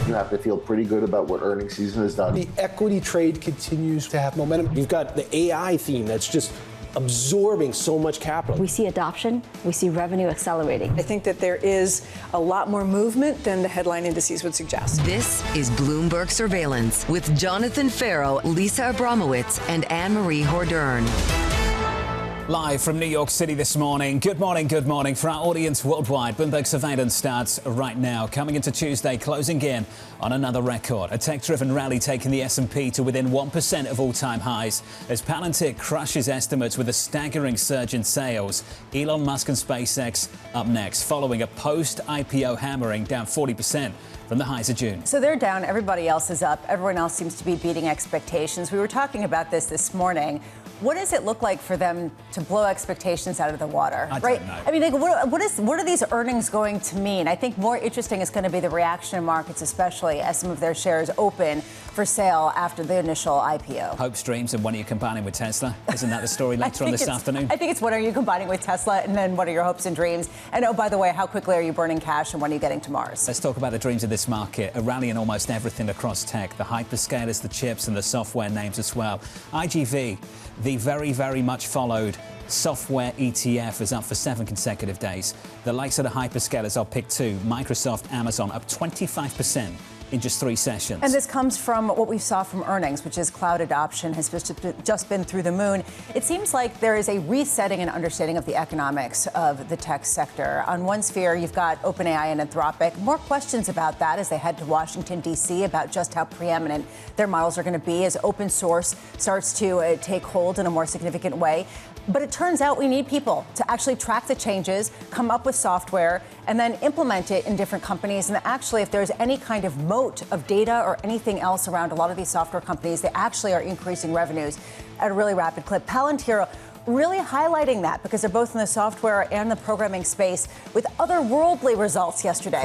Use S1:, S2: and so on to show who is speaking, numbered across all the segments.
S1: You have to feel pretty good about what earnings season has done.
S2: The equity trade continues to have momentum. You've got the AI theme that's just absorbing so much capital.
S3: We see adoption, we see revenue accelerating.
S4: I think that there is a lot more movement than the headline indices would suggest.
S5: This is Bloomberg Surveillance with Jonathan Ferro, Lisa Abramowicz, and Annmarie Hordern.
S6: Live from New York City this morning. Good morning, good morning. For our audience worldwide, Bloomberg Surveillance starts right now. Coming into Tuesday, closing in on another record. A tech-driven rally taking the S&P to within 1% of all-time highs as Palantir crushes estimates with a staggering surge in sales. Elon Musk and SpaceX up next, following a post-IPO hammering down 40% from the highs of June.
S7: So they're down, everybody else is up. Everyone else seems to be beating expectations. We were talking about this morning. What does it look like for them to blow expectations out of the water?
S6: I don't know.
S7: I mean, like, what are these earnings going to mean? I think more interesting is going to be the reaction in markets, especially as some of their shares open for sale after the initial IPO.
S6: Hopes, dreams, and when are you combining with Tesla? Isn't that the story later on this afternoon?
S7: I think it's when are you combining with Tesla, and then what are your hopes and dreams? And oh, by the way, how quickly are you burning cash, and when are you getting to Mars?
S6: Let's talk about the dreams of this market. A rally in almost everything across tech. The hyperscalers, the chips, and the software names as well. IGV, the very, very much followed software ETF, is up for 7 consecutive days. The likes of the hyperscalers are picked too. Microsoft, Amazon up 25% in just 3 sessions.
S7: And this comes from what we saw from earnings, which is cloud adoption has just been through the moon. It seems like there is a resetting and understanding of the economics of the tech sector. On one sphere, you've got OpenAI and Anthropic. More questions about that as they head to Washington, D.C., about just how preeminent their models are going to be as open source starts to take hold in a more significant way. But it turns out we need people to actually track the changes, come up with software, and then implement it in different companies. And actually, if there's any kind of moat of data or anything else around a lot of these software companies, they actually are increasing revenues at a really rapid clip. Palantir really highlighting that because they're both in the software and the programming space with otherworldly results yesterday.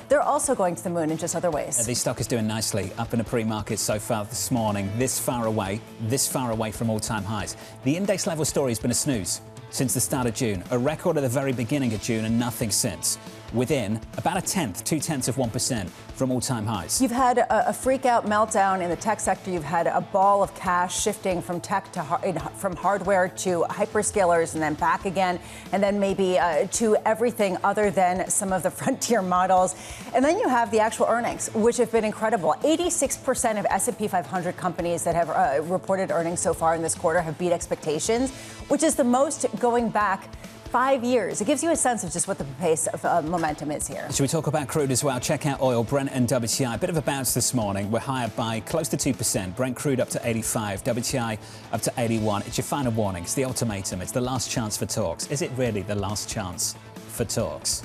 S7: They're also going to the moon in just other ways.
S6: This stock is doing nicely, up in the pre-market so far this morning, this far away from all-time highs. The index level story has been a snooze since the start of June, a record at the very beginning of June and nothing since. Within about a tenth, 0.2% from all-time highs.
S7: You've had a freak-out meltdown in the tech sector. You've had a ball of cash shifting from tech to from hardware to hyperscalers and then back again, and then maybe to everything other than some of the frontier models. And then you have the actual earnings, which have been incredible. 86% of S&P 500 companies that have reported earnings so far in this quarter have beat expectations, which is the most going back 5 years. It gives you a sense of just what the pace of momentum is here.
S6: Should we talk about crude as well? Check out oil, Brent and WTI. A bit of a bounce this morning. We're higher by close to 2%. Brent crude up to 85, WTI up to 81. It's your final warning. It's the ultimatum. It's the last chance for talks. Is it really the last chance for talks?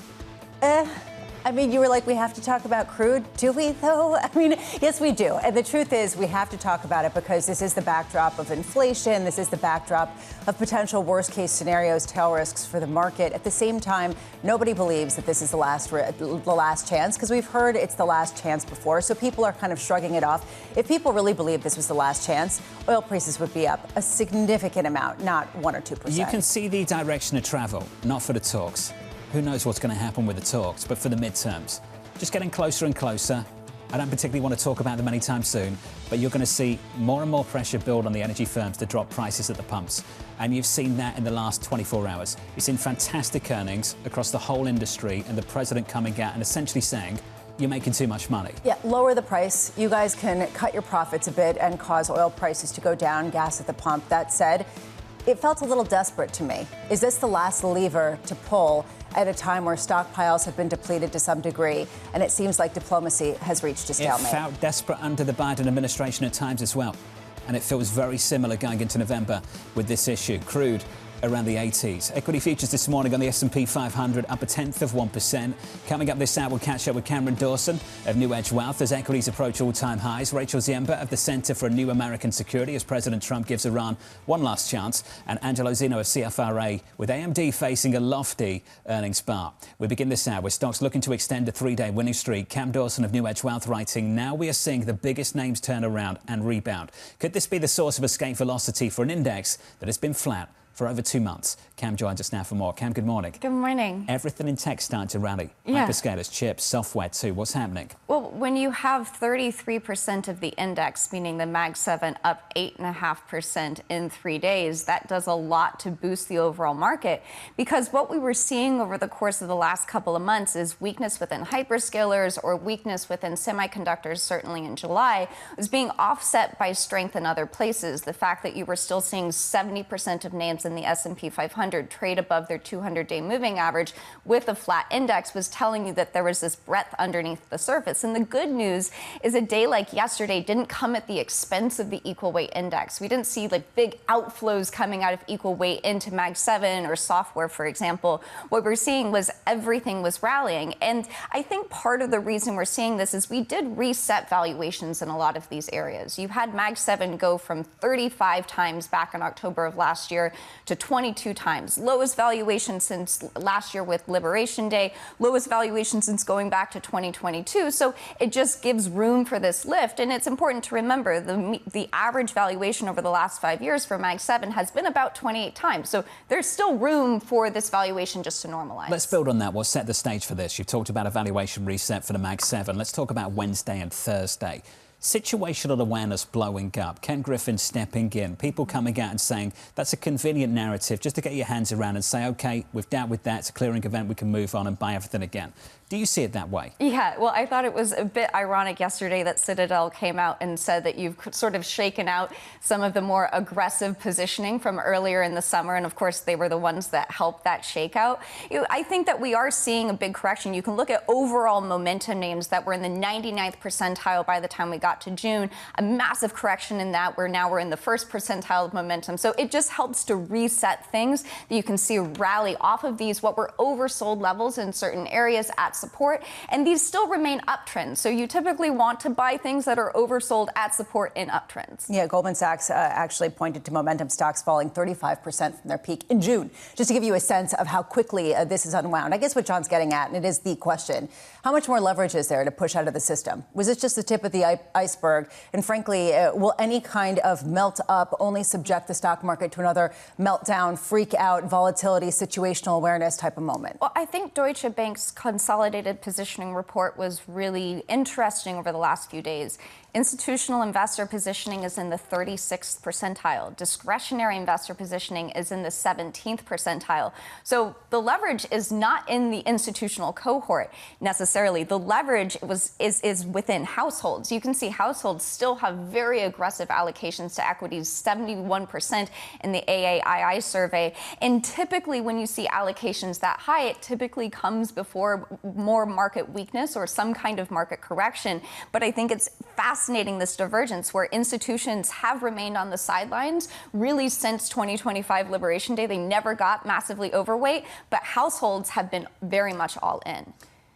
S7: I mean, you were like, we have to talk about crude. Do we, though? I mean, yes, we do. And the truth is we have to talk about it because this is the backdrop of inflation. This is the backdrop of potential worst-case scenarios, tail risks for the market. At the same time, nobody believes that this is the last chance because we've heard it's the last chance before. So people are kind of shrugging it off. If people really believe this was the last chance, oil prices would be up a significant amount, not 1 or 2%.
S6: You can see the direction of travel, not for the talks. Who knows what's going to happen with the talks, but for the midterms, just getting closer and closer. I don't particularly want to talk about them anytime soon, but you're going to see more and more pressure build on the energy firms to drop prices at the pumps. And you've seen that in the last 24 hours. You've seen fantastic earnings across the whole industry and the president coming out and essentially saying, you're making too much money.
S7: Yeah, lower the price. You guys can cut your profits a bit and cause oil prices to go down, gas at the pump. That said, it felt a little desperate to me. Is this the last lever to pull at a time where stockpiles have been depleted to some degree, and it seems like diplomacy has reached a stalemate?
S6: It felt desperate under the Biden administration at times as well, and it feels very similar going into November with this issue. Crude around the 80s. Equity futures this morning on the S&P 500 up 0.1%. Coming up this hour, we'll catch up with Cameron Dawson of NewEdge Wealth as equities approach all-time highs. Rachel Ziemba of the Center for a New American Security as President Trump gives Iran one last chance. And Angelo Zino of CFRA with AMD facing a lofty earnings bar. We begin this hour with stocks looking to extend a 3-day winning streak. Cam Dawson of NewEdge Wealth writing, now we are seeing the biggest names turn around and rebound. Could this be the source of escape velocity for an index that has been flat for over 2 months. Cam joins us now for more. Cam, good morning.
S3: Good morning.
S6: Everything in tech starting to rally.
S3: Yeah.
S6: Hyperscalers, chips, software too. What's happening?
S3: Well, when you have 33% of the index, meaning the Mag 7, up 8.5% in 3 days, that does a lot to boost the overall market. Because what we were seeing over the course of the last couple of months is weakness within hyperscalers or weakness within semiconductors, certainly in July, was being offset by strength in other places. The fact that you were still seeing 70% of names in the S&P 500 trade above their 200-day moving average with a flat index was telling you that there was this breadth underneath the surface. And the good news is a day like yesterday didn't come at the expense of the equal weight index. We didn't see like big outflows coming out of equal weight into Mag 7 or software, for example. What we're seeing was everything was rallying. And I think part of the reason we're seeing this is we did reset valuations in a lot of these areas. You had Mag 7 go from 35 times back in October of last year to 22 times. Lowest valuation since last year with Liberation Day, lowest valuation since going back to 2022. So it just gives room for this lift. And it's important to remember the average valuation over the last 5 years for Mag 7 has been about 28 times. So there's still room for this valuation just to normalize.
S6: Let's build on that. We'll set the stage for this. You've talked about a valuation reset for the Mag 7. Let's talk about Wednesday and Thursday. Situational awareness blowing up, Ken Griffin stepping in, people coming out and saying that's a convenient narrative just to get your hands around and say, OK, we've dealt with that, it's a clearing event, we can move on and buy everything again. Do you see it that way?
S3: Yeah, well, I thought it was a bit ironic yesterday that Citadel came out and said that you've sort of shaken out some of the more aggressive positioning from earlier in the summer. And of course, they were the ones that helped that shakeout. I think that we are seeing a big correction. You can look at overall momentum names that were in the 99th percentile by the time we got to June, a massive correction in that where now we're in the first percentile of momentum. So it just helps to reset things that you can see rally off of these, what were oversold levels in certain areas at support, and these still remain uptrends. So you typically want to buy things that are oversold at support in uptrends.
S7: Yeah, Goldman Sachs actually pointed to momentum stocks falling 35% from their peak in June, just to give you a sense of how quickly this is unwound. I guess what John's getting at, and it is the question, how much more leverage is there to push out of the system? Was this just the tip of the iceberg? And frankly, will any kind of melt up only subject the stock market to another meltdown, freak out, volatility, situational awareness type of moment?
S3: Well, I think Deutsche Bank's consolidated positioning report was really interesting over the last few days. Institutional investor positioning is in the 36th percentile. Discretionary investor positioning is in the 17th percentile. So the leverage is not in the institutional cohort necessarily. The leverage is within households. You can see households still have very aggressive allocations to equities, 71% in the AAII survey. And typically when you see allocations that high, it typically comes before more market weakness or some kind of market correction. But I think it's fascinating, this divergence where institutions have remained on the sidelines really since 2025 Liberation Day. They never got massively overweight, but households have been very much all in.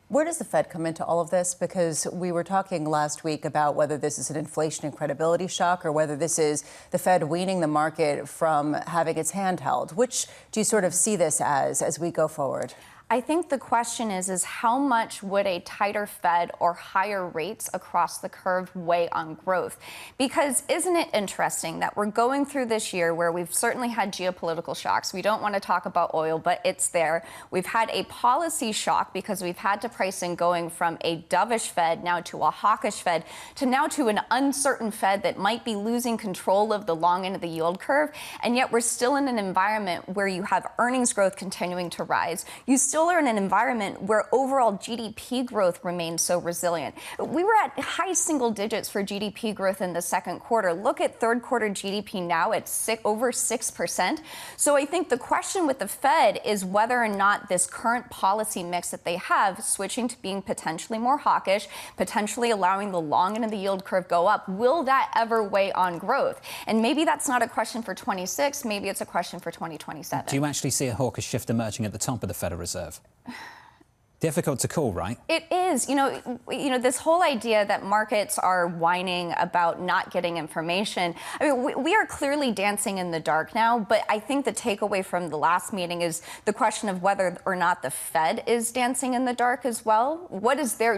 S7: Where does the Fed come into all of this? Because we were talking last week about whether this is an inflation and credibility shock or whether this is the Fed weaning the market from having its hand held. Which do you sort of see this as we go forward?
S3: I think the question is how much would a tighter Fed or higher rates across the curve weigh on growth? Because isn't it interesting that we're going through this year where we've certainly had geopolitical shocks. We don't want to talk about oil, but it's there. We've had a policy shock because we've had to price in going from a dovish Fed now to a hawkish Fed to now to an uncertain Fed that might be losing control of the long end of the yield curve. And yet we're still in an environment where you have earnings growth continuing to rise. You still are in an environment where overall GDP growth remains so resilient. We were at high single digits for GDP growth in the second quarter. Look at third quarter GDP now at over 6%. So I think the question with the Fed is whether or not this current policy mix that they have, switching to being potentially more hawkish, potentially allowing the long end of the yield curve go up, will that ever weigh on growth? And maybe that's not a question for 26, maybe it's a question for 2027.
S6: Do you actually see a hawkish shift emerging at the top of the Federal Reserve? Difficult to call, right?
S3: It is. You know, this whole idea that markets are whining about not getting information. I mean, we are clearly dancing in the dark now, but I think the takeaway from the last meeting is the question of whether or not the Fed is dancing in the dark as well.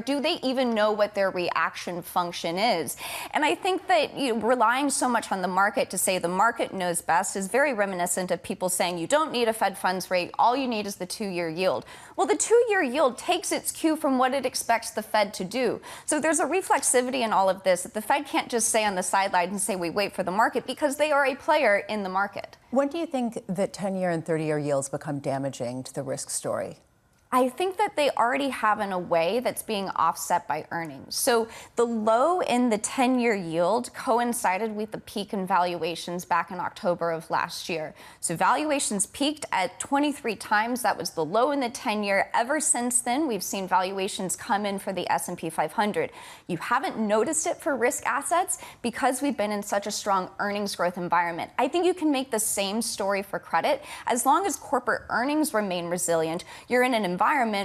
S3: Do they even know what their reaction function is? And I think that relying so much on the market to say the market knows best is very reminiscent of people saying you don't need a Fed funds rate, all you need is the 2-year yield. Well, the 2-year yield takes its cue from what it expects the Fed to do. So there's a reflexivity in all of this that the Fed can't just stay on the sidelines and say we wait for the market, because they are a player in the market.
S7: When do you think that 10-year and 30-year yields become damaging to the risk story?
S3: I think that they already have in a way that's being offset by earnings. So the low in the 10-year yield coincided with the peak in valuations back in October of last year. So valuations peaked at 23 times. That was the low in the 10-year. Ever since then, we've seen valuations come in for the S&P 500. You haven't noticed it for risk assets because we've been in such a strong earnings growth environment. I think you can make the same story for credit. As long as corporate earnings remain resilient, you're in an environment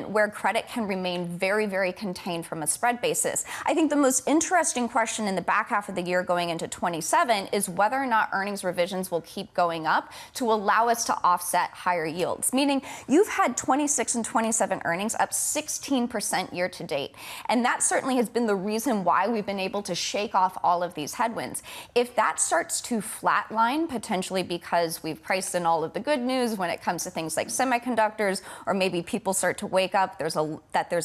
S3: where credit can remain very, very contained from a spread basis. I think the most interesting question in the back half of the year going into 27 is whether or not earnings revisions will keep going up to allow us to offset higher yields. Meaning you've had 26 and 27 earnings up 16% year to date. And that certainly has been the reason why we've been able to shake off all of these headwinds. If that starts to flatline, potentially because we've priced in all of the good news when it comes to things like semiconductors, or maybe people start to wake up, there's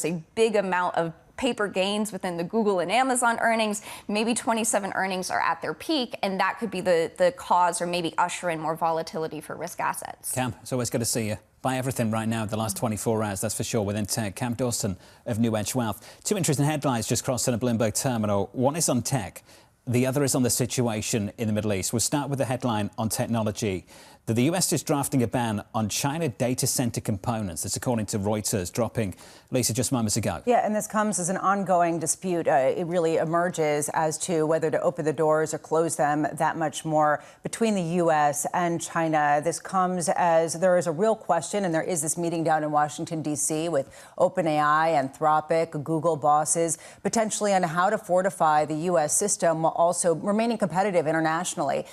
S3: a big amount of paper gains within the Google and Amazon earnings. Maybe 27 earnings are at their peak, and that could be the cause, or maybe usher in more volatility for risk assets.
S6: Cam, it's always good to see you. Buy everything right now the last 24 hours, that's for sure, within tech. Cam Dawson of NewEdge Wealth. Two interesting headlines just crossed on a Bloomberg terminal. One is on tech. The other is on the situation in the Middle East. We'll start with the headline on technology. That the US is drafting a ban on China data center components. That's according to Reuters, dropping, Lisa, just moments ago.
S7: Yeah, and this comes as an ongoing dispute. It really emerges as to whether to open the doors or close them that much more between the US and China. This comes as there is a real question, and there is this meeting down in Washington, D.C. with OpenAI, Anthropic, Google bosses, potentially on how to fortify the US system while also remaining competitive internationally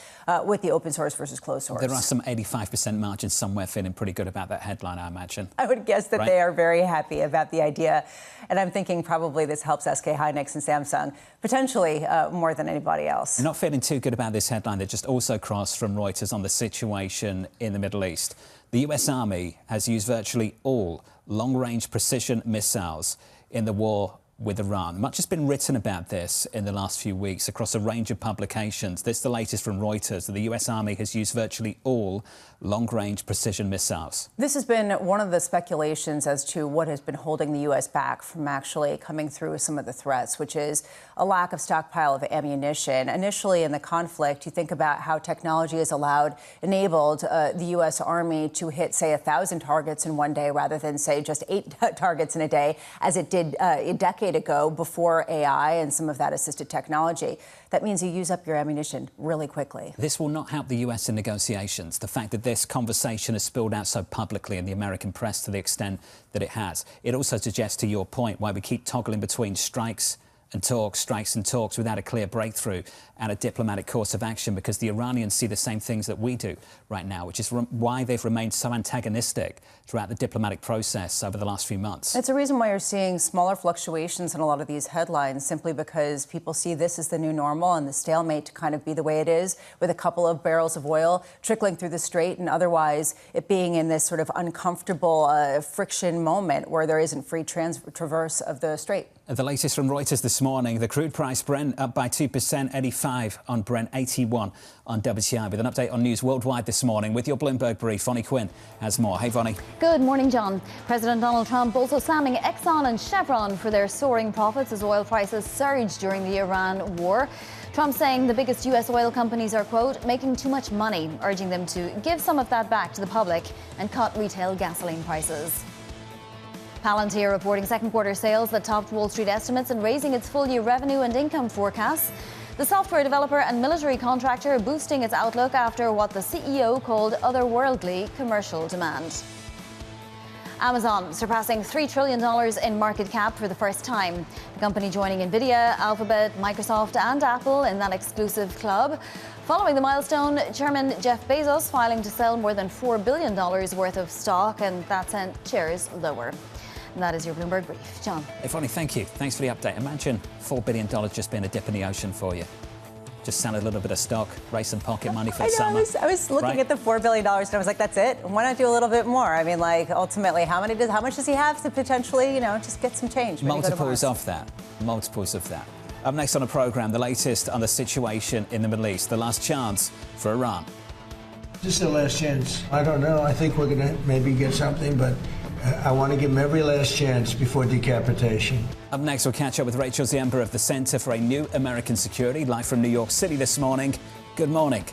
S7: with the open source versus closed source.
S6: There are some 85% margins somewhere, feeling pretty good about that headline, I imagine.
S7: I would guess that
S6: right?
S7: They are very happy about the idea. And I'm thinking probably this helps SK Hynix and Samsung, potentially more than anybody else.
S6: You're not feeling too good about this headline that just also crossed from Reuters on the situation in the Middle East. The US Army has used virtually all long-range precision missiles in the war with Iran. Much has been written about this in the last few weeks across a range of publications. This is the latest from Reuters, that the US Army has used virtually all long-range precision missiles. This
S7: has been one of the speculations as to what has been holding the U.S. back from actually coming through with some of the threats, which is a lack of stockpile of ammunition. Initially in the conflict, you think about how technology has enabled the U.S. Army to hit, say, 1,000 targets in one day rather than, say, just 8 targets in a day, as it did a decade ago before AI and some of that assisted technology. That means you use up your ammunition really quickly.
S6: This will not help the US in negotiations. The fact that this conversation has spilled out so publicly in the American press to the extent that it has. It also suggests, to your point, why we keep toggling between strikes and talks without a clear breakthrough and a diplomatic course of action, because the Iranians see the same things that we do right now, which is why they've remained so antagonistic throughout the diplomatic process over the last few months.
S7: It's a reason why you're seeing smaller fluctuations in a lot of these headlines, simply because people see this as the new normal and the stalemate to kind of be the way it is, with a couple of barrels of oil trickling through the strait, and otherwise it being in this sort of uncomfortable friction moment where there isn't free traverse of the strait.
S6: The latest from Reuters this morning, the crude price Brent up by 2%, 85 on Brent, 81 on WTI. With an update on news worldwide this morning with your Bloomberg brief, Vonnie Quinn has more. Hey, Vonnie.
S8: Good morning, John. President Donald Trump also slamming Exxon and Chevron for their soaring profits as oil prices surged during the Iran war. Trump saying the biggest U.S. oil companies are, quote, making too much money, urging them to give some of that back to the public and cut retail gasoline prices. Palantir reporting second quarter sales that topped Wall Street estimates and raising its full year revenue and income forecasts. The software developer and military contractor boosting its outlook after what the CEO called otherworldly commercial demand. Amazon surpassing $3 trillion in market cap for the first time. The company joining Nvidia, Alphabet, Microsoft and Apple in that exclusive club. Following the milestone, Chairman Jeff Bezos filing to sell more than $4 billion worth of stock, and that sent shares lower. And that is your Bloomberg Brief. John.
S6: Hey, Fonny, thank you. Thanks for the update. Imagine $4 billion just being a dip in the ocean for you. Just sell a little bit of stock, raise some pocket money for the summer.
S7: I was looking at the $4 billion and I was like, that's it? Why not do a little bit more? I mean, like, ultimately, how much does he have to potentially, just get some change?
S6: Multiples of that. Multiples of that. Up next on the programme, the latest on the situation in the Middle East. The last chance for Iran.
S9: This is the last chance. I don't know. I think we're going to maybe get something, but I want to give them every last chance before decapitation.
S6: Up next, we'll catch up with Rachel Ziemba of the Center for a New American Security, live from New York City this morning. Good morning.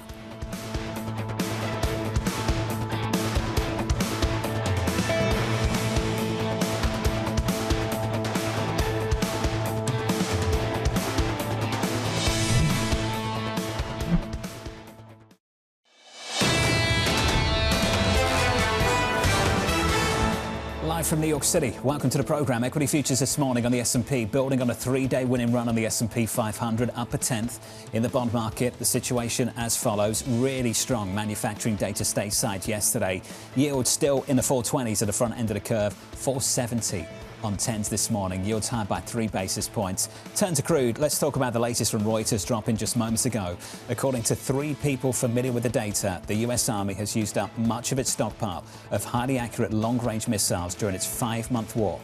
S6: From New York City, welcome to the program. Equity futures this morning on the S&P, building on a three-day winning run on the S&P 500, up a tenth. In the bond market, the situation as follows. Really strong manufacturing data stateside yesterday. Yields still in the 420s at the front end of the curve, 470 on 10s this morning. Yields high by 3 basis points. Turn to crude. Let's talk about the latest from Reuters, dropping just moments ago. According to 3 people familiar with the data, the US Army has used up much of its stockpile of highly accurate long-range missiles during its 5-month war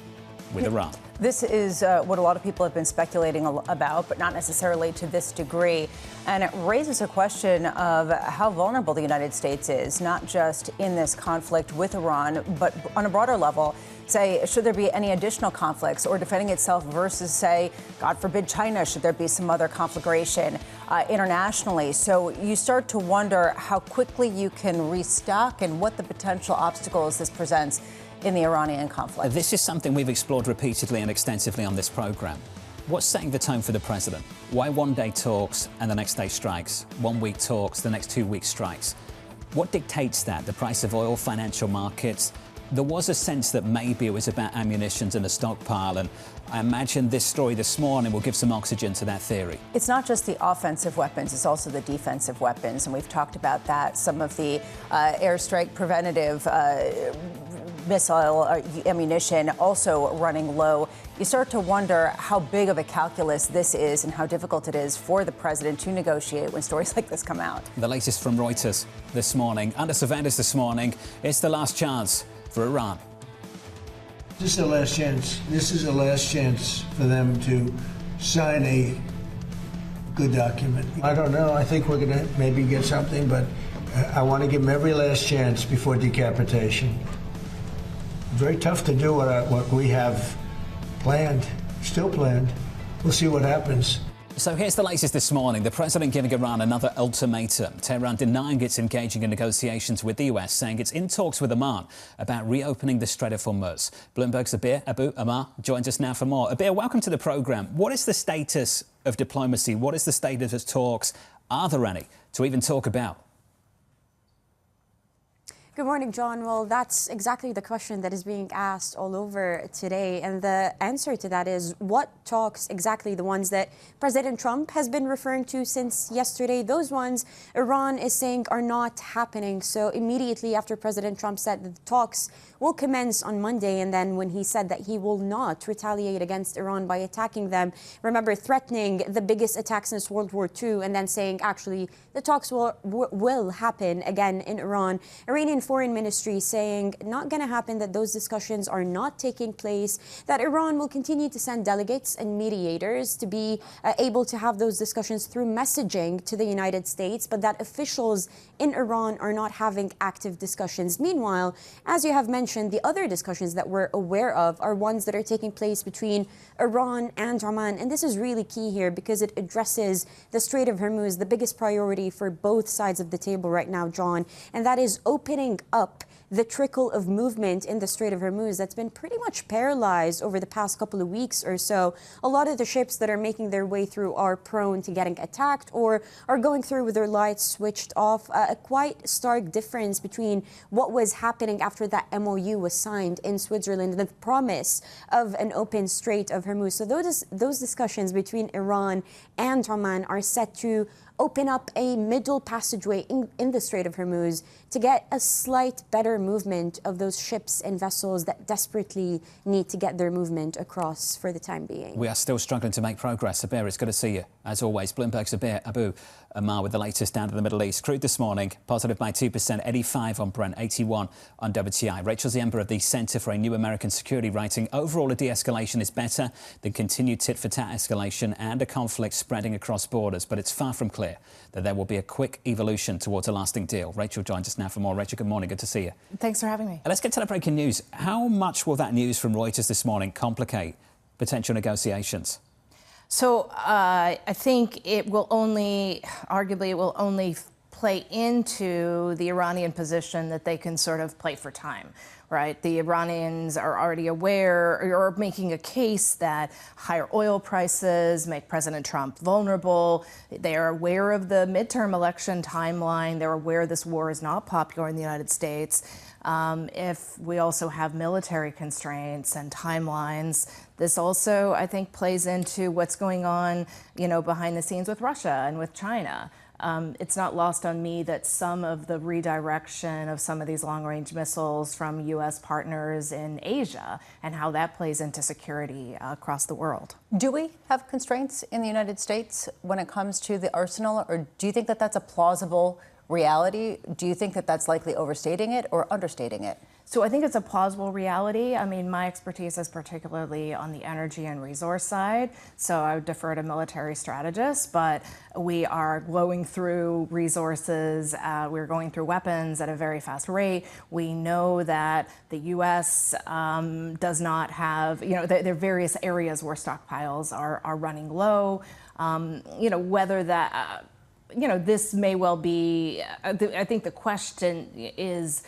S6: with Iran.
S7: This is what a lot of people have been speculating about, but not necessarily to this degree. And it raises a question of how vulnerable the United States is, not just in this conflict with Iran, but on a broader level. Say, should there be any additional conflicts or defending itself versus, say, God forbid, China? Should there be some other conflagration internationally? So you start to wonder how quickly you can restock and what the potential obstacles this presents in the Iranian conflict.
S6: This is something we've explored repeatedly and extensively on this program. What's setting the tone for the president? Why one day talks and the next day strikes? 1 week talks, the next 2 weeks strikes? What dictates that? The price of oil, financial markets? There was a sense that maybe it was about ammunitions and a stockpile, and I imagine this story this morning will give some oxygen to that theory.
S7: It's not just the offensive weapons, it's also the defensive weapons, and we've talked about that. Some of the airstrike preventative missile ammunition also running low. You start to wonder how big of a calculus this is and how difficult it is for the president to negotiate when stories like this come out.
S6: The latest from Reuters this morning. Under surveillance this morning, it's the last chance for Iran.
S9: This is the last chance. This is the last chance for them to sign a good document. I don't know. I think we're going to maybe get something, but I want to give them every last chance before decapitation. Very tough to do what we have planned, still planned. We'll see what happens.
S6: So here's the latest this morning. The president giving Iran another ultimatum. Tehran denying it's engaging in negotiations with the US, saying it's in talks with Oman about reopening the Strait of Hormuz. Bloomberg's Abir Abu Amar joins us now for more. Abir, welcome to the program. What is the status of diplomacy? What is the status of talks? Are there any to even talk about?
S10: Good morning, John. Well, that's exactly the question that is being asked all over today. And the answer to that is what talks exactly, the ones that President Trump has been referring to since yesterday. Those ones Iran is saying are not happening. So immediately after President Trump said that the talks will commence on Monday, and then when he said that he will not retaliate against Iran by attacking them, remember threatening the biggest attack since World War II, and then saying actually the talks will happen again in Iran. Iranian Foreign Ministry saying not going to happen, that those discussions are not taking place, that Iran will continue to send delegates and mediators to be able to have those discussions through messaging to the United States, but that officials in Iran are not having active discussions. Meanwhile, as you have mentioned, the other discussions that we're aware of are ones that are taking place between Iran and Oman. And this is really key here because it addresses the Strait of Hormuz, the biggest priority for both sides of the table right now, John, and that is opening up the trickle of movement in the Strait of Hormuz that's been pretty much paralyzed over the past couple of weeks or so. A lot of the ships that are making their way through are prone to getting attacked or are going through with their lights switched off. A quite stark difference between what was happening after that MOU was signed in Switzerland and the promise of an open Strait of Hormuz. So those discussions between Iran and Oman are set to open up a middle passageway in the Strait of Hormuz to get a slight better movement of those ships and vessels that desperately need to get their movement across for the time being.
S6: We are still struggling to make progress. Abir, it's good to see you. As always, Bloomberg's Abu Amar with the latest down to the Middle East. Crude this morning, positive by 2%, 85 on Brent, 81 on WTI. Rachel Ziemba of the Center for a New American Security writing, overall a de-escalation is better than continued tit-for-tat escalation and a conflict spreading across borders, but it's far from clear that there will be a quick evolution towards a lasting deal. Rachel joins us now for more. Rachel, good morning. Good to see you.
S11: Thanks for having me.
S6: Let's get to the breaking news. How much will that news from Reuters this morning complicate potential negotiations?
S11: So I think it will only, arguably, it will only play into the Iranian position that they can sort of play for time. Right? The Iranians are already aware or making a case that higher oil prices make President Trump vulnerable. They are aware of the midterm election timeline. They're aware this war is not popular in the United States. If we also have military constraints and timelines, this also, I think, plays into what's going on, behind the scenes with Russia and with China. It's not lost on me that some of the redirection of some of these long-range missiles from U.S. partners in Asia and how that plays into security across the world.
S7: Do we have constraints in the United States when it comes to the arsenal, or do you think that that's a plausible reality? Do you think that that's likely overstating it or understating it?
S11: So I think it's a plausible reality. I mean, my expertise is particularly on the energy and resource side, so I would defer to military strategists, but we are blowing through resources. We're going through weapons at a very fast rate. We know that the U.S. Does not have, there are various areas where stockpiles are running low. Whether that... this may well be, I think the question is,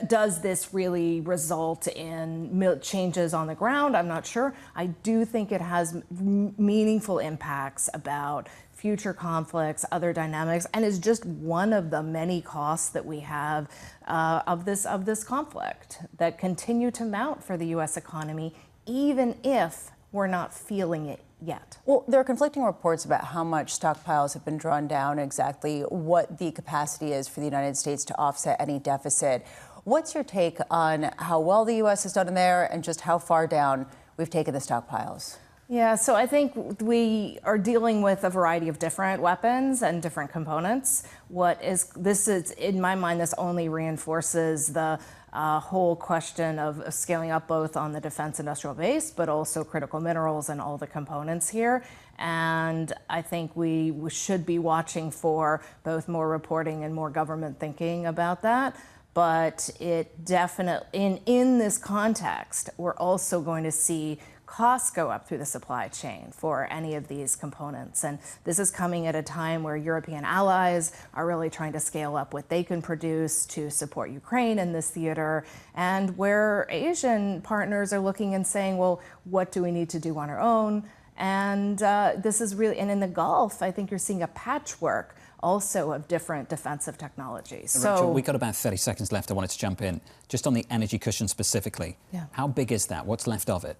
S11: does this really result in changes on the ground? I'm not sure. I do think it has meaningful impacts about future conflicts, other dynamics, and is just one of the many costs that we have of this conflict that continue to mount for the U.S. economy, even if we're not feeling it yet.
S7: Well, there are conflicting reports about how much stockpiles have been drawn down, exactly what the capacity is for the United States to offset any deficit. What's your take on how well the U.S. has done in there and just how far down we've taken the stockpiles?
S11: Yeah, so I think we are dealing with a variety of different weapons and different components. This is, in my mind, this only reinforces the whole question of scaling up both on the defense industrial base, but also critical minerals and all the components here. And I think we should be watching for both more reporting and more government thinking about that. But it definitely, in this context, we're also going to see costs go up through the supply chain for any of these components. And this is coming at a time where European allies are really trying to scale up what they can produce to support Ukraine in this theater, and where Asian partners are looking and saying, well, what do we need to do on our own? And this is really, and in the Gulf, I think you're seeing a patchwork also of different defensive technologies.
S6: Rachel, we've got about 30 seconds left. I wanted to jump in. Just on the energy cushion specifically, how big is that? What's left of it?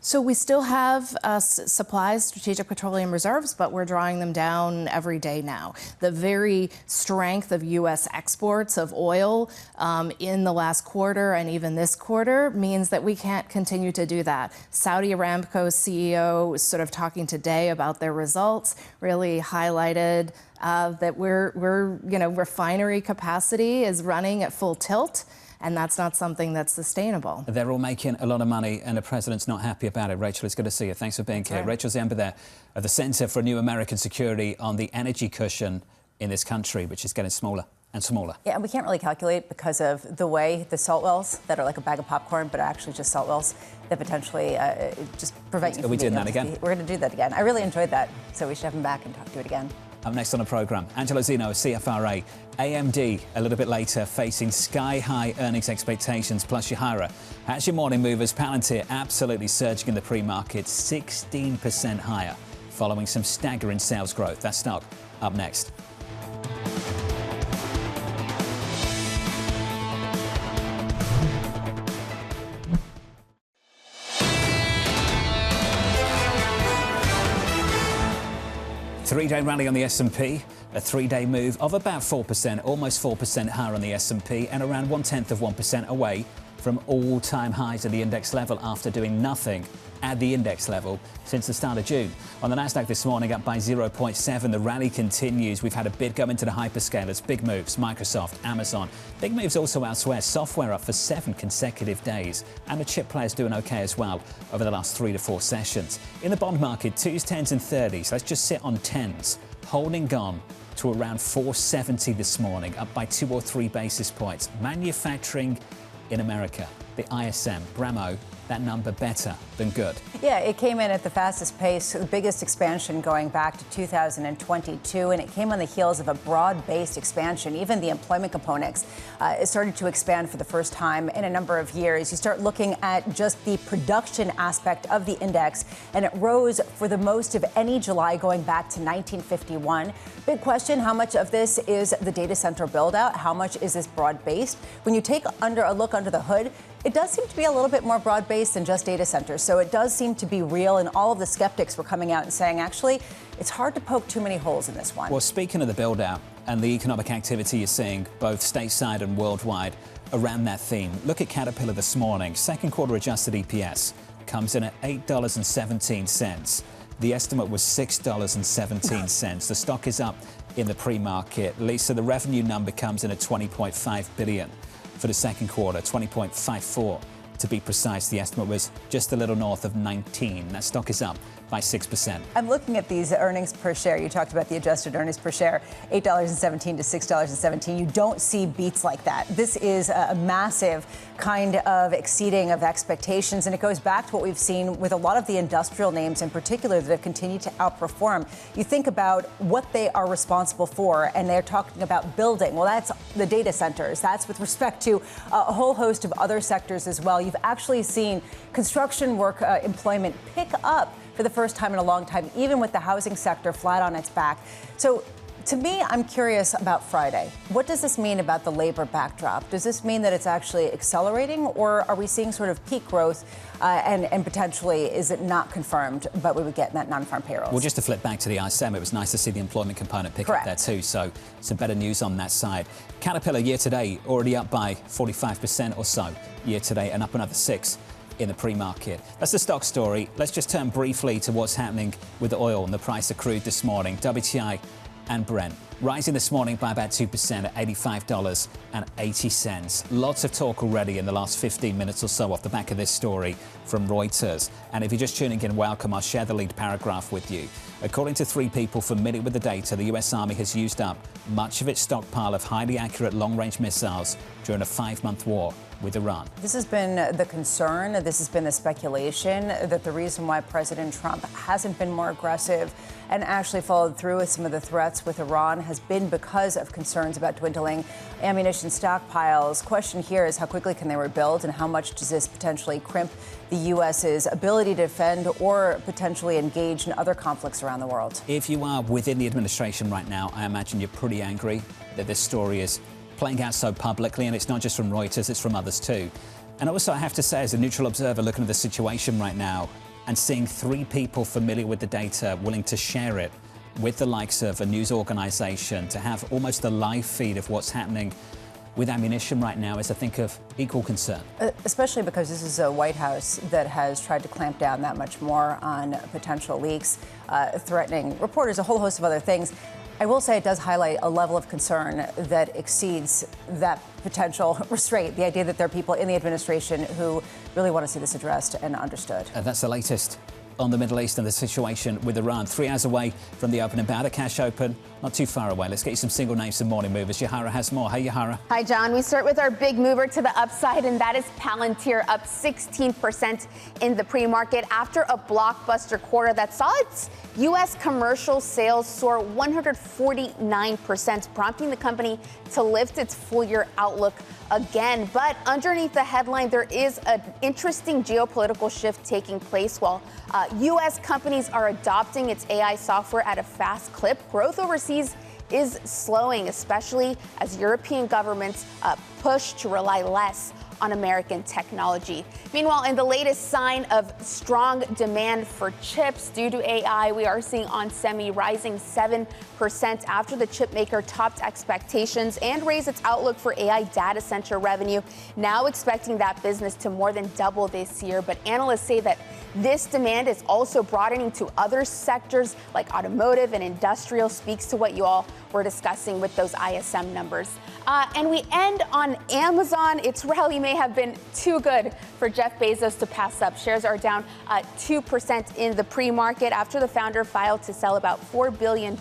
S11: So we still have supplies, strategic petroleum reserves, but we're drawing them down every day now. The very strength of U.S. exports of oil in the last quarter and even this quarter means that we can't continue to do that. Saudi Aramco's CEO was sort of talking today about their results, really highlighted that we're refinery capacity is running at full tilt. And that's not something that's sustainable.
S6: They're all making a lot of money, and the president's not happy about it. Rachel, it's good to see you. Thanks for being here. Right. Rachel Ziemba there at the Center for New American Security on the energy cushion in this country, which is getting smaller and smaller.
S7: Yeah, and we can't really calculate because of the way the salt wells that are like a bag of popcorn, but are actually just salt wells that potentially just prevent you from
S6: Are we doing that again?
S7: We're going to do that again. I really enjoyed that, so we should have him back and do it again.
S6: Up next on the programme, Angelo, Zino, CFRA, AMD a little bit later facing sky-high earnings expectations, plus Yahara. As your morning movers, Palantir absolutely surging in the pre-market, 16% higher, following some staggering sales growth. That stock up next. Three-day rally on the S&P, a three-day move of about 4%, almost 4% higher on the S&P, and around 0.1% away from all-time highs at the index level after doing nothing at the index level since the start of June. On the Nasdaq this morning, up by 0.7. The rally continues. We've had a bid go into the hyperscalers, big moves, Microsoft, Amazon. Big moves also elsewhere. Software up for 7 consecutive days, and the chip players doing okay as well over the last 3 to 4 sessions. In the bond market, 2s, 10s and 30s. Let's just sit on 10s, holding on to around 470 this morning, up by 2 or 3 basis points. Manufacturing in America, the ISM, Bramo, that number better than good.
S7: Yeah, it came in at the fastest pace, the biggest expansion going back to 2022, and it came on the heels of a broad-based expansion. Even the employment components it started to expand for the first time in a number of years. You start looking at just the production aspect of the index, and it rose for the most of any July going back to 1951. Big question, how much of this is the data center build-out? How much is this broad-based? When you take a look under the hood, it does seem to be a little bit more broad-based than just data centers. So it does seem to be real, and all of the skeptics were coming out and saying, actually, it's hard to poke too many holes in this one.
S6: Well, speaking of the build-out and the economic activity you're seeing both stateside and worldwide around that theme, look at Caterpillar this morning. Second quarter adjusted EPS comes in at $8.17. The estimate was $6.17. The stock is up in the pre-market. Lisa, the revenue number comes in at $20.5 billion. For the second quarter, 20.54 to be precise. The estimate was just a little north of 19. That stock is up by 6%.
S7: I'm looking at these earnings per share. You talked about the adjusted earnings per share, $8.17 to $6.17. You don't see beats like that. This is a massive kind of exceeding of expectations, and it goes back to what we've seen with a lot of the industrial names in particular that have continued to outperform. You think about what they are responsible for, and they're talking about building. Well, that's the data centers. That's with respect to a whole host of other sectors as well. You've actually seen construction work employment pick up for the first time in a long time, even with the housing sector flat on its back. So to me, I'm curious about Friday. What does this mean about the labor backdrop? Does this mean that it's actually accelerating, or are we seeing sort of peak growth and potentially is it not confirmed, but we would get in that non-farm payrolls?
S6: Well, just to flip back to the ISM, it was nice to see the employment component pick up there too, so some better news on that side. Caterpillar year to date already up by 45% or so year to date, and up another 6 in the pre-market. That's the stock story. Let's just turn briefly to what's happening with oil and the price of crude this morning. WTI and Brent rising this morning by about 2% at $85.80. Lots of talk already in the last 15 minutes or so off the back of this story from Reuters. And if you're just tuning in, welcome. I'll share the lead paragraph with you. According to 3 people familiar with the data, the US Army has used up much of its stockpile of highly accurate long-range missiles during a 5-month war with Iran.
S7: This has been the concern, this has been the speculation that the reason why President Trump hasn't been more aggressive and actually followed through with some of the threats with Iran has been because of concerns about dwindling ammunition stockpiles. Question here is how quickly can they rebuild, and how much does this potentially crimp the U.S.'s ability to defend or potentially engage in other conflicts around the world?
S6: If you are within the administration right now, I imagine you're pretty angry that this story is playing out so publicly, and it's not just from Reuters, it's from others too. And also, I have to say, as a neutral observer looking at the situation right now and seeing 3 people familiar with the data willing to share it with the likes of a news organization, to have almost a live feed of what's happening with ammunition right now is, I think, of equal concern.
S7: Especially because this is a White House that has tried to clamp down that much more on potential leaks, threatening reporters, a whole host of other things. I will say it does highlight a level of concern that exceeds that potential restraint, the idea that there are people in the administration who really want to see this addressed and understood.
S6: That's the latest on the Middle East and the situation with Iran. 3 hours away from the opening bout. The cash open, not too far away. Let's get you some single names and morning movers. Yahara has more. Hey, Yahara.
S12: Hi, John. We start with our big mover to the upside, and that is Palantir, up 16% in the pre-market after a blockbuster quarter that saw its U.S. commercial sales soar 149%, prompting the company to lift its full-year outlook again. But underneath the headline, there is an interesting geopolitical shift taking place. While U.S. companies are adopting its AI software at a fast clip, growth overseas is slowing, especially as European governments push to rely less on American technology. Meanwhile, in the latest sign of strong demand for chips due to AI, we are seeing onsemi rising 7% after the chip maker topped expectations and raised its outlook for AI data center revenue, now expecting that business to more than double this year. But analysts say that this demand is also broadening to other sectors like automotive and industrial, speaks to what you all were discussing with those ISM numbers. And we end on Amazon. Its rally may have been too good for Jeff Bezos to pass up. Shares are down 2% in the pre-market after the founder filed to sell about $4 billion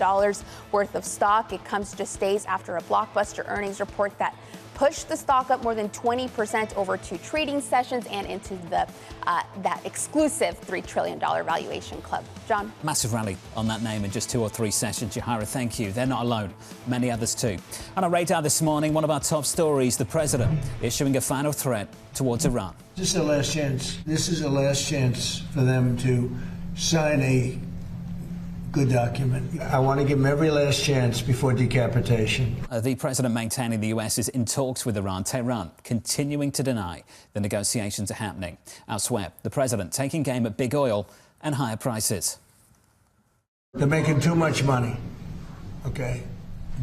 S12: worth of stock. It comes just days after a blockbuster earnings report that pushed the stock up more than 20% over 2 trading sessions and into the that exclusive $3 trillion valuation club. John?
S6: Massive rally on that name in just 2 or 3 sessions. Yahara, thank you. They're not alone. Many others too. On our radar this morning, one of our top stories, the president issuing a final threat towards Iran.
S9: This is the last chance. This is the last chance for them to sign a good document. I want to give them every last chance before decapitation.
S6: The president maintaining the U.S. is in talks with Iran. Tehran continuing to deny the negotiations are happening. Elsewhere, the president taking game at big oil and higher prices.
S9: They're making too much money, okay?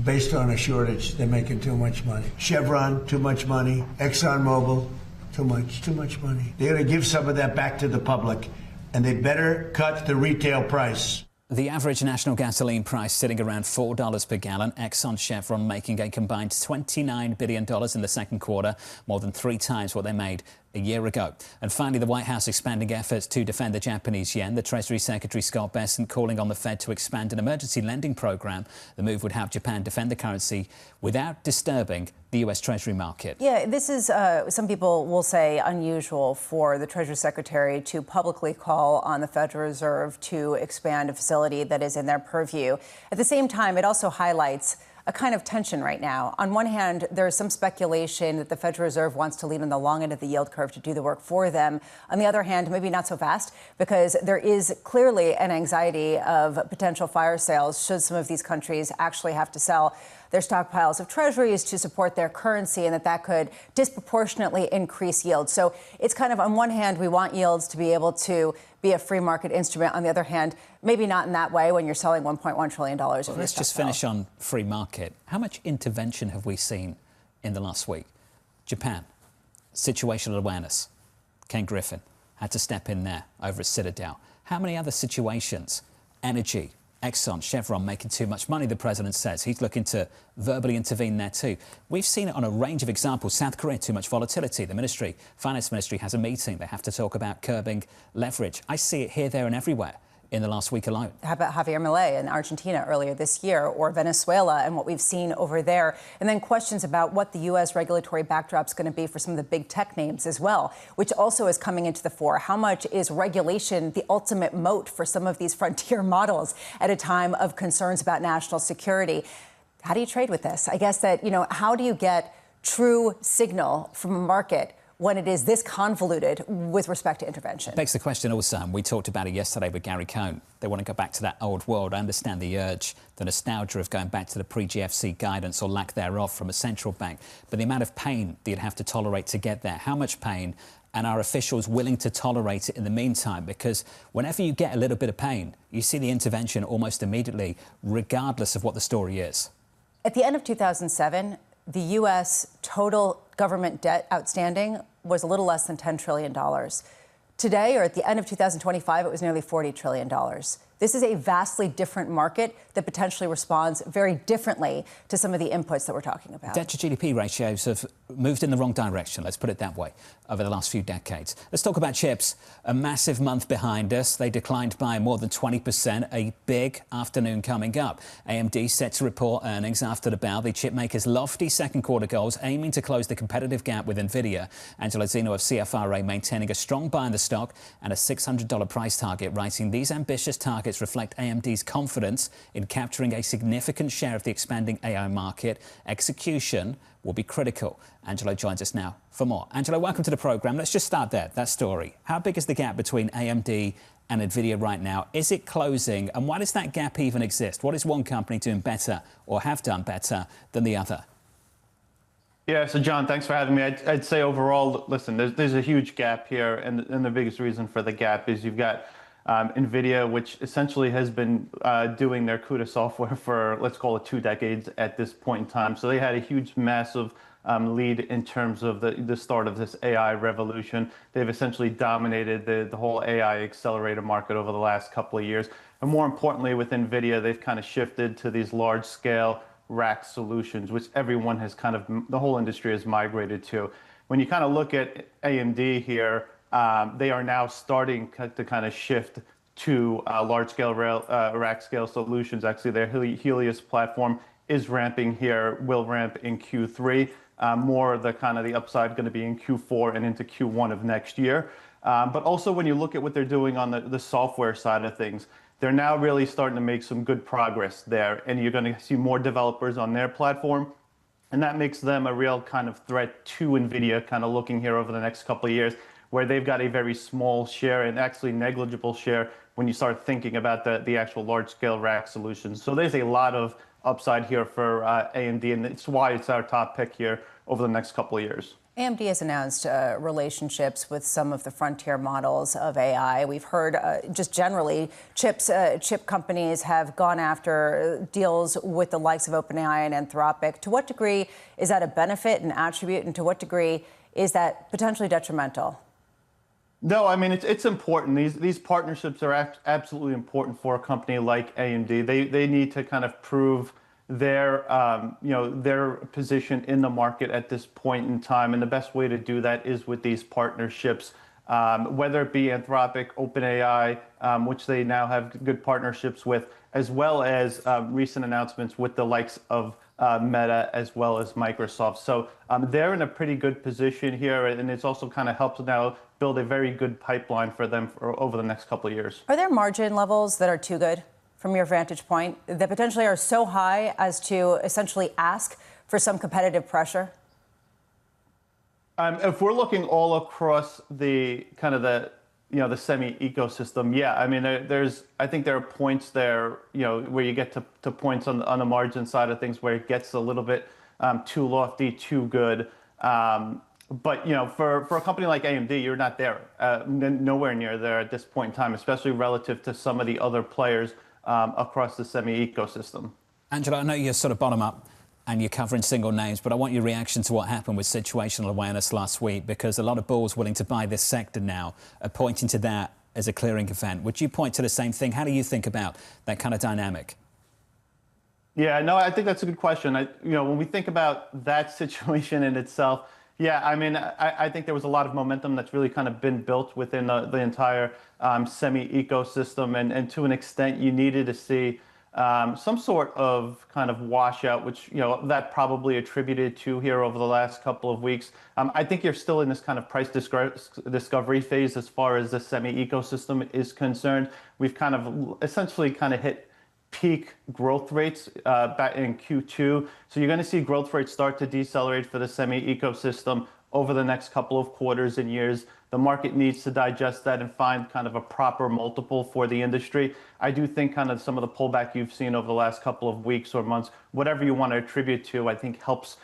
S9: Based on a shortage, they're making too much money. Chevron, too much money. ExxonMobil, too much money. They're going to give some of that back to the public, and they better cut the retail price.
S6: The average national gasoline price sitting around $4 per gallon. Exxon, Chevron making a combined $29 billion in the second quarter, more than 3 times what they made a year ago. And finally, the White House expanding efforts to defend the Japanese yen. The Treasury Secretary Scott Bessent calling on the Fed to expand an emergency lending program. The move would help Japan defend the currency without disturbing the U.S. Treasury market.
S7: Yeah, this is, some people will say, unusual for the Treasury Secretary to publicly call on the Federal Reserve to expand a facility that is in their purview. At the same time, it also highlights a kind of tension right now. On one hand, there is some speculation that the Federal Reserve wants to lean on the long end of the yield curve to do the work for them. On the other hand, maybe not so fast, because there is clearly an anxiety of potential fire sales should some of these countries actually have to sell their stockpiles of treasuries to support their currency, and that could disproportionately increase yields. So it's kind of, on one hand, we want yields to be able to be a free market instrument. On the other hand, maybe not in that way when you're selling $1.1 trillion. Well,
S6: let's just finish on free market. How much intervention have we seen in the last week? Japan, situational awareness. Ken Griffin had to step in there over at Citadel. How many other situations? Energy, Exxon, Chevron making too much money, the president says. He's looking to verbally intervene there too. We've seen it on a range of examples. South Korea, too much volatility. The finance ministry has a meeting. They have to talk about curbing leverage. I see it here, there and everywhere in the last week alone.
S7: How about Javier Milei in Argentina earlier this year, or Venezuela and what we've seen over there? And then questions about what the U.S. regulatory backdrop is going to be for some of the big tech names as well, which also is coming into the fore. How much is regulation the ultimate moat for some of these frontier models at a time of concerns about national security? How do you trade with this? I guess that, how do you get true signal from a market when it is this convoluted with respect to intervention?
S6: Begs the question also, and we talked about it yesterday with Gary Cohn. They want to go back to that old world. I understand the urge, the nostalgia of going back to the pre-GFC guidance or lack thereof from a central bank. But the amount of pain that you'd have to tolerate to get there, how much pain, and are officials willing to tolerate it in the meantime? Because whenever you get a little bit of pain, you see the intervention almost immediately, regardless of what the story is.
S7: At the end of 2007, the U.S. total government debt outstanding was a little less than $10 trillion. Today, or at the end of 2025, it was nearly $40 trillion. This is a vastly different market that potentially responds very differently to some of the inputs that we're talking about.
S6: Debt to GDP ratios have moved in the wrong direction, let's put it that way, over the last few decades. Let's talk about chips. A massive month behind us. They declined by more than 20%. A big afternoon coming up. AMD set to report earnings after the bell. The chip maker's lofty second quarter goals aiming to close the competitive gap with Nvidia. Angelo Zino of CFRA maintaining a strong buy in the stock and a $600 price target, writing these ambitious targets reflect AMD's confidence in capturing a significant share of the expanding AI market. Execution will be critical. Angelo joins us now for more. Angelo, welcome to the program. Let's just start there, that story. How big is the gap between AMD and Nvidia right now? Is it closing? And why does that gap even exist? What is one company doing better or have done better than the other?
S13: Yeah, so John, thanks for having me. I'd say overall, listen, there's a huge gap here, and the biggest reason for the gap is you've got Nvidia, which essentially has been doing their CUDA software for, let's call it 2 decades at this point in time. So they had a huge, massive lead in terms of the start of this AI revolution. They've essentially dominated the whole AI accelerator market over the last couple of years. And more importantly, with Nvidia, they've kind of shifted to these large-scale rack solutions, which everyone has kind of, the whole industry has migrated to. When you kind of look at AMD here, they are now starting to kind of shift to large-scale rack-scale solutions. Actually, their Helios platform is ramping here, will ramp in Q3. More of the upside going to be in Q4 and into Q1 of next year. But also when you look at what they're doing on the software side of things, they're now really starting to make some good progress there. And you're going to see more developers on their platform. And that makes them a real kind of threat to NVIDIA, kind of looking here over the next couple of years, where they've got a very small share and actually negligible share when you start thinking about the actual large-scale rack solutions. So there's a lot of upside here for AMD, and it's why it's our top pick here over the next couple of years.
S7: AMD has announced relationships with some of the frontier models of AI. We've heard just generally chip companies have gone after deals with the likes of OpenAI and Anthropic. To what degree is that a benefit and attribute, and to what degree is that potentially detrimental?
S13: No, I mean, it's important. These partnerships are absolutely important for a company like AMD. They need to kind of prove their position in the market at this point in time, and the best way to do that is with these partnerships, whether it be Anthropic, OpenAI, which they now have good partnerships with, as well as recent announcements with the likes of Meta as well as Microsoft. So they're in a pretty good position here, and it's also kind of helps now build a very good pipeline for them over the next couple of years.
S7: Are there margin levels that are too good from your vantage point that potentially are so high as to essentially ask for some competitive pressure?
S13: If we're looking all across the kind of the semi ecosystem, yeah, I mean, I think there are points there, where you get to points on the margin side of things where it gets a little bit too lofty, too good. But for a company like AMD, you're not there, nowhere near there at this point in time, especially relative to some of the other players across the semi ecosystem.
S6: Angelo, I know you're sort of bottom up and you're covering single names, but I want your reaction to what happened with situational awareness last week, because a lot of bulls willing to buy this sector now are pointing to that as a clearing event. Would you point to the same thing? How do you think about that kind of dynamic?
S13: Yeah, no, I think that's a good question. When we think about that situation in itself, yeah, I mean, I think there was a lot of momentum that's really kind of been built within the entire semi ecosystem, and to an extent, you needed to see some sort of kind of washout, which that probably attributed to here over the last couple of weeks. I think you're still in this kind of price discovery phase as far as the semi ecosystem is concerned. We've kind of essentially hit peak growth rates back in Q2. So you're going to see growth rates start to decelerate for the semi ecosystem over the next couple of quarters and years. The market needs to digest that and find kind of a proper multiple for the industry. I do think kind of some of the pullback you've seen over the last couple of weeks or months, whatever you want to attribute to, I think helps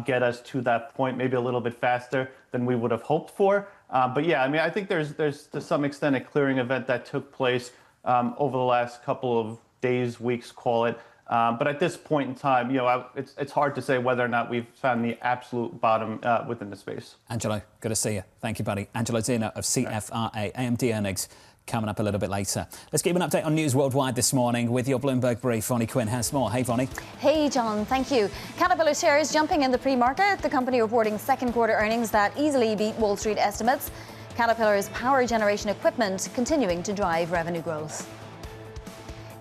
S13: get us to that point maybe a little bit faster than we would have hoped for. But yeah, I mean, I think there's to some extent a clearing event that took place over the last couple of days, weeks, call it. But at this point in time, it's hard to say whether or not we've found the absolute bottom within the space.
S6: Angelo, good to see you. Thank you, buddy. Angelo Zino of CFRA. AMD earnings coming up a little bit later. Let's give an update on news worldwide this morning with your Bloomberg brief. Vonnie Quinn has more. Hey, Vonnie.
S8: Hey, John. Thank you. Caterpillar shares jumping in the pre-market. The company reporting second quarter earnings that easily beat Wall Street estimates. Caterpillar's power generation equipment continuing to drive revenue growth.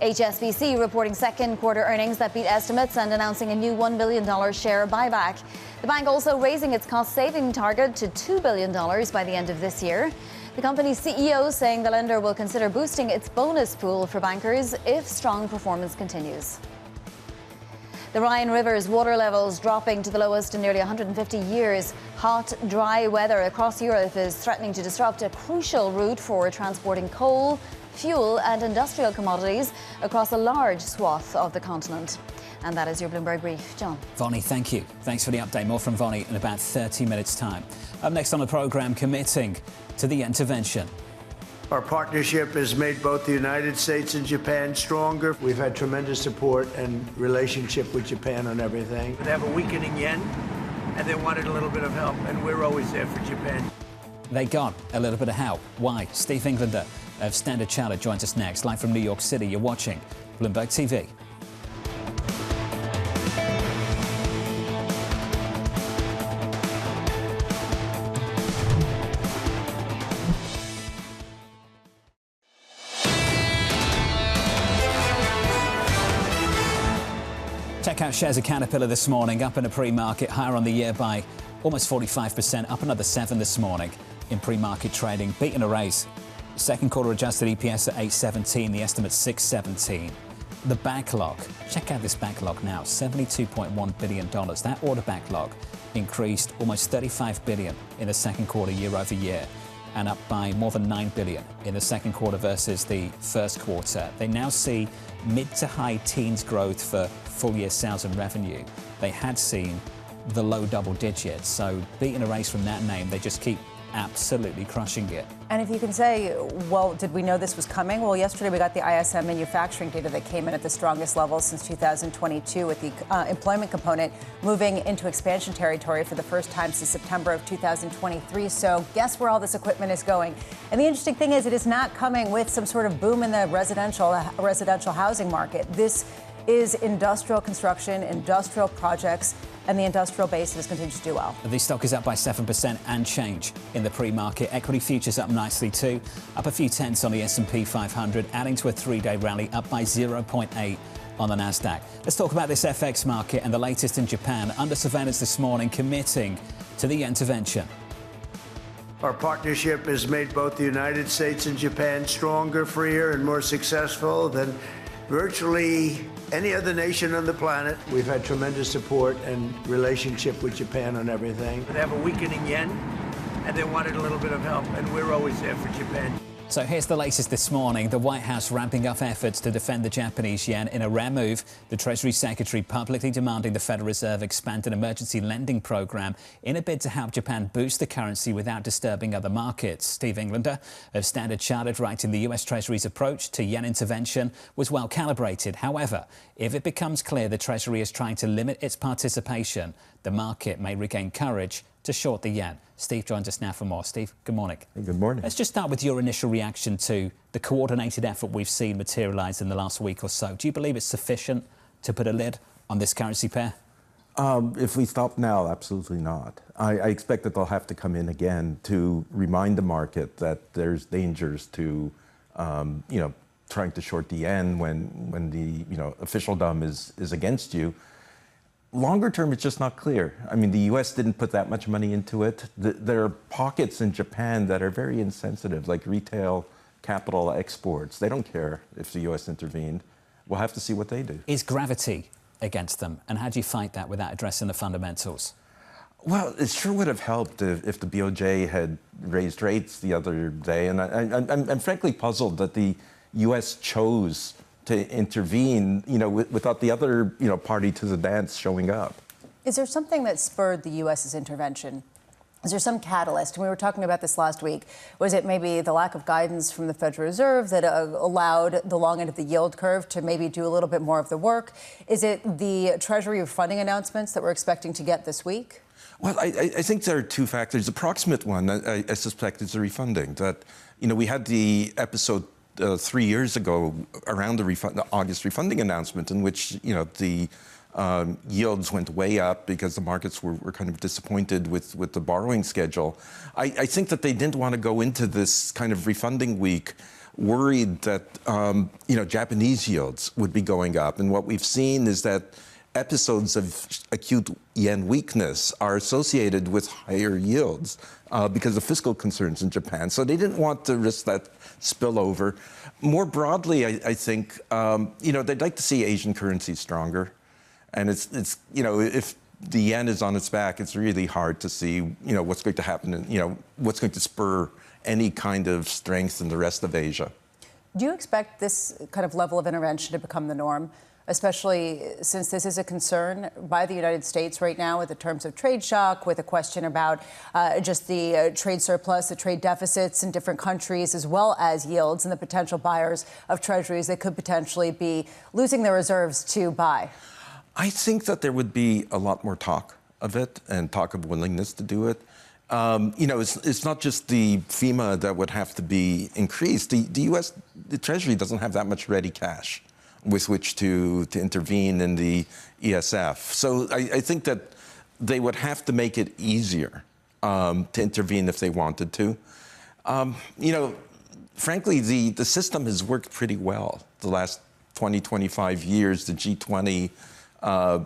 S8: HSBC reporting second quarter earnings that beat estimates and announcing a new $1 billion share buyback. The bank also raising its cost-saving target to $2 billion by the end of this year. The company's CEO saying the lender will consider boosting its bonus pool for bankers if strong performance continues. The Rhine River's water levels dropping to the lowest in nearly 150 years. Hot, dry weather across Europe is threatening to disrupt a crucial route for transporting coal, fuel and industrial commodities across a large swath of the continent. And that is your Bloomberg Brief. John.
S6: Vonnie, thank you. Thanks for the update. More from Vonnie in about 30 minutes' time. Up next on the programme, committing to the intervention.
S9: Our partnership has made both the United States and Japan stronger. We've had tremendous support and relationship with Japan on everything. They have a weakening yen, and they wanted a little bit of help, and we're always there for Japan.
S6: They got a little bit of help. Why? Steve Englander of Standard Chartered joins us next. Live from New York City, you're watching Bloomberg TV. Check out shares of Caterpillar this morning, up in a pre-market, higher on the year by almost 45%, up another 7 this morning in pre-market trading, beating a raise. Second quarter adjusted EPS at 8.17, the estimate's 6.17. The backlog, check out this backlog now, $72.1 billion. That order backlog increased almost $35 billion in the second quarter year over year, and up by more than $9 billion in the second quarter versus the first quarter. They now see mid to high teens growth for full year sales and revenue. They had seen the low double digits, so beating a race from that name, they just keep absolutely crushing it.
S7: And if you can say, well, did we know this was coming? Well, yesterday we got the ISM manufacturing data that came in at the strongest level since 2022, with the employment component moving into expansion territory for the first time since September of 2023. So guess where all this equipment is going? And the interesting thing is it is not coming with some sort of boom in the residential housing market. This is industrial construction, industrial projects, and the industrial base has continued to do well.
S6: The stock is up by 7% and change in the pre-market. Equity futures up nicely too, up a few tenths on the S&P 500, adding to a three-day rally, up by 0.8 on the Nasdaq. Let's talk about this FX market and the latest in Japan. Under surveillance this morning, committing to the intervention.
S9: Our partnership has made both the United States and Japan stronger, freer, and more successful than virtually any other nation on the planet. We've had tremendous support and relationship with Japan on everything. They have a weakening yen, and they wanted a little bit of help, and we're always there for Japan.
S6: So here's the latest this morning. The White House ramping up efforts to defend the Japanese yen in a rare move. The Treasury Secretary publicly demanding the Federal Reserve expand an emergency lending program in a bid to help Japan boost the currency without disturbing other markets. Steve Englander of Standard Chartered writing the US Treasury's approach to yen intervention was well calibrated. However, if it becomes clear the Treasury is trying to limit its participation, the market may regain courage to short the yen. Steve joins us now for more. Steve, good morning.
S14: Hey, good morning.
S6: Let's just start with your initial reaction to the coordinated effort we've seen materialise in the last week or so. Do you believe it's sufficient to put a lid on this currency pair?
S14: If we stop now, absolutely not. I expect that they'll have to come in again to remind the market that there's dangers to, trying to short the yen when the officialdom is against you. Longer term, it's just not clear. I mean, the U.S. didn't put that much money into it. There are pockets in Japan that are very insensitive, like retail capital exports. They don't care if the U.S. intervened. We'll have to see what they do.
S6: Is gravity against them? And how do you fight that without addressing the fundamentals?
S14: Well, it sure would have helped if the BOJ had raised rates the other day. And I'm frankly puzzled that the U.S. chose to intervene, without the other, party to the dance showing up.
S7: Is there something that spurred the U.S.'s intervention? Is there some catalyst? And we were talking about this last week. Was it maybe the lack of guidance from the Federal Reserve that allowed the long end of the yield curve to maybe do a little bit more of the work? Is it the Treasury funding announcements that we're expecting to get this week?
S14: Well, I think there are two factors. The approximate one, I suspect, is the refunding. That, we had the episode 3 years ago around the August refunding announcement in which, the yields went way up because the markets were kind of disappointed with the borrowing schedule. I think that they didn't want to go into this kind of refunding week worried that, Japanese yields would be going up. And what we've seen is that episodes of acute yen weakness are associated with higher yields because of fiscal concerns in Japan. So they didn't want to risk that spillover. More broadly, I think, they'd like to see Asian currencies stronger. And it's if the yen is on its back, it's really hard to see, what's going to happen and, what's going to spur any kind of strength in the rest of Asia.
S7: Do you expect this kind of level of intervention to become the norm, especially since this is a concern by the United States right now with the terms of trade shock, with a question about just the trade surplus, the trade deficits in different countries, as well as yields and the potential buyers of treasuries that could potentially be losing their reserves to buy?
S14: I think that there would be a lot more talk of it and talk of willingness to do it. It's not just the FEMA that would have to be increased. The U.S. the Treasury doesn't have that much ready cash with which to intervene in the ESF. So I think that they would have to make it easier to intervene if they wanted to. Frankly, the system has worked pretty well the last 20, 25 years, the G20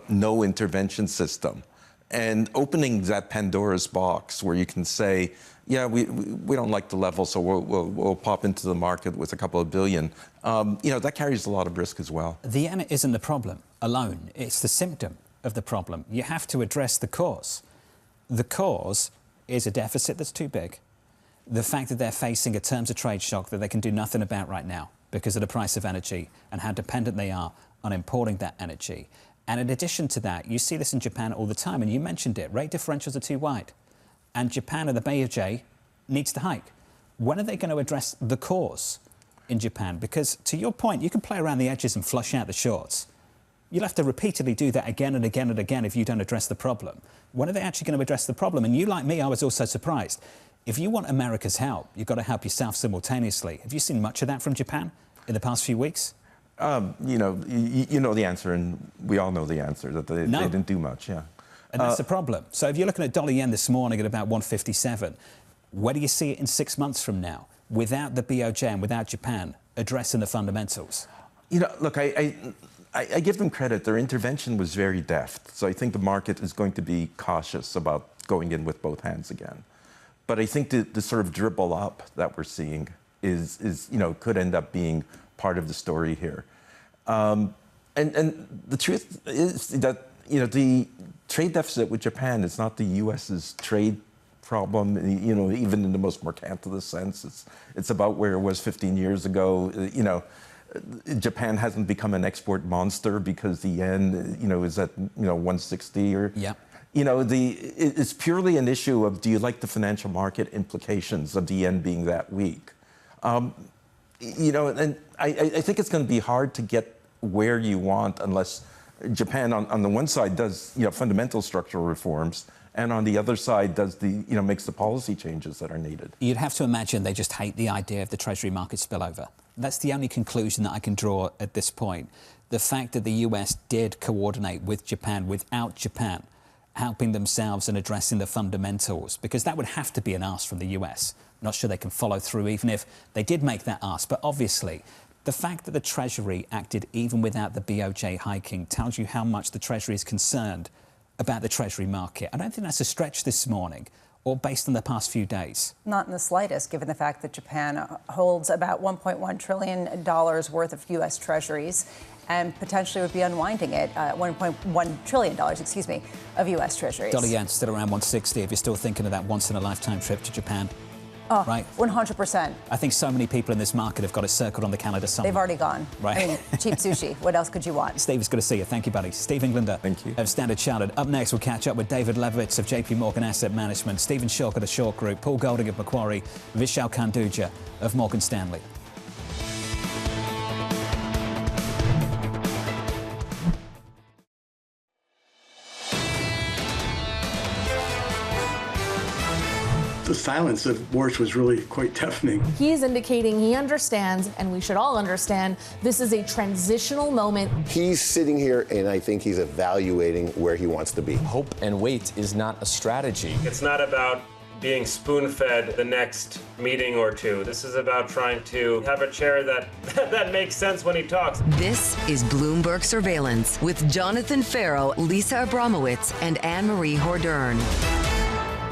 S14: no intervention system. And opening that Pandora's box where you can say, yeah, we don't like the level, so we'll pop into the market with a couple of billion. That carries a lot of risk as well.
S6: The yen isn't the problem alone. It's the symptom of the problem. You have to address the cause. The cause is a deficit that's too big. The fact that they're facing a terms of trade shock that they can do nothing about right now because of the price of energy and how dependent they are on importing that energy. And in addition to that, you see this in Japan all the time, and you mentioned it, rate differentials are too wide. And Japan and the BOJ needs to hike. When are they going to address the cause in Japan? Because to your point, you can play around the edges and flush out the shorts. You'll have to repeatedly do that again and again and again if you don't address the problem. When are they actually going to address the problem? And you, like me, I was also surprised. If you want America's help, you've got to help yourself simultaneously. Have you seen much of that from Japan in the past few weeks?
S14: You know the answer, and we all know the answer, that they didn't do much, yeah.
S6: And that's the problem. So if you're looking at dollar yen this morning at about 157, where do you see it in 6 months from now, without the BOJ and without Japan addressing the fundamentals?
S14: Look, I give them credit. Their intervention was very deft. So I think the market is going to be cautious about going in with both hands again. But I think the sort of dribble up that we're seeing is could end up being part of the story here. And the truth is that, the trade deficit with Japan is not the U.S.'s trade problem, even in the most mercantilist sense. It's about where it was 15 years ago. Japan hasn't become an export monster because the yen, is at, 160 or... Yeah. It's purely an issue of, do you like the financial market implications of the yen being that weak? And I think it's going to be hard to get where you want unless Japan, on the one side, does fundamental structural reforms, and on the other side does makes the policy changes that are needed.
S6: You'd have to imagine they just hate the idea of the Treasury market spillover. That's the only conclusion that I can draw at this point. The fact that the US did coordinate with Japan without Japan helping themselves and addressing the fundamentals, because that would have to be an ask from the US. I'm not sure they can follow through even if they did make that ask, but obviously the fact that the Treasury acted even without the BOJ hiking tells you how much the Treasury is concerned about the Treasury market. I don't think that's a stretch this morning or based on the past few days.
S7: Not in the slightest, given the fact that Japan holds about $1.1 trillion worth of U.S. Treasuries and potentially would be unwinding it, $1.1 trillion, of U.S. Treasuries.
S6: Dollar yen still around 160 if you're still thinking of that once-in-a-lifetime trip to Japan.
S7: Oh,
S6: right.
S7: 100%.
S6: I think so many people in this market have got it circled on the calendar somewhere.
S7: They've already gone.
S6: Right.
S7: I mean, cheap sushi. What else could you want?
S6: Steve, it's good to see you. Thank you, buddy. Steve Englander.
S14: Thank you.
S6: Of Standard Chartered. Up next, we'll catch up with David Lebovitz of JPMorgan Asset Management, Stephen Schork of the Schork Group, Paul Golding of Macquarie, Vishal Khanduja of Morgan Stanley.
S15: The silence of Warsh was really quite deafening.
S11: He's indicating he understands, and we should all understand, this is a transitional moment.
S16: He's sitting here, and I think he's evaluating where he wants to be.
S17: Hope and wait is not a strategy.
S18: It's not about being spoon-fed the next meeting or two. This is about trying to have a chair that makes sense when he talks.
S5: This is Bloomberg Surveillance with Jonathan Ferro, Lisa Abramowicz, and Annmarie Hordern.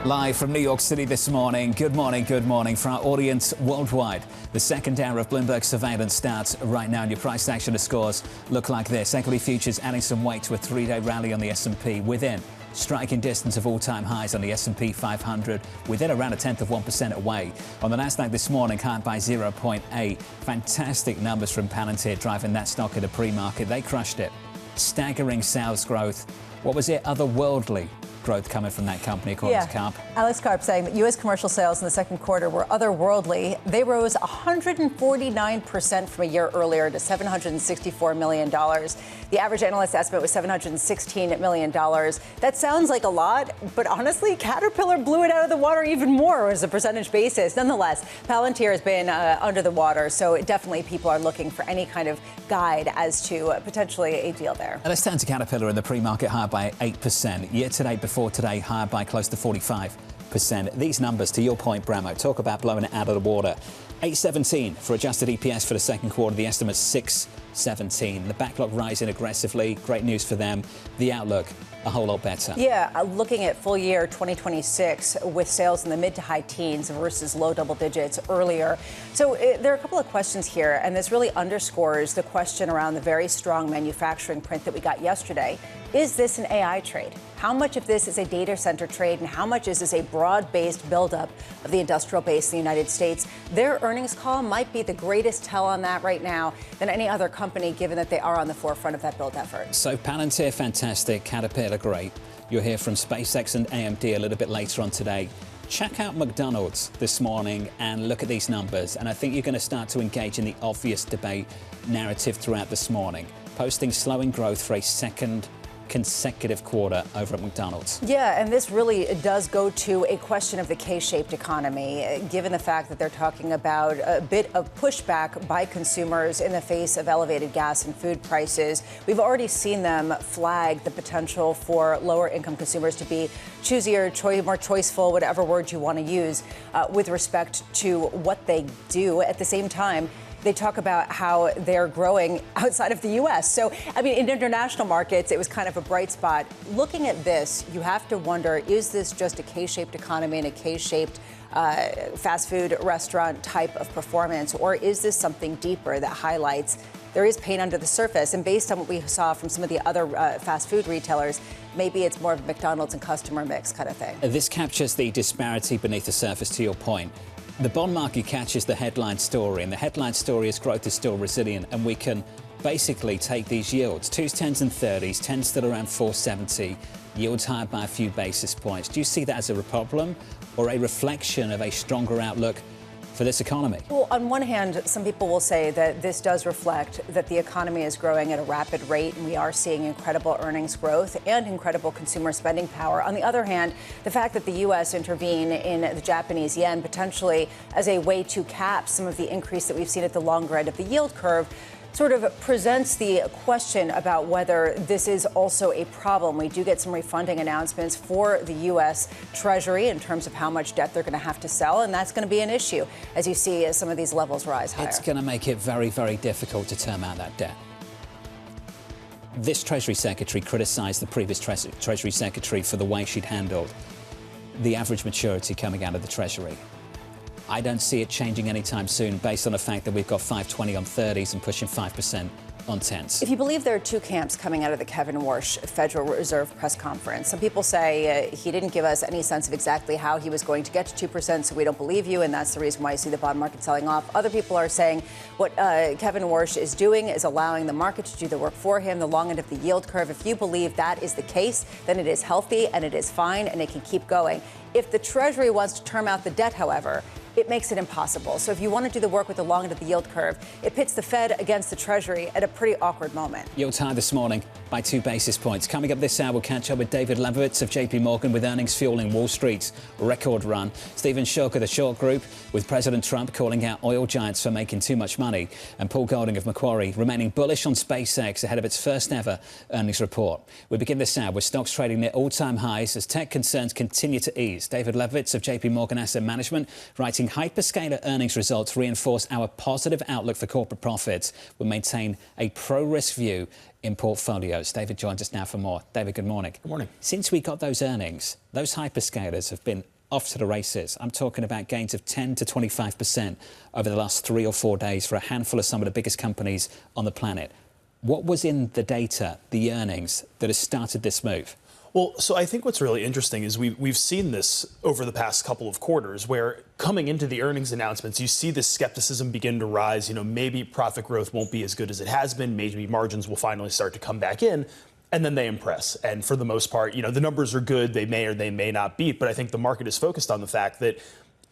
S6: Live from New York City this morning. Good morning for our audience worldwide. The second hour of Bloomberg Surveillance starts right now, and your price action scores look like this. Equity futures adding some weight to a three-day rally on the S&P within striking distance of all-time highs on the S&P 500, within around 0.1% away. On the Nasdaq this morning, high by 0.8. Fantastic numbers from Palantir driving that stock in the pre-market. They crushed it. Staggering sales growth. What was it? Otherworldly growth coming from that company, according to Karp.
S7: Alex Karp saying that U.S. commercial sales in the second quarter were otherworldly. They rose 149% from a year earlier to $764 million. The average analyst estimate was $716 million. That sounds like a lot, but honestly, Caterpillar blew it out of the water even more as a percentage basis. Nonetheless, Palantir has been under the water, so definitely people are looking for any kind of guide as to potentially a deal there.
S6: And let's turn to Caterpillar in the pre-market, higher by 8%. Year to date before today, higher by close to 45%. These numbers, to your point, Bramo, talk about blowing it out of the water. 817 for adjusted EPS for the second quarter. The estimate's 617. The backlog rising aggressively. Great news for them. The outlook, a whole lot better.
S7: Yeah, looking at full year 2026 with sales in the mid to high teens versus low double digits earlier. So there are a couple of questions here, and this really underscores the question around the very strong manufacturing print that we got yesterday. Is this an AI trade? How much of this is a data center trade, and how much is this a broad-based buildup of the industrial base in the United States? Their earnings call might be the greatest tell on that right now than any other company, given that they are on the forefront of that build effort.
S6: So Palantir, fantastic. Caterpillar, great. You'll hear from SpaceX and AMD a little bit later on today. Check out McDonald's this morning and look at these numbers. And I think you're going to start to engage in the obvious debate narrative throughout this morning. Posting slowing growth for a second consecutive quarter over at McDonald's.
S7: Yeah, and this really does go to a question of the K-shaped economy, given the fact that they're talking about a bit of pushback by consumers in the face of elevated gas and food prices. We've already seen them flag the potential for lower income consumers to be choosier, more choiceful, whatever word you want to use, with respect to what they do. At the same time, they talk about how they're growing outside of the U.S. So, I mean, in international markets, it was kind of a bright spot. Looking at this, you have to wonder, is this just a K-shaped economy and a K-shaped fast food restaurant type of performance, or is this something deeper that highlights there is pain under the surface? And based on what we saw from some of the other fast food retailers, maybe it's more of a McDonald's and customer mix kind of thing.
S6: This captures the disparity beneath the surface, to your point. The bond market catches the headline story, and the headline story is growth is still resilient, and we can basically take these yields, 2s, 10s and 30s, 10s still around 470, yields higher by a few basis points. Do you see that as a problem or a reflection of a stronger outlook for this economy?
S7: Well, on one hand, some people will say that this does reflect that the economy is growing at a rapid rate, and we are seeing incredible earnings growth and incredible consumer spending power. On the other hand, the fact that the U.S. intervened in the Japanese yen potentially as a way to cap some of the increase that we've seen at the longer end of the yield curve sort of presents the question about whether this is also a problem. We do get some refunding announcements for the U.S. Treasury in terms of how much debt they're going to have to sell, and that's going to be an issue as you see some of these levels rise higher.
S6: It's going to make it very, very difficult to term out that debt. This Treasury Secretary criticised the previous Treasury Secretary for the way she'd handled the average maturity coming out of the Treasury. I don't see it changing anytime soon based on the fact that we've got 520 on 30s and pushing 5% on 10s.
S7: If you believe there are two camps coming out of the Kevin Warsh Federal Reserve press conference, some people say he didn't give us any sense of exactly how he was going to get to 2%, so we don't believe you, and that's the reason why you see the bond market selling off. Other people are saying what Kevin Warsh is doing is allowing the market to do the work for him, the long end of the yield curve. If you believe that is the case, then it is healthy and it is fine and it can keep going. If the Treasury wants to term out the debt, however, it makes it impossible. So if you want to do the work with the long end of the yield curve, it pits the Fed against the Treasury at a pretty awkward moment.
S6: Yields high this morning by 2 basis points. Coming up this hour, we'll catch up with David Lebovitz of JPMorgan with earnings fueling Wall Street's record run. Stephen Schork of the Schork Group with President Trump calling out oil giants for making too much money. And Paul Golding of Macquarie remaining bullish on SpaceX ahead of its first ever earnings report. We begin this hour with stocks trading near all-time highs as tech concerns continue to ease. David Lebovitz of JPMorgan Asset Management writing hyperscaler earnings results reinforce our positive outlook for corporate profits. We maintain a pro-risk view in portfolios. David joins us now for more. David, good morning.
S2: Good morning.
S6: Since we got those earnings, those hyperscalers have been off to the races. I'm talking about gains of 10 to 25% over the last 3 or 4 days for a handful of some of the biggest companies on the planet. What was in the data, the earnings, that has started this move?
S19: Well, so I think what's really interesting is we've seen this over the past couple of quarters where coming into the earnings announcements, you see this skepticism begin to rise. Maybe profit growth won't be as good as it has been. Maybe margins will finally start to come back in. And then they impress. And for the most part, the numbers are good. They may or they may not beat. But I think the market is focused on the fact that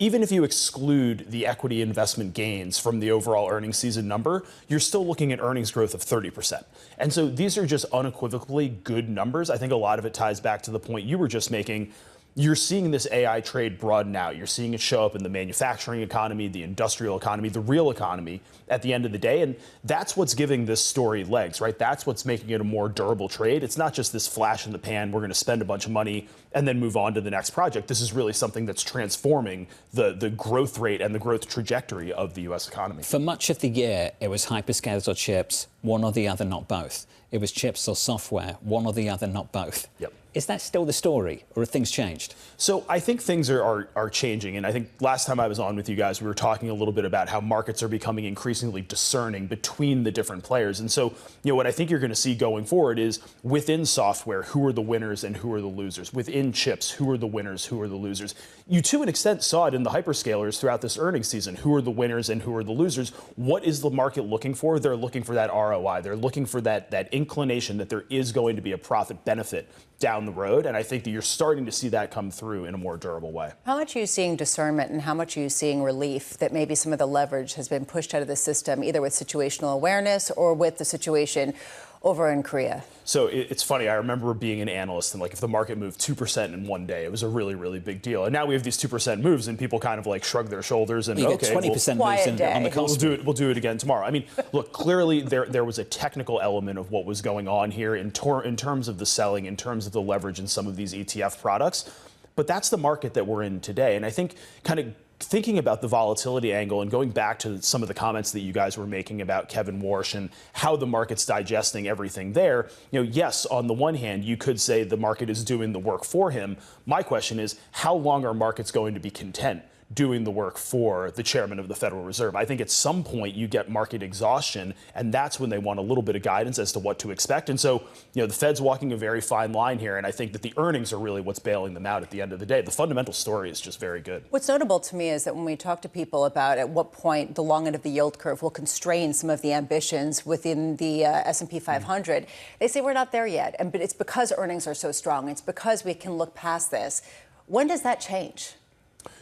S19: even if you exclude the equity investment gains from the overall earnings season number, you're still looking at earnings growth of 30%. And so these are just unequivocally good numbers. I think a lot of it ties back to the point you were just making. You're seeing this AI trade broaden out. You're seeing it show up in the manufacturing economy, the industrial economy, the real economy at the end of the day. And that's what's giving this story legs, right? That's what's making it a more durable trade. It's not just this flash in the pan, we're going to spend a bunch of money and then move on to the next project. This is really something that's transforming the growth rate and the growth trajectory of the U.S. economy.
S6: For much of the year, it was hyperscalers or chips, one or the other, not both. It was chips or software, one or the other, not both.
S19: Yep.
S6: Is that still the story, or have things changed?
S19: So I think things are changing. And I think last time I was on with you guys, we were talking a little bit about how markets are becoming increasingly discerning between the different players. And so, what I think you're going to see going forward is within software, who are the winners and who are the losers? Within chips, who are the winners, who are the losers? You, to an extent, saw it in the hyperscalers throughout this earnings season. Who are the winners and who are the losers? What is the market looking for? They're looking for that ROI. They're looking for that inclination that there is going to be a profit benefit down the road. And I think that you're starting to see that come through in a more durable way.
S7: How much are you seeing discernment and how much are you seeing relief that maybe some of the leverage has been pushed out of the system, either with situational awareness or with the situation over in Korea?
S19: So it's funny. I remember being an analyst and if the market moved 2% in one day, it was a really, really big deal. And now we have these 2% moves and people kind of shrug their shoulders and
S6: okay, 20% moves on the cost.
S19: We'll do it again tomorrow. I mean, look, clearly there was a technical element of what was going on here in terms of the selling, in terms of the leverage in some of these ETF products. But that's the market that we're in today. And I think kind of thinking about the volatility angle and going back to some of the comments that you guys were making about Kevin Warsh and how the market's digesting everything there, yes, on the one hand, you could say the market is doing the work for him. My question is, how long are markets going to be content doing the work for the chairman of the Federal Reserve? I think at some point you get market exhaustion, and that's when they want a little bit of guidance as to what to expect. And so, the Fed's walking a very fine line here, and I think that the earnings are really what's bailing them out at the end of the day. The fundamental story is just very good.
S7: What's notable to me is that when we talk to people about at what point the long end of the yield curve will constrain some of the ambitions within the S&P 500, they say we're not there yet. But it's because earnings are so strong. It's because we can look past this. When does that change?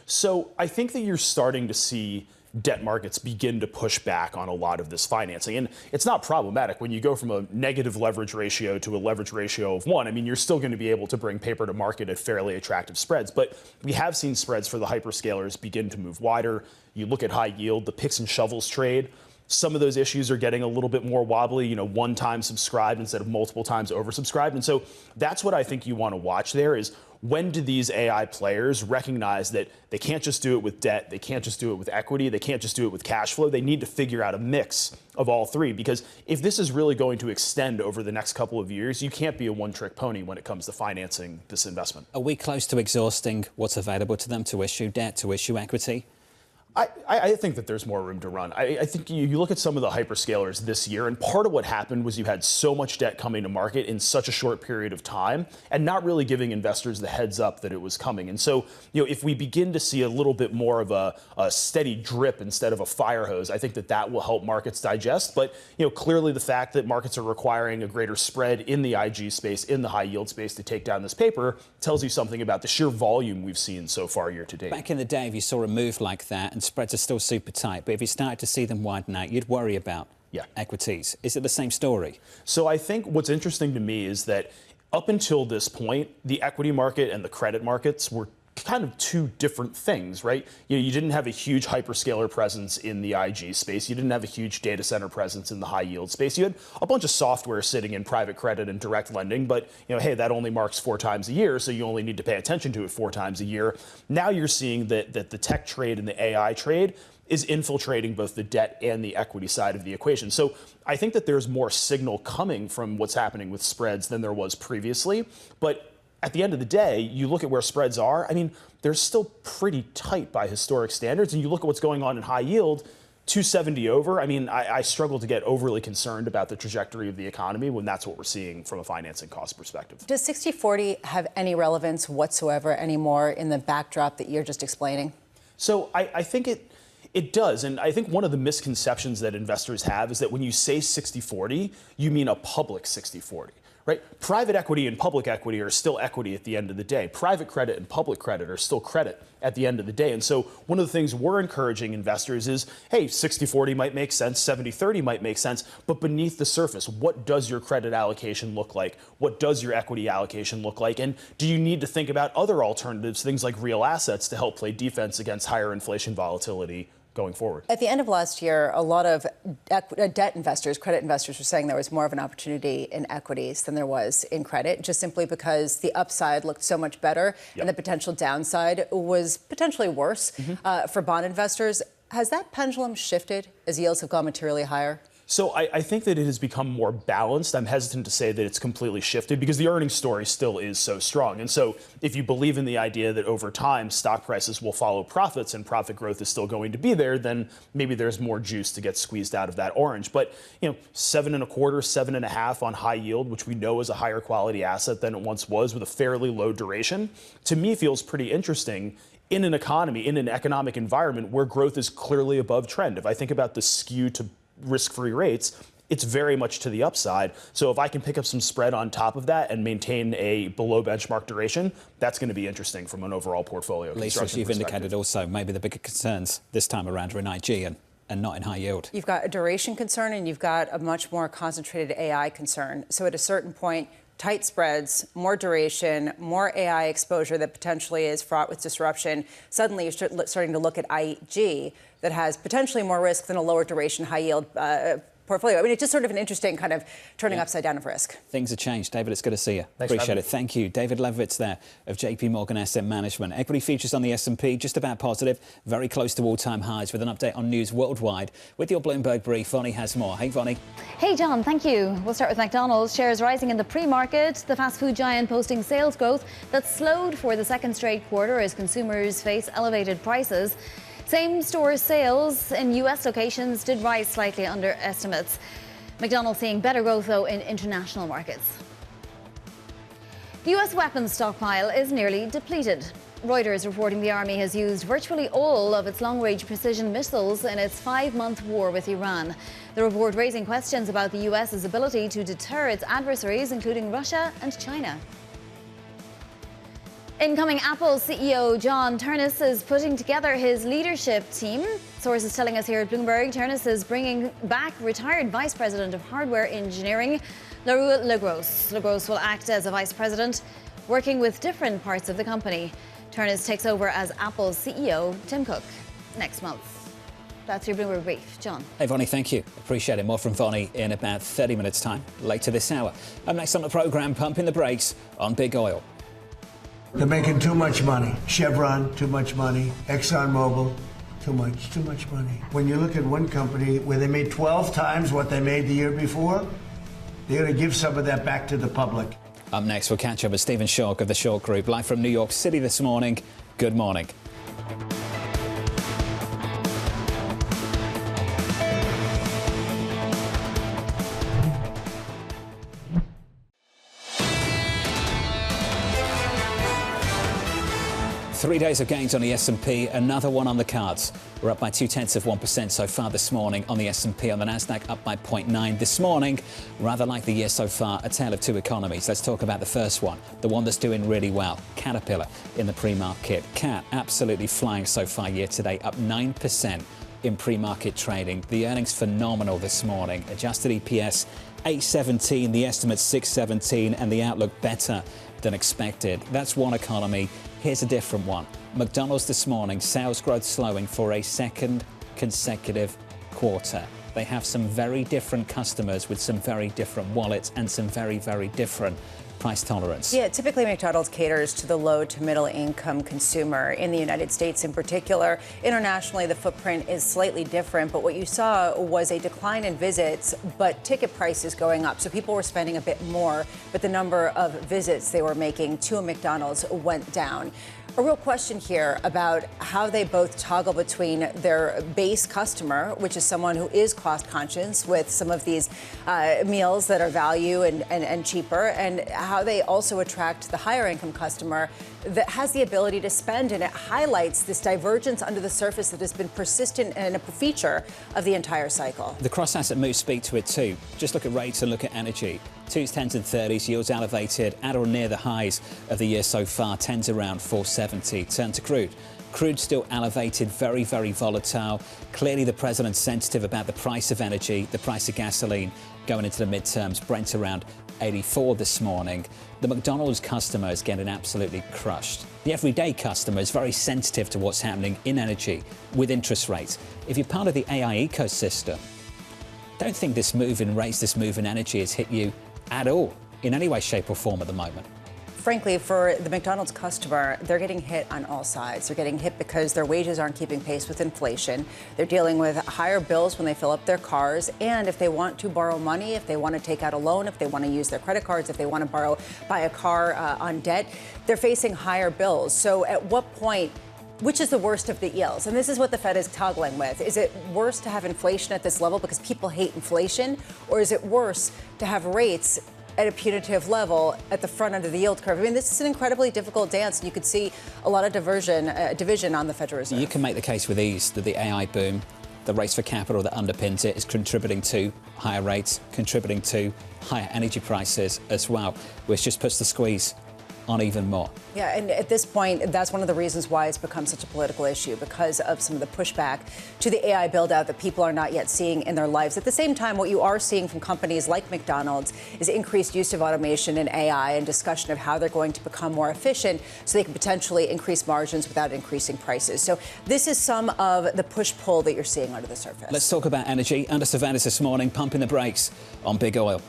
S19: So I think that you're starting to see debt markets begin to push back on a lot of this financing. And it's not problematic when you go from a negative leverage ratio to a leverage ratio of 1. I mean, you're still going to be able to bring paper to market at fairly attractive spreads. But we have seen spreads for the hyperscalers begin to move wider. You look at high yield, the picks and shovels trade. Some of those issues are getting a little bit more wobbly, one time subscribed instead of multiple times oversubscribed. And so that's what I think you want to watch there is, when do these AI players recognize that they can't just do it with debt, they can't just do it with equity, they can't just do it with cash flow? They need to figure out a mix of all three, because if this is really going to extend over the next couple of years, you can't be a one-trick pony when it comes to financing this investment.
S6: Are we close to exhausting what's available to them to issue debt, to issue equity?
S19: I think that there's more room to run. I think you look at some of the hyperscalers this year, and part of what happened was you had so much debt coming to market in such a short period of time and not really giving investors the heads up that it was coming. And so, if we begin to see a little bit more of a steady drip instead of a fire hose, I think that will help markets digest. But, clearly the fact that markets are requiring a greater spread in the IG space, in the high yield space to take down this paper tells you something about the sheer volume we've seen so far year to date.
S6: Back in the day, if you saw a move like that, and spreads are still super tight, but if you started to see them widen out, you'd worry about equities. Is it the same story?
S19: So I think what's interesting to me is that up until this point, the equity market and the credit markets were kind of two different things, right? You didn't have a huge hyperscaler presence in the IG space. You didn't have a huge data center presence in the high yield space. You had a bunch of software sitting in private credit and direct lending, but hey, that only marks 4 times a year, so you only need to pay attention to it 4 times a year. Now you're seeing that the tech trade and the AI trade is infiltrating both the debt and the equity side of the equation. So I think that there's more signal coming from what's happening with spreads than there was previously. But at the end of the day, you look at where spreads are, they're still pretty tight by historic standards. And you look at what's going on in high yield, 270 over. I struggle to get overly concerned about the trajectory of the economy when that's what we're seeing from a financing cost perspective.
S7: Does 60-40 have any relevance whatsoever anymore in the backdrop that you're just explaining?
S19: So I think it does. And I think one of the misconceptions that investors have is that when you say 60-40, you mean a public 60-40. Right? Private equity and public equity are still equity at the end of the day. Private credit and public credit are still credit at the end of the day. And so one of the things we're encouraging investors is, hey, 60-40 might make sense, 70-30 might make sense, but beneath the surface, what does your credit allocation look like? What does your equity allocation look like? And do you need to think about other alternatives, things like real assets, to help play defense against higher inflation volatility going forward?
S7: At the end of last year, a lot of debt investors, credit investors, were saying there was more of an opportunity in equities than there was in credit, just simply because the upside looked so much better and the potential downside was potentially worse for bond investors. Has that pendulum shifted as yields have gone materially higher?
S19: So I think that it has become more balanced. I'm hesitant to say that it's completely shifted because the earnings story still is so strong. And so if you believe in the idea that over time stock prices will follow profits and profit growth is still going to be there, then maybe there's more juice to get squeezed out of that orange. But 7.25, 7.5 on high yield, which we know is a higher quality asset than it once was with a fairly low duration, to me feels pretty interesting in an economy, in an economic environment where growth is clearly above trend. If I think about the skew to risk-free rates, it's very much to the upside. So if I can pick up some spread on top of that and maintain a below benchmark duration, that's going to be interesting from an overall portfolio
S6: Lisa, as you've indicated also, maybe the bigger concerns this time around are in IG and not in high yield.
S7: You've got a duration concern and you've got a much more concentrated AI concern. So at a certain point, tight spreads, more duration, more AI exposure that potentially is fraught with disruption. Suddenly you're starting to look at IG that has potentially more risk than a lower duration high yield portfolio. It's just sort of an interesting kind of turning upside down of risk.
S6: Things have changed. David, it's good to see you. Appreciate it. Thank you. David Lebovitz there of JPMorgan Asset Management. Equity futures on the S&P just about positive, very close to all-time highs, with an update on news worldwide. With your Bloomberg brief, Vonnie has more. Hey, Vonnie.
S8: Hey, John. Thank you. We'll start with McDonald's. Shares rising in the pre-market. The fast food giant posting sales growth that slowed for the second straight quarter as consumers face elevated prices. Same-store sales in U.S. locations did rise slightly under estimates. McDonald's seeing better growth, though, in international markets. The U.S. weapons stockpile is nearly depleted. Reuters reporting the army has used virtually all of its long-range precision missiles in its 5-month war with Iran. The report raising questions about the U.S.'s ability to deter its adversaries, including Russia and China. Incoming Apple CEO John Ternus is putting together his leadership team. Sources telling us here at Bloomberg, Ternus is bringing back retired Vice President of Hardware Engineering, Laurent Legros. Legros will act as a Vice President, working with different parts of the company. Ternus takes over as Apple's CEO, Tim Cook, next month. That's your Bloomberg brief. John.
S6: Hey, Vonnie, thank you. Appreciate it. More from Vonnie in about 30 minutes' time, later this hour. Up next on the programme, pumping the brakes on big oil.
S9: They're making too much money. Chevron, too much money. ExxonMobil, too much money. When you look at one company where they made 12 times what they made the year before, they're going to give some of that back to the public.
S6: Up next, we'll catch up with Stephen Schork of the Schork Group, live from New York City this morning. Good morning. 3 days of gains on the S&P, another one on the cards. We're up by 0.2% so far this morning on the S&P. On the Nasdaq, up by 0.9 this morning. Rather like the year so far, a tale of two economies. Let's talk about the first one, the one that's doing really well, Caterpillar in the pre-market. Cat absolutely flying so far year to date, up 9% in pre-market trading. The earnings phenomenal this morning. Adjusted EPS 8.17, the estimate 6.17, and the outlook better than expected. That's one economy. Here's a different one. McDonald's this morning, sales growth slowing for a second consecutive quarter. They have some very different customers with some very different wallets and some very, very different price tolerance.
S7: Yeah, typically McDonald's caters to the low to middle income consumer in the United States in particular. Internationally, the footprint is slightly different, but what you saw was a decline in visits, but ticket prices going up. So people were spending a bit more, but the number of visits they were making to a McDonald's went down. A real question here about how they both toggle between their base customer, which is someone who is cost conscious with some of these meals that are value and cheaper, and how they also attract the higher income customer that has the ability to spend. And it highlights this divergence under the surface that has been persistent and a feature of the entire cycle.
S6: The cross-asset moves speak to it too. Just look at rates and look at energy. 2s, 10s and 30s, yields elevated at or near the highs of the year so far, 10s around 470. Turn to crude. Crude still elevated, very, very volatile. Clearly the president's sensitive about the price of energy, the price of gasoline going into the midterms. Brent around 84 this morning. The McDonald's customer is getting absolutely crushed. The everyday customer is very sensitive to what's happening in energy with interest rates. If you're part of the AI ecosystem, don't think this move in rates, this move in energy has hit you at all in any way, shape or form at the moment.
S7: Frankly, for the McDonald's customer, they're getting hit on all sides. They're getting hit because their wages aren't keeping pace with inflation. They're dealing with higher bills when they fill up their cars. And if they want to borrow money, if they want to take out a loan, if they want to use their credit cards, if they want to buy a car on debt, they're facing higher bills. So at what point, which is the worst of the ills? And this is what the Fed is toggling with. Is it worse to have inflation at this level because people hate inflation? Or is it worse to have rates at a punitive level at the front end of the yield curve? I mean, this is an incredibly difficult dance, and you could see a lot of division on the Federal Reserve.
S6: You can make the case with ease that the AI boom, the race for capital that underpins it, is contributing to higher rates, contributing to higher energy prices as well, which just puts the squeeze on even more.
S7: Yeah, and at this point, that's one of the reasons why it's become such a political issue, because of some of the pushback to the AI build-out that people are not yet seeing in their lives. At the same time, what you are seeing from companies like McDonald's is increased use of automation and AI and discussion of how they're going to become more efficient so they can potentially increase margins without increasing prices. So this is some of the push-pull that you're seeing under the surface.
S6: Let's talk about energy. Under surveillance this morning, pumping the brakes on big oil.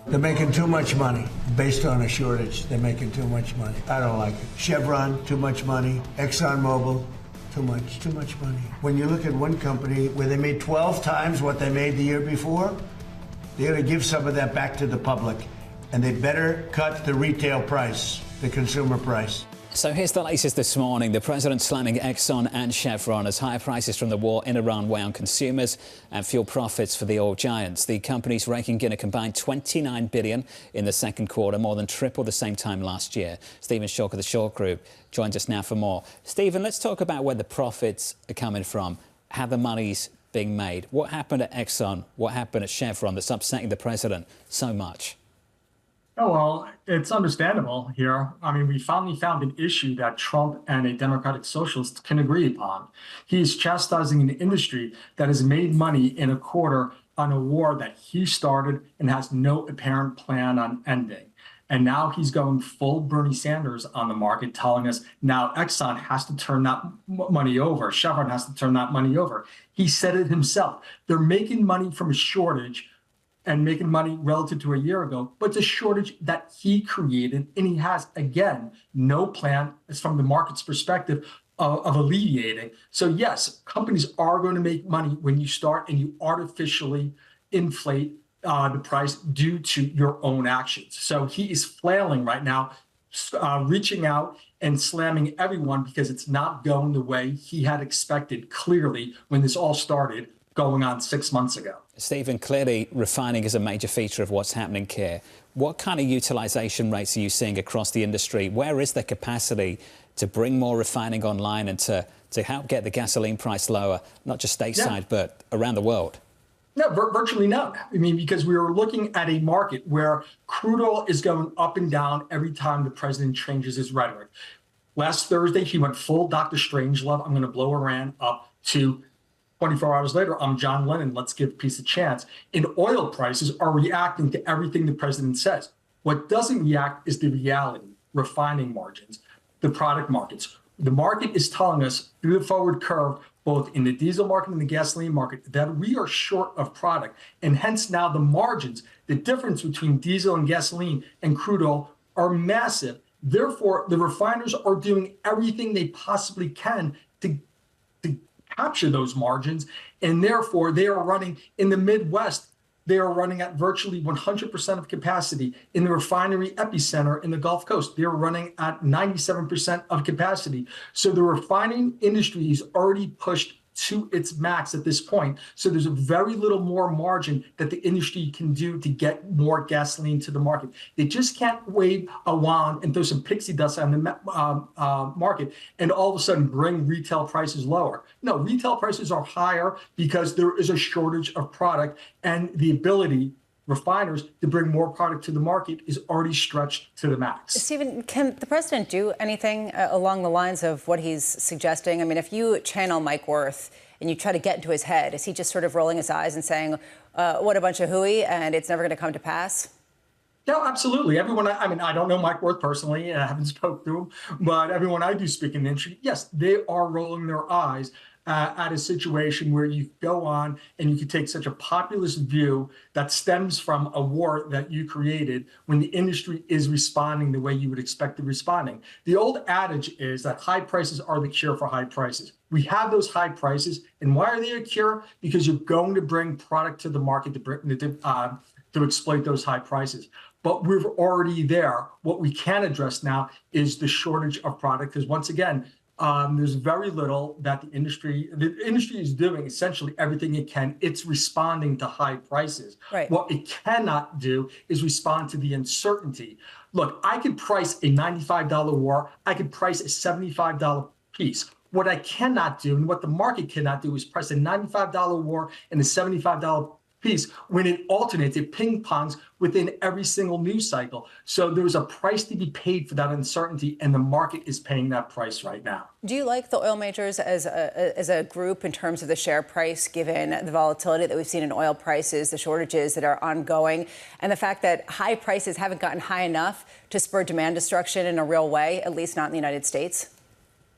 S9: They're making too much money based on a shortage. They're making too much money. I don't like it. Chevron, too much money. ExxonMobil, too much money. When you look at one company where they made 12 times what they made the year before, they're going to give some of that back to the public. And they better cut the retail price, the consumer price.
S6: So here's the latest this morning. The president slamming Exxon and Chevron as higher prices from the war in Iran weigh on consumers and fuel profits for the oil giants. The companies raking in a combined $29 billion in the second quarter, more than triple the same time last year. Stephen Schork of the Schork Group joins us now for more. Stephen, let's talk about where the profits are coming from, how the money's being made. What happened at Exxon? What happened at Chevron that's upsetting the president so much?
S20: Oh, well, it's understandable here. I mean, we finally found an issue that Trump and a Democratic socialist can agree upon. He's chastising an industry that has made money in a quarter on a war that he started and has no apparent plan on ending. And now he's going full Bernie Sanders on the market, telling us now Exxon has to turn that money over. Chevron has to turn that money over. He said it himself. They're making money from a shortage and making money relative to a year ago, but it's a shortage that he created, and he has, again, no plan, as from the market's perspective, of alleviating. So yes, companies are going to make money when you start and you artificially inflate the price due to your own actions. So he is flailing right now, reaching out and slamming everyone because it's not going the way he had expected clearly when this all started going on 6 months ago.
S6: Stephen, clearly refining is a major feature of what's happening here. What kind of utilization rates are you seeing across the industry? Where is the capacity to bring more refining online and to help get the gasoline price lower, not just stateside, but around the world?
S20: No, virtually none. I mean, because we were looking at a market where crude oil is going up and down every time the president changes his rhetoric. Last Thursday, he went full Dr. Strangelove. I'm going to blow Iran up, to 24 hours later, I'm John Lennon. Let's give peace a chance. And oil prices are reacting to everything the president says. What doesn't react is the reality, refining margins, the product markets. The market is telling us through the forward curve, both in the diesel market and the gasoline market, that we are short of product. And hence now the margins, the difference between diesel and gasoline and crude oil are massive. Therefore, the refiners are doing everything they possibly can to capture those margins. And therefore, they are running in the Midwest. They are running at virtually 100% of capacity. In the refinery epicenter in the Gulf Coast, they're running at 97% of capacity. So the refining industry is already pushed to its max at this point. So there's a very little more margin that the industry can do to get more gasoline to the market. They just can't wave a wand and throw some pixie dust on the market and all of a sudden bring retail prices lower. No, retail prices are higher because there is a shortage of product, and the ability refiners to bring more product to the market is already stretched to the max.
S7: Stephen, can the president do anything along the lines of what he's suggesting? I mean, if you channel Mike Wirth and you try to get into his head, is he just sort of rolling his eyes and saying, what a bunch of hooey, and it's never going to come to pass?
S20: No, absolutely. Everyone, I mean, I don't know Mike Wirth personally, and I haven't spoken to him, but everyone I do speak in the industry, yes, they are rolling their eyes at a situation where you go on and you can take such a populist view that stems from a war that you created when the industry is responding the way you would expect it responding. The old adage is that high prices are the cure for high prices. We have those high prices, and why are they a cure? Because you're going to bring product to the market to exploit those high prices. But we're already there. What we can address now is the shortage of product, because once again, there's very little that the industry is doing essentially everything it can. It's responding to high prices.
S7: Right.
S20: What it cannot do is respond to the uncertainty. Look, I could price a $95 war. I could price a $75 piece. What I cannot do, and what the market cannot do, is price a $95 war and a $75 piece when it alternates, it ping pongs within every single news cycle. So there's a price to be paid for that uncertainty, and the market is paying that price right now.
S7: Do you like the oil majors as a group in terms of the share price, given the volatility that we've seen in oil prices, the shortages that are ongoing, and the fact that high prices haven't gotten high enough to spur demand destruction in a real way, at least not in the United States?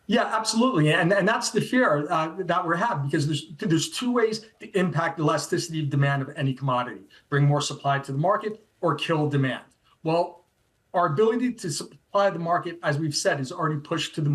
S20: Yeah, absolutely. And that's the fear that we have, because there's two ways to impact the elasticity of demand of any commodity: bring more supply to the market or kill demand. Well, our ability to supply the market, as we've said, is already pushed to the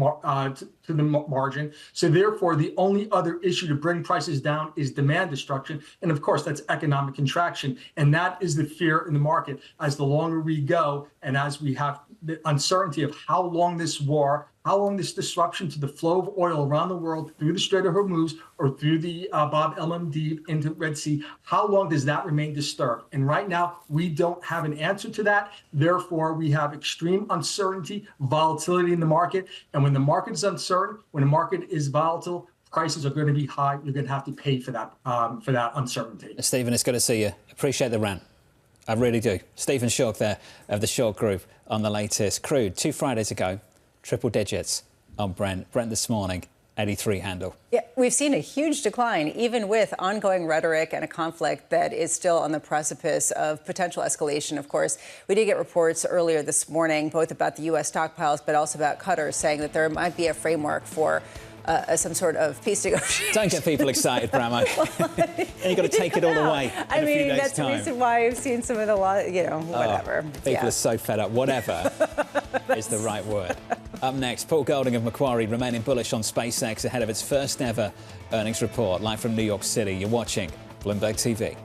S20: margin. So therefore, the only other issue to bring prices down is demand destruction. And of course, that's economic contraction. And that is the fear in the market as the longer we go, and as we have the uncertainty of how long this war, how long this disruption to the flow of oil around the world through the Strait of Hormuz or through the Bab el-Mandeb into Red Sea, how long does that remain disturbed? And right now, we don't have an answer to that. Therefore, we have extreme uncertainty, volatility in the market. And when the market is uncertain, when the market is volatile, prices are going to be high. You're going to have to pay for that uncertainty.
S6: Stephen, it's good to see you. Appreciate the rant. I really do. Stephen Schork there of the Schork Group on the latest. Crude, 2 Fridays ago, triple digits on Brent. Brent this morning, 83 handle.
S7: Yeah, we've seen a huge decline, even with ongoing rhetoric and a conflict that is still on the precipice of potential escalation. Of course, we did get reports earlier this morning, both about the U.S. stockpiles, but also about Qatar, saying that there might be a framework for some sort of peace negotiation.
S6: Don't get people excited, Bramo. You've got to take it all away.
S7: I mean, that's the reason why I've seen some of the whatever.
S6: People are so fed up. Whatever is the right word. Up next, Paul Golding of Macquarie remaining bullish on SpaceX ahead of its first ever earnings report. Live from New York City, you're watching Bloomberg TV.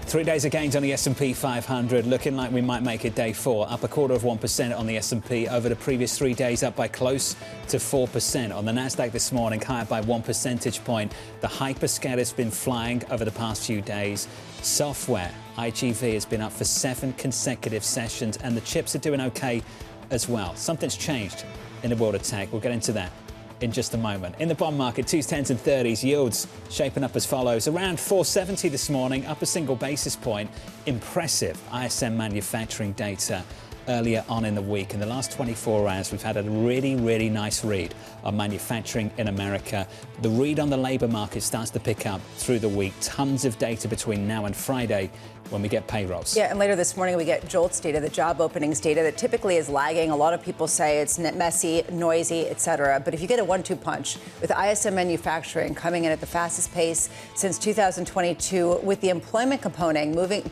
S6: 3 days of gains on the S&P 500, looking like we might make it day 4. Up 0.25% on the S&P over the previous 3 days, up by close to 4%. On the Nasdaq this morning, higher by 1 percentage point. The hyperscaler's been flying over the past few days. Software, IGV, has been up for 7 consecutive sessions, and the chips are doing okay as well. Something's changed in the world of tech. We'll get into that in just a moment. In the bond market, 2s, 10s and 30s, yields shaping up as follows. Around 470 this morning, up a single basis point. Impressive ISM manufacturing data earlier on in the week. In the last 24 hours, we've had a really, really nice read on manufacturing in America. The read on the labor market starts to pick up through the week. Tons of data between now and Friday when we get payrolls.
S7: Yeah, and later this morning we get JOLTS data, the job openings data that typically is lagging. A lot of people say it's messy, noisy, etc. But if you get a 1-2 punch with ISM manufacturing coming in at the fastest pace since 2022, with the employment component moving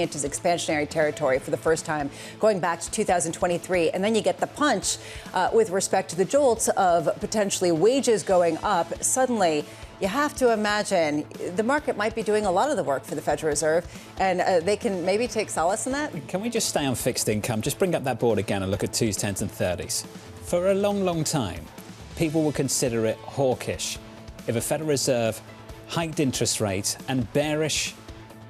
S7: into expansionary territory for the first time going back to 2023, and then you get the punch with respect to the JOLTS of potentially wages going up, suddenly you have to imagine the market might be doing a lot of the work for the Federal Reserve, and they can maybe take solace in that.
S6: Can we just stay on fixed income? Just bring up that board again and look at 2s, 10s and 30s. For a long, long time, people would consider it hawkish if a Federal Reserve hiked interest rates and bearish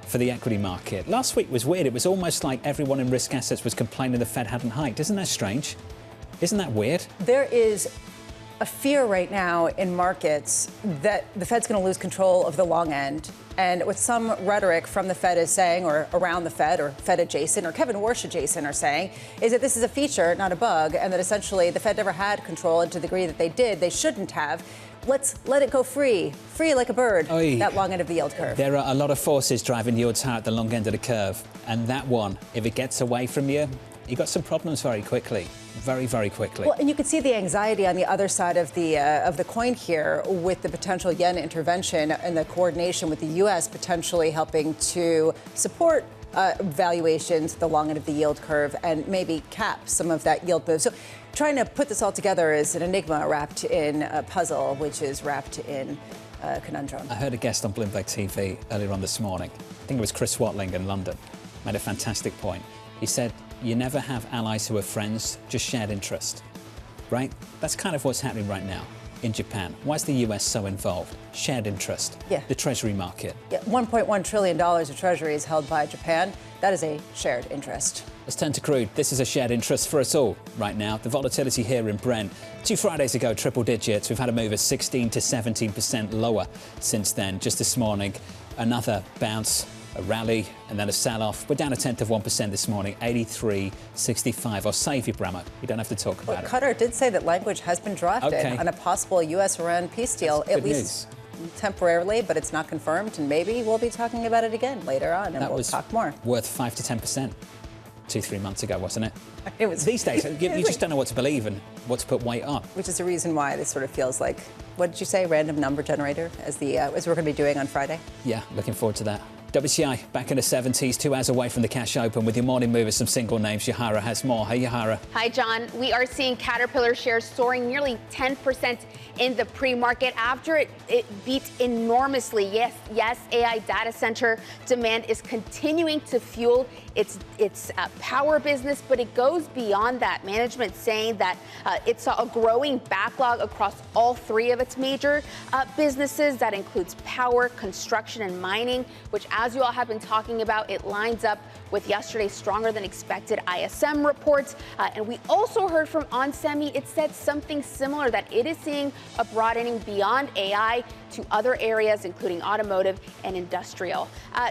S6: for the equity market. Last week was weird. It was almost like everyone in risk assets was complaining the Fed hadn't hiked. Isn't that strange? Isn't that weird?
S7: There is a fear right now in markets that the Fed's going to lose control of the long end. And what some rhetoric from the Fed is saying, or around the Fed, or Fed adjacent, or Kevin Warsh adjacent are saying, is that this is a feature, not a bug, and that essentially the Fed never had control, and to the degree that they did, they shouldn't have. Let's let it go free like a bird, that long end of the yield curve.
S6: There are a lot of forces driving yields higher at the long end of the curve. And that one, if it gets away from you, you've got some problems very quickly. Very, very quickly.
S7: Well, and you can see the anxiety on the other side of the coin here with the potential yen intervention and the coordination with the U.S. potentially helping to support valuations, the long end of the yield curve, and maybe cap some of that yield move. So trying to put this all together is an enigma wrapped in a puzzle, which is wrapped in a conundrum.
S6: I heard a guest on Bloomberg TV earlier on this morning. I think it was Chris Watling in London. Made a fantastic point. He said, you never have allies who are friends, just shared interest, right? That's kind of what's happening right now in Japan. Why is the US so involved? Shared interest.
S7: Yeah.
S6: The treasury market.
S7: Yeah, $1.1 trillion of treasuries held by Japan. That is a shared interest.
S6: Let's turn to crude. This is a shared interest for us all right now. The volatility here in Brent. 2 Fridays ago, triple digits. We've had a move of 16 to 17% lower since then. Just this morning, another bounce, a rally, and then a sell-off. We're down 1/10% this morning, 83.65. I'll save you, Bramo. You don't have to talk about it.
S7: Qatar did say that language has been drafted on a possible U.S.-Iran peace deal, at least temporarily, but it's not confirmed, and maybe we'll be talking about it again later on, and we'll talk more.
S6: Worth 5 to 10% 2-3 months ago, wasn't it?
S7: It was.
S6: These days, you just don't know what to believe and what to put weight on.
S7: Which is the reason why this sort of feels like, what did you say, random number generator, as we're going to be doing on Friday?
S6: Yeah, looking forward to that. WTI back in the 70s, 2 hours away from the cash open. With your morning move of some single names, Yahara has more. Hey, Yahara.
S12: Hi, John. We are seeing Caterpillar shares soaring nearly 10% in the pre-market after it beat enormously. Yes, AI data center demand is continuing to fuel its power business, but it goes beyond that. Management saying that it saw a growing backlog across all 3 of its major businesses. That includes power, construction, and mining, which, as you all have been talking about, it lines up with yesterday's stronger than expected ISM reports. And we also heard from onsemi. It said something similar, that it is seeing a broadening beyond AI to other areas, including automotive and industrial.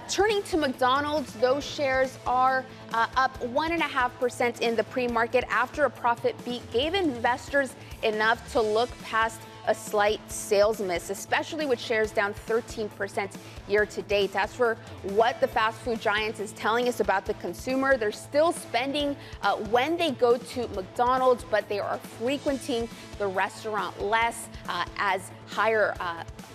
S12: Turning to McDonald's, those shares are up 1.5% in the pre-market after a profit beat gave investors enough to look past a slight sales miss, especially with shares down 13% year to date. As for what the fast food giant is telling us about the consumer, they're still spending when they go to McDonald's, but they are frequenting the restaurant less as higher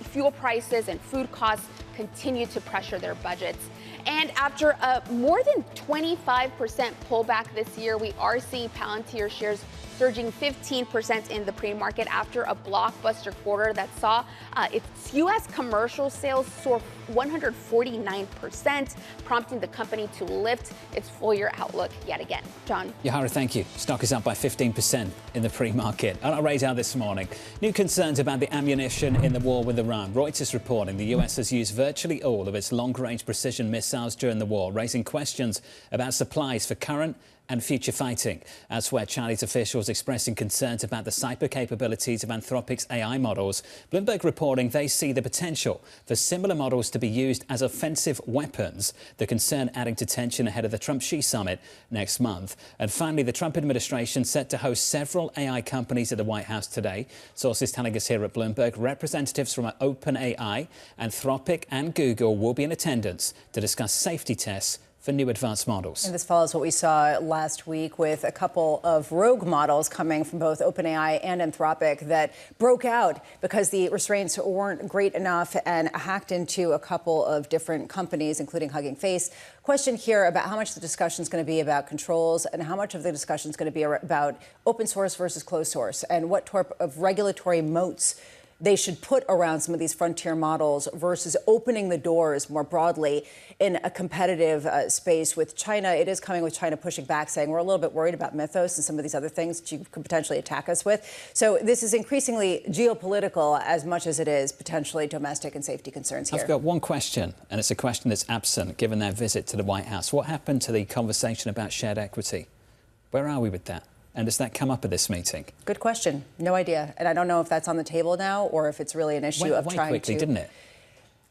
S12: fuel prices and food costs continue to pressure their budgets. And after a more than 25% pullback this year, we are seeing Palantir shares surging 15% in the pre-market after a blockbuster quarter that saw its U.S. commercial sales soar 149%, prompting the company to lift its full-year outlook yet again. John.
S6: Yahara, thank you. Stock is up by 15% in the pre-market. On our radar this morning, new concerns about the ammunition in the war with Iran. Reuters reporting the U.S. has used virtually all of its long-range precision missiles during the war, raising questions about supplies for current and future fighting. Elsewhere, Chinese officials expressing concerns about the cyber capabilities of Anthropic's AI models. Bloomberg reporting they see the potential for similar models to be used as offensive weapons. The concern adding to tension ahead of the Trump-Xi summit next month. And finally, the Trump administration set to host several AI companies at the White House today. Sources telling us here at Bloomberg, representatives from OpenAI, Anthropic and Google will be in attendance to discuss safety tests for new advanced models.
S7: And this follows what we saw last week with a couple of rogue models coming from both OpenAI and Anthropic that broke out because the restraints weren't great enough and hacked into a couple of different companies, including Hugging Face. Question here about how much the discussion is going to be about controls and how much of the discussion is going to be about open source versus closed source, and what type of regulatory moats they should put around some of these frontier models versus opening the doors more broadly in a competitive space with China. It is coming with China pushing back, saying we're a little bit worried about Mythos and some of these other things that you could potentially attack us with. So this is increasingly geopolitical as much as it is potentially domestic and safety concerns here.
S6: I've got one question, and it's a question that's absent given their visit to the White House. What happened to the conversation about shared equity? Where are we with that? And does that come up at this meeting?
S7: Good question. No idea. And I don't know if that's on the table now or if it's really an issue of trying
S6: quickly,
S7: to...
S6: didn't it?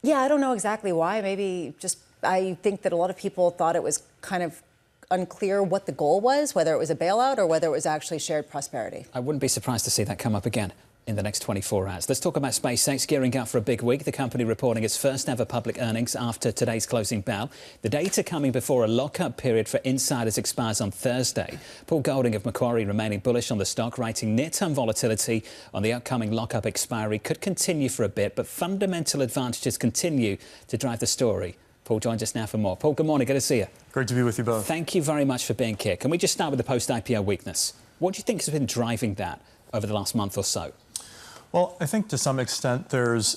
S7: Yeah, I don't know exactly why. Maybe just I think that a lot of people thought it was kind of unclear what the goal was, whether it was a bailout or whether it was actually shared prosperity.
S6: I wouldn't be surprised to see that come up again in the next 24 hours. Let's talk about SpaceX gearing up for a big week. The company reporting its first ever public earnings after today's closing bell. The data coming before a lockup period for insiders expires on Thursday. Paul Golding of Macquarie remaining bullish on the stock, writing near-term volatility on the upcoming lockup expiry could continue for a bit, but fundamental advantages continue to drive the story. Paul joins us now for more. Paul, good morning. Good to see you.
S21: Great to be with you both.
S6: Thank you very much for being here. Can we just start with the post-IPO weakness? What do you think has been driving that over the last month or so?
S21: Well, I think to some extent there's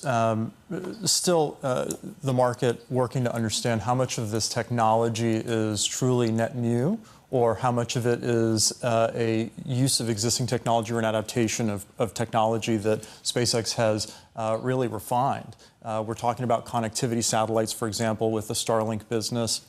S21: still the market working to understand how much of this technology is truly net new or how much of it is a use of existing technology or an adaptation of technology that SpaceX has really refined. We're talking about connectivity satellites, for example, with the Starlink business.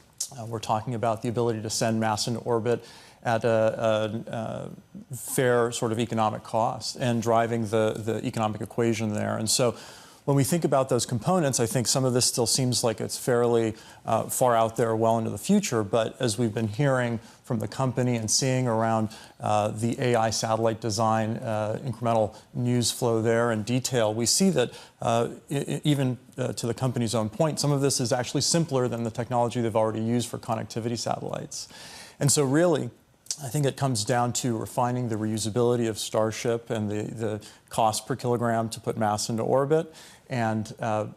S21: We're talking about the ability to send mass into orbit at a fair sort of economic cost and driving the economic equation there. And so when we think about those components, I think some of this still seems like it's fairly far out there, well into the future. But as we've been hearing from the company and seeing around the AI satellite design, incremental news flow there and detail, we see that even to the company's own point, some of this is actually simpler than the technology they've already used for connectivity satellites. And so really, I think it comes down to refining the reusability of Starship and the cost per kilogram to put mass into orbit, and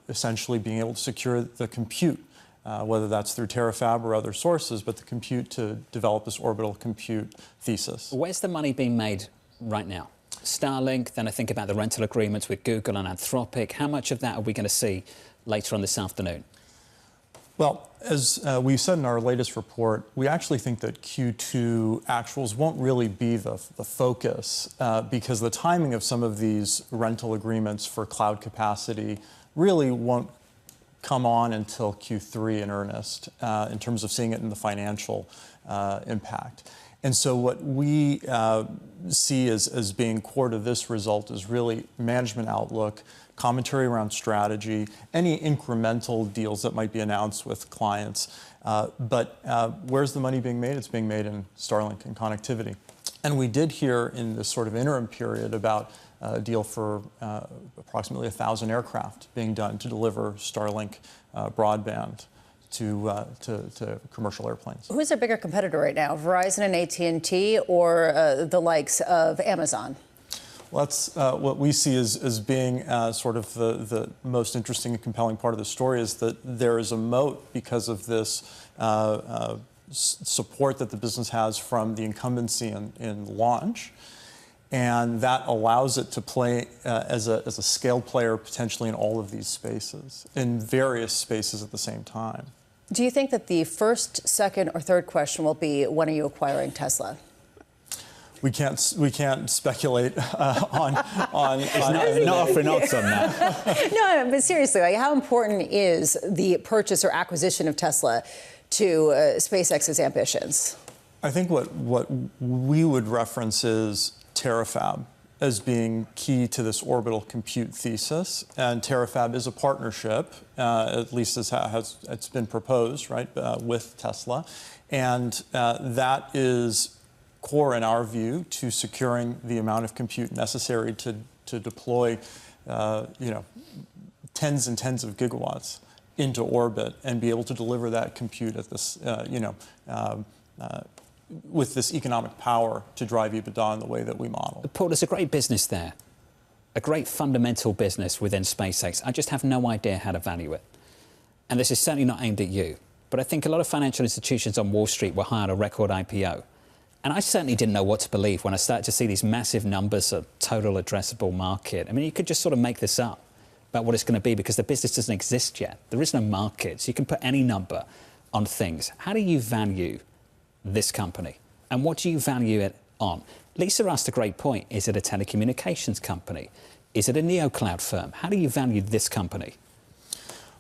S21: essentially being able to secure the compute, whether that's through Terafab or other sources, but the compute to develop this orbital compute thesis.
S6: Where's the money being made right now? Starlink, then I think about the rental agreements with Google and Anthropic. How much of that are we going to see later on this afternoon?
S21: Well, as we said in our latest report, we actually think that Q2 actuals won't really be the focus because the timing of some of these rental agreements for cloud capacity really won't come on until Q3 in earnest in terms of seeing it in the financial impact. And so what we see as being core to this result is really management outlook, commentary around strategy, any incremental deals that might be announced with clients. But where's the money being made? It's being made in Starlink and connectivity. And we did hear in this sort of interim period about a deal for approximately 1,000 aircraft being done to deliver Starlink broadband to commercial airplanes.
S7: Who's a bigger competitor right now, Verizon and AT&T or the likes of Amazon?
S21: Well, that's what we see as being sort of the most interesting and compelling part of the story is that there is a moat because of this support that the business has from the incumbency in launch. And that allows it to play as a scale player potentially in all of these spaces, in various spaces at the same time.
S7: Do you think that the first, second, or third question will be, when are you acquiring Tesla?
S21: We can't speculate on
S6: not offering odds on that.
S7: No, but seriously, like, how important is the purchase or acquisition of Tesla to SpaceX's ambitions?
S21: I think what we would reference is Terafab as being key to this orbital compute thesis. And Terafab is a partnership, at least as it's been proposed, right, with Tesla. And that is core, in our view, to securing the amount of compute necessary to deploy, tens and tens of gigawatts into orbit and be able to deliver that compute at this, with this economic power to drive EBITDA in the way that we model.
S6: Paul, there's a great business there, a great fundamental business within SpaceX. I just have no idea how to value it. And this is certainly not aimed at you. But I think a lot of financial institutions on Wall Street were high on a record IPO. And I certainly didn't know what to believe when I started to see these massive numbers of total addressable market. I mean, you could just sort of make this up about what it's going to be because the business doesn't exist yet. There is no market. So you can put any number on things. How do you value this company? And what do you value it on? Lisa asked a great point. Is it a telecommunications company? Is it a neo-cloud firm? How do you value this company?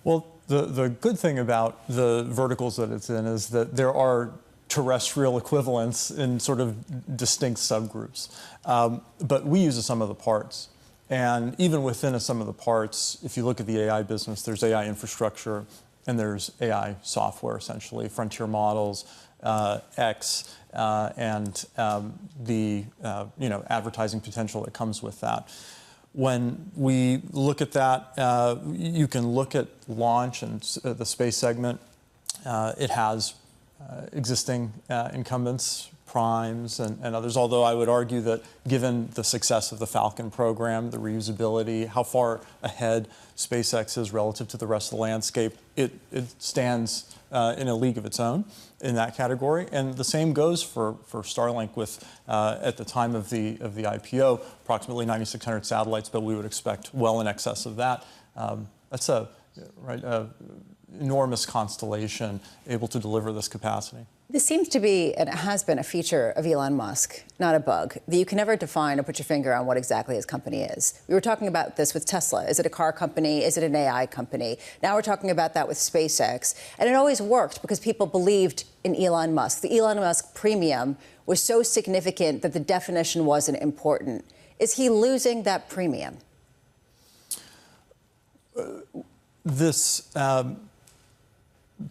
S21: Well, the good thing about the verticals that it's in is that there are terrestrial equivalents in sort of distinct subgroups. But we use a sum of the parts. And even within a sum of the parts, if you look at the AI business, there's AI infrastructure and there's AI software, essentially, frontier models, X, and the advertising potential that comes with that. When we look at that, you can look at launch and the space segment. It has existing incumbents, primes, and others, although I would argue that given the success of the Falcon program, the reusability, how far ahead SpaceX is relative to the rest of the landscape, it stands in a league of its own in that category. And the same goes for Starlink with, at the time of the IPO, approximately 9,600 satellites, but we would expect well in excess of that. That's a enormous constellation able to deliver this capacity.
S7: This seems to be, and it has been, a feature of Elon Musk, not a bug, that you can never define or put your finger on what exactly his company is. We were talking about this with Tesla. Is it a car company? Is it an AI company? Now we're talking about that with SpaceX. And it always worked because people believed in Elon Musk. The Elon Musk premium was so significant that the definition wasn't important. Is he losing that premium?
S21: This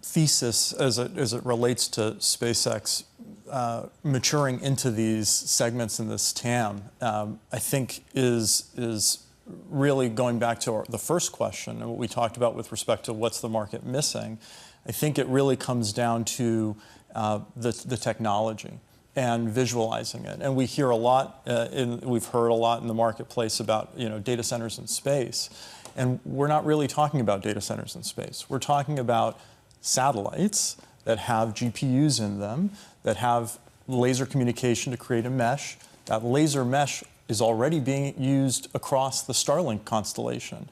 S21: thesis, as it relates to SpaceX maturing into these segments in this TAM, I think is really going back to the first question and what we talked about with respect to what's the market missing. I think it really comes down to the technology and visualizing it. And we hear a lot, we've heard a lot in the marketplace about data centers in space. And we're not really talking about data centers in space. We're talking about satellites that have GPUs in them, that have laser communication to create a mesh. That laser mesh is already being used across the Starlink constellation.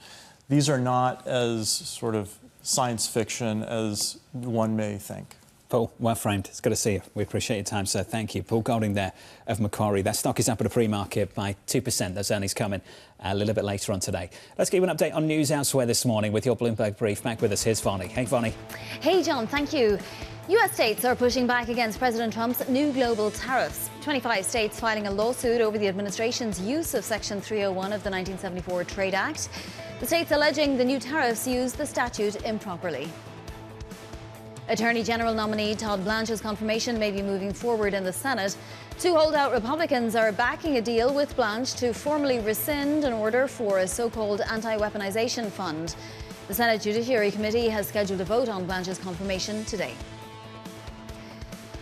S21: These are not as sort of science fiction as one may think.
S6: Paul, well framed. It's good to see you. We appreciate your time, sir. Thank you. Paul Golding there of Macquarie. That stock is up at the pre-market by 2%. Those earnings coming a little bit later on today. Let's give you an update on news elsewhere this morning with your Bloomberg Brief. Back with us, here's Vonnie. Hey, Vonnie.
S8: Hey, John. Thank you. U.S. states are pushing back against President Trump's new global tariffs. 25 states filing a lawsuit over the administration's use of Section 301 of the 1974 Trade Act. The states alleging the new tariffs use the statute improperly. Attorney General nominee Todd Blanche's confirmation may be moving forward in the Senate. Two holdout Republicans are backing a deal with Blanche to formally rescind an order for a so-called anti-weaponization fund. The Senate Judiciary Committee has scheduled a vote on Blanche's confirmation today.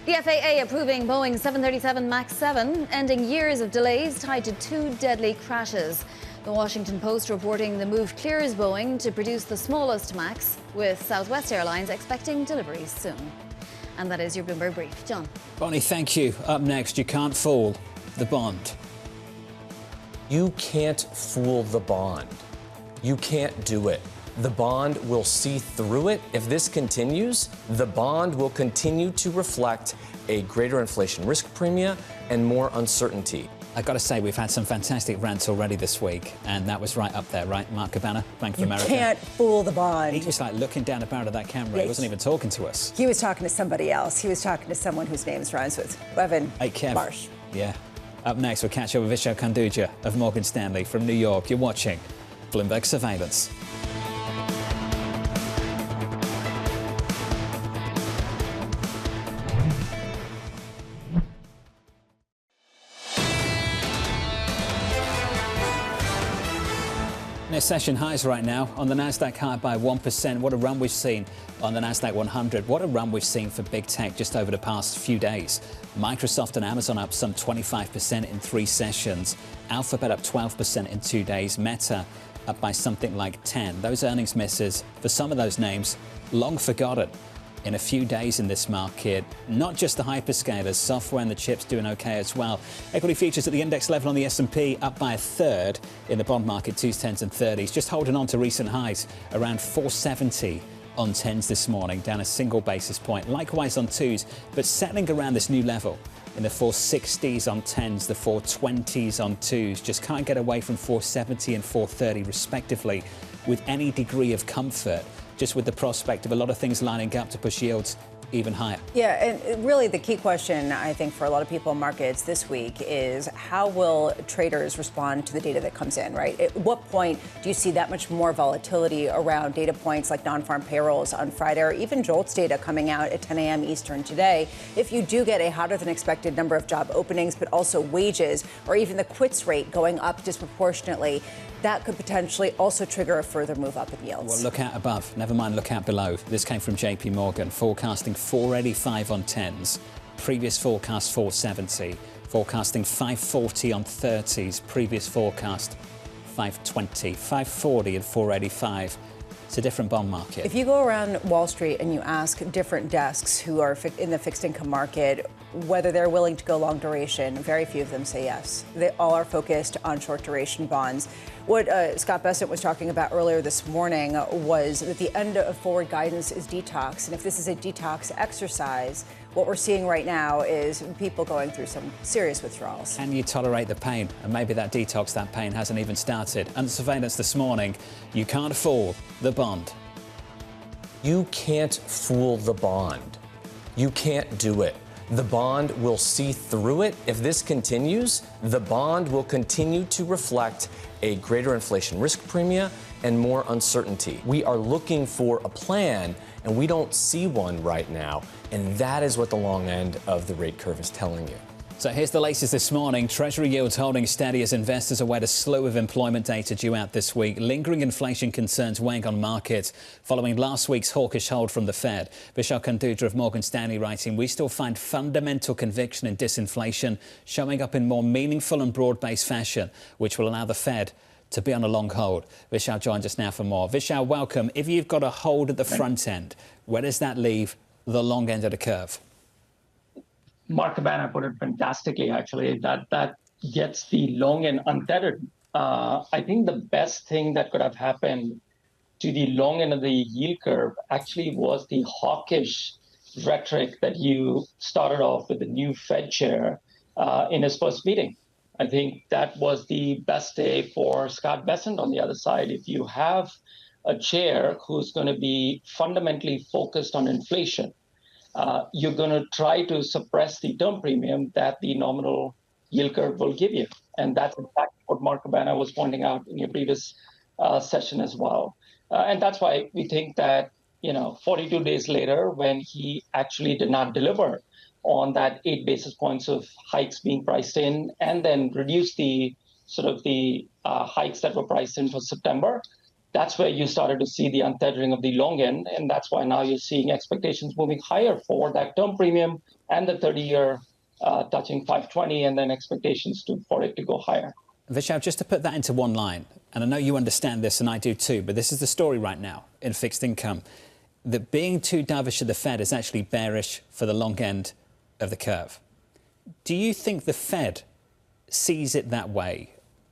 S8: The FAA approving Boeing 737 MAX 7, ending years of delays tied to two deadly crashes. The Washington Post reporting the move clears Boeing to produce the smallest MAX, with Southwest Airlines expecting deliveries soon. And that is your Bloomberg Brief. John.
S6: Bonnie, thank you. Up next, you can't fool the Bond.
S17: You can't fool the bond. You can't do it. The bond will see through it. If this continues, the bond will continue to reflect a greater inflation risk premium and more uncertainty.
S6: I've got to say, we've had some fantastic rants already this week, and that was right up there, right? Mark Cabana, Bank of America.
S7: You can't fool the bond.
S6: He was like looking down the barrel of that camera.
S7: Yeah,
S6: he wasn't even talking to us.
S7: He was talking to somebody else. He was talking to someone whose name rhymes with Evan Marsh.
S6: Yeah. Up next, we'll catch up with Vishal Khanduja of Morgan Stanley from New York. You're watching Bloomberg Surveillance. Near session highs right now on the Nasdaq, higher by 1%. What a run we've seen on the Nasdaq 100. What a run we've seen for big tech just over the past few days. Microsoft and Amazon up some 25% in 3 sessions. Alphabet up 12% in 2 days. Meta up by something like 10. Those earnings misses for some of those names long forgotten. In a few days in this market, not just the hyperscalers, software and the chips doing okay as well. Equity futures at the index level on the S&P up by 1/3 in the bond market, 2s, 10s and 30s, just holding on to recent highs around 470 on 10s this morning, down a single basis point. Likewise on 2s, but settling around this new level in the 460s on 10s, the 420s on 2s, just can't get away from 470 and 430 respectively with any degree of comfort, just with the prospect of a lot of things lining up to push yields even higher.
S7: Yeah, and really the key question, I think, for a lot of people in markets this week is how will traders respond to the data that comes in, right? At what point do you see that much more volatility around data points like non-farm payrolls on Friday or even JOLTS data coming out at 10 a.m. Eastern today? If you do get a hotter than expected number of job openings, but also wages or even the quits rate going up disproportionately, that could potentially also trigger a further move up in yields.
S6: Well, look out above, never mind look out below. This came from JPMorgan, forecasting 485 on 10s, previous forecast 470, forecasting 540 on 30s, previous forecast 520, 540 and 485. It's a different bond market.
S7: If you go around Wall Street and you ask different desks who are in the fixed income market whether they're willing to go long duration, very few of them say yes. They all are focused on short duration bonds. What Scott Bessent was talking about earlier this morning was that the end of forward guidance is detox. And if this is a detox exercise, what we're seeing right now is people going through some serious withdrawals.
S6: Can you tolerate the pain? And maybe that detox, that pain hasn't even started. Under surveillance this morning, you can't fool the bond.
S17: You can't fool the bond. You can't do it. The bond will see through it. If this continues, the bond will continue to reflect a greater inflation risk premium and more uncertainty. We are looking for a plan, and we don't see one right now. And that is what the long end of the rate curve is telling you.
S6: So here's the latest this morning. Treasury yields holding steady as investors await a slew of employment data due out this week. Lingering inflation concerns weighing on markets following last week's hawkish hold from the Fed. Vishal Khanduja of Morgan Stanley writing, we still find fundamental conviction in disinflation showing up in more meaningful and broad-based fashion, which will allow the Fed to be on a long hold. Vishal joins us now for more. Vishal, welcome. If you've got a hold at the front end, where does that leave the long end of the curve?
S1: Mark Cabana put it fantastically, actually, that gets the long end untethered. I think the best thing that could have happened to the long end of the yield curve actually was the hawkish rhetoric that you started off with the new Fed chair in his first meeting. I think that was the best day for Scott Bessent on the other side. If you have a chair who's going to be fundamentally focused on inflation, you're going to try to suppress the term premium that the nominal yield curve will give you. And that's in fact what Mark Cabana was pointing out in your previous session as well. And that's why we think that, 42 days later, when he actually did not deliver on that 8 basis points of hikes being priced in and then reduce the hikes that were priced in for September, that's where you started to see the untethering of the long end. And that's why now you're seeing expectations moving higher for that term premium and the 30-year touching 520 and then expectations for it to go higher.
S6: Vishal, just to put that into one line, and I know you understand this and I do too, but this is the story right now in fixed income, that being too dovish at the Fed is actually bearish for the long end of the curve. Do you think the Fed sees it that way?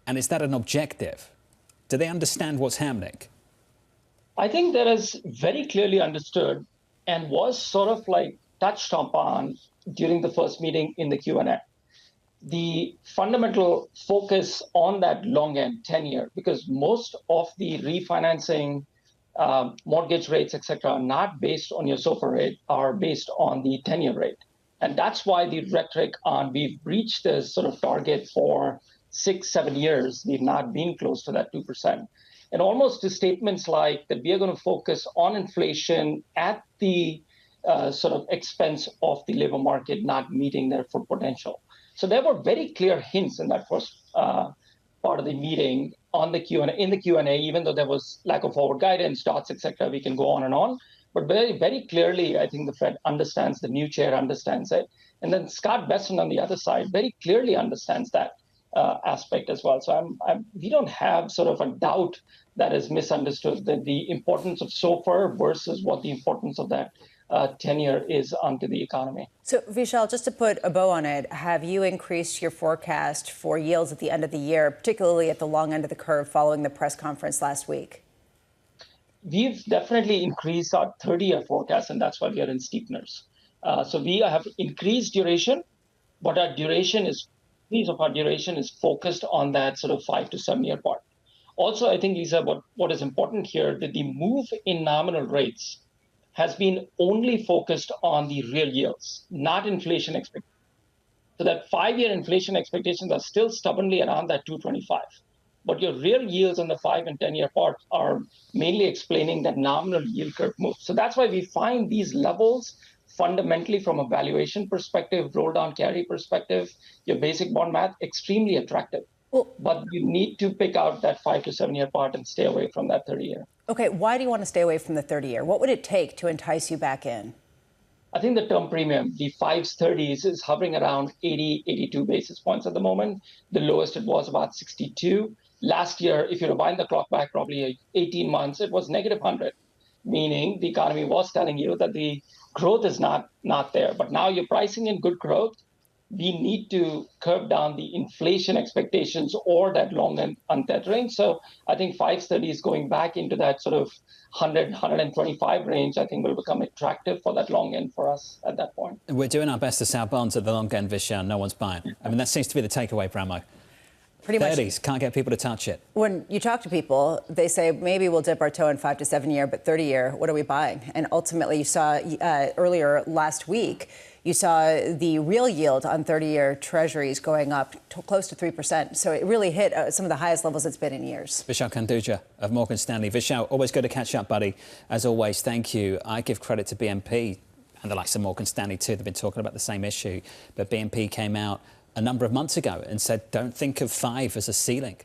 S6: And is that an objective? Do they understand what's happening?
S1: I think that is very clearly understood and was sort of like touched upon during the first meeting in the Q&A. The fundamental focus on that long end 10-year, because most of the refinancing, mortgage rates, et cetera, are not based on your SOFR rate, are based on the 10-year rate. And that's why the rhetoric on we've reached this sort of target for 6-7 years, we've not been close to that 2%. And almost to statements like that we are going to focus on inflation at the sort of expense of the labor market not meeting their full potential. So there were very clear hints in that first part of the meeting on the Q&A, in the Q&A, even though there was lack of forward guidance, dots, et cetera, we can go on and on. But very, very clearly, I think the Fed understands, the new chair understands it. And then Scott Bessent on the other side very clearly understands that aspect as well. So we don't have sort of a doubt that is misunderstood, that the importance of SOFR versus what the importance of that 10-year is onto the economy.
S7: So, Vishal, just to put a bow on it, have you increased your forecast for yields at the end of the year, particularly at the long end of the curve following the press conference last week?
S1: We've definitely increased our 30-year forecast, and that's why we are in steepeners. So we have increased duration, but our duration is focused on that sort of 5 to 7 year part. Also, I think, Lisa, what is important here, that the move in nominal rates has been only focused on the real yields, not inflation expectations. So that 5-year inflation expectations are still stubbornly around that 225. But your real yields on the 5 and 10-year part are mainly explaining that nominal yield curve move. So that's why we find these levels fundamentally from a valuation perspective, roll down carry perspective, your basic bond math, extremely attractive. But you need to pick out that 5 to 7 year part and stay away from that 30-year.
S7: Okay, why do you want to stay away from the 30-year? What would it take to entice you back in?
S1: I think the term premium, the 5s, 30s, is hovering around 80, 82 basis points at the moment. The lowest it was about 62. Last year, if you rewind the clock back probably 18 months, it was negative 100, meaning the economy was telling you that the growth is not there. But now you're pricing in good growth. We need to curb down the inflation expectations or that long and untethering. So I think 530 is going back into that sort of 100, 125 range, I think will become attractive for that long end for us at that point.
S6: We're doing our best to sell bonds at the long end, Vishal. No one's buying. I mean, that seems to be the takeaway, Bramo.
S7: Pretty much.
S6: 30s, can't get people to touch it.
S7: When you talk to people, they say, maybe we'll dip our toe in 5 to 7 year, but 30-year, what are we buying? And ultimately, you saw earlier last week, you saw the real yield on 30-year treasuries going up close to 3%. So it really hit some of the highest levels it's been in years.
S6: Vishal Khanduja of Morgan Stanley. Vishal, always good to catch up, buddy. As always, thank you. I give credit to BNP and the likes of Morgan Stanley, too. They've been talking about the same issue. But BNP came out a number of months ago and said, don't think of 5 as a ceiling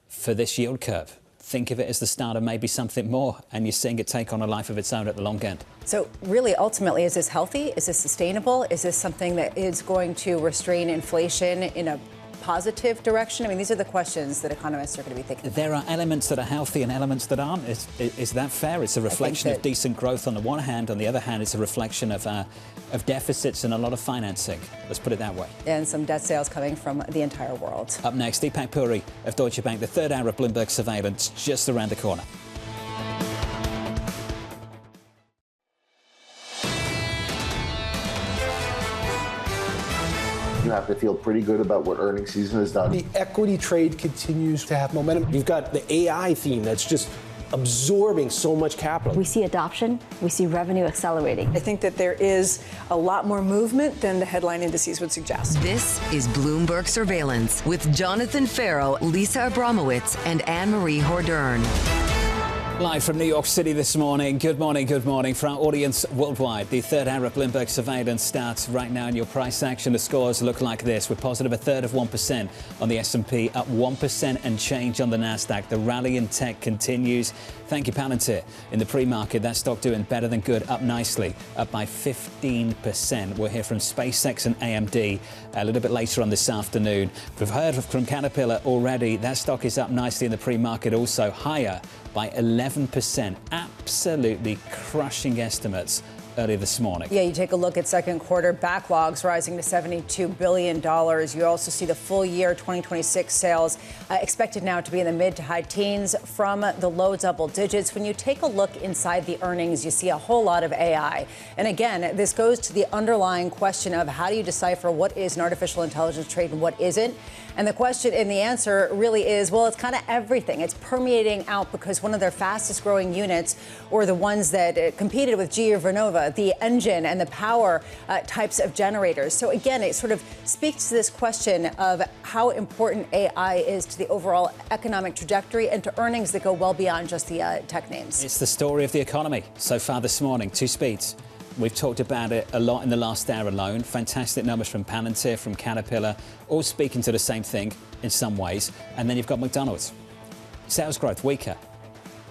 S6: for this yield curve. Think of it as the start of maybe something more, and you're seeing it take on a life of its own at the long end.
S7: So really, ultimately, is this healthy? Is this sustainable? Is this something that is going to restrain inflation in a positive direction? I mean, these are the questions that economists are going to be thinking about.
S6: There are elements that are healthy and elements that aren't. Is that fair? It's a reflection of decent growth on the one hand. On the other hand, it's a reflection of deficits and a lot of financing. Let's put it that way.
S7: And some debt sales coming from the entire world.
S6: Up next, Deepak Puri of Deutsche Bank, the third hour of Bloomberg Surveillance, just around the corner.
S16: You have to feel pretty good about what earnings season has done.
S2: The equity trade continues to have momentum. You've got the AI theme that's just absorbing so much capital.
S4: We see adoption, we see revenue accelerating.
S22: I think that there is a lot more movement than the headline indices would suggest.
S5: This is Bloomberg Surveillance with Jonathan Ferro, Lisa Abramowicz, and Annmarie Hordern.
S6: Live from New York City this morning. Good morning, good morning. For our audience worldwide, the third hour of Bloomberg Surveillance starts right now in your price action. The scores look like this. We're positive a third of 1% on the S&P, up 1% and change on the NASDAQ. The rally in tech continues. Thank you, Palantir. In the pre-market, that stock doing better than good, up nicely, up by 15%. We'll hear from SpaceX and AMD a little bit later on this afternoon. We've heard from Caterpillar already. That stock is up nicely in the pre-market, also higher by 11%. Absolutely crushing estimates earlier this morning.
S7: Yeah, you take a look at second quarter backlogs rising to $72 billion. You also see the full year 2026 sales expected now to be in the mid to high teens from the low double digits. When you take a look inside the earnings, you see a whole lot of AI. And again, this goes to the underlying question of how do you decipher what is an artificial intelligence trade and what isn't? And the question and the answer really is, well, it's kind of everything. It's permeating out because one of their fastest growing units, or the ones that competed with GE or Vernova, the engine and the power types of generators. So again, it sort of speaks to this question of how important AI is to the overall economic trajectory and to earnings that go well beyond just the tech names.
S6: It's the story of the economy so far this morning. Two speeds. We've talked about it a lot in the last hour alone. Fantastic numbers from Palantir, from Caterpillar, all speaking to the same thing in some ways. And then you've got McDonald's. Sales growth weaker.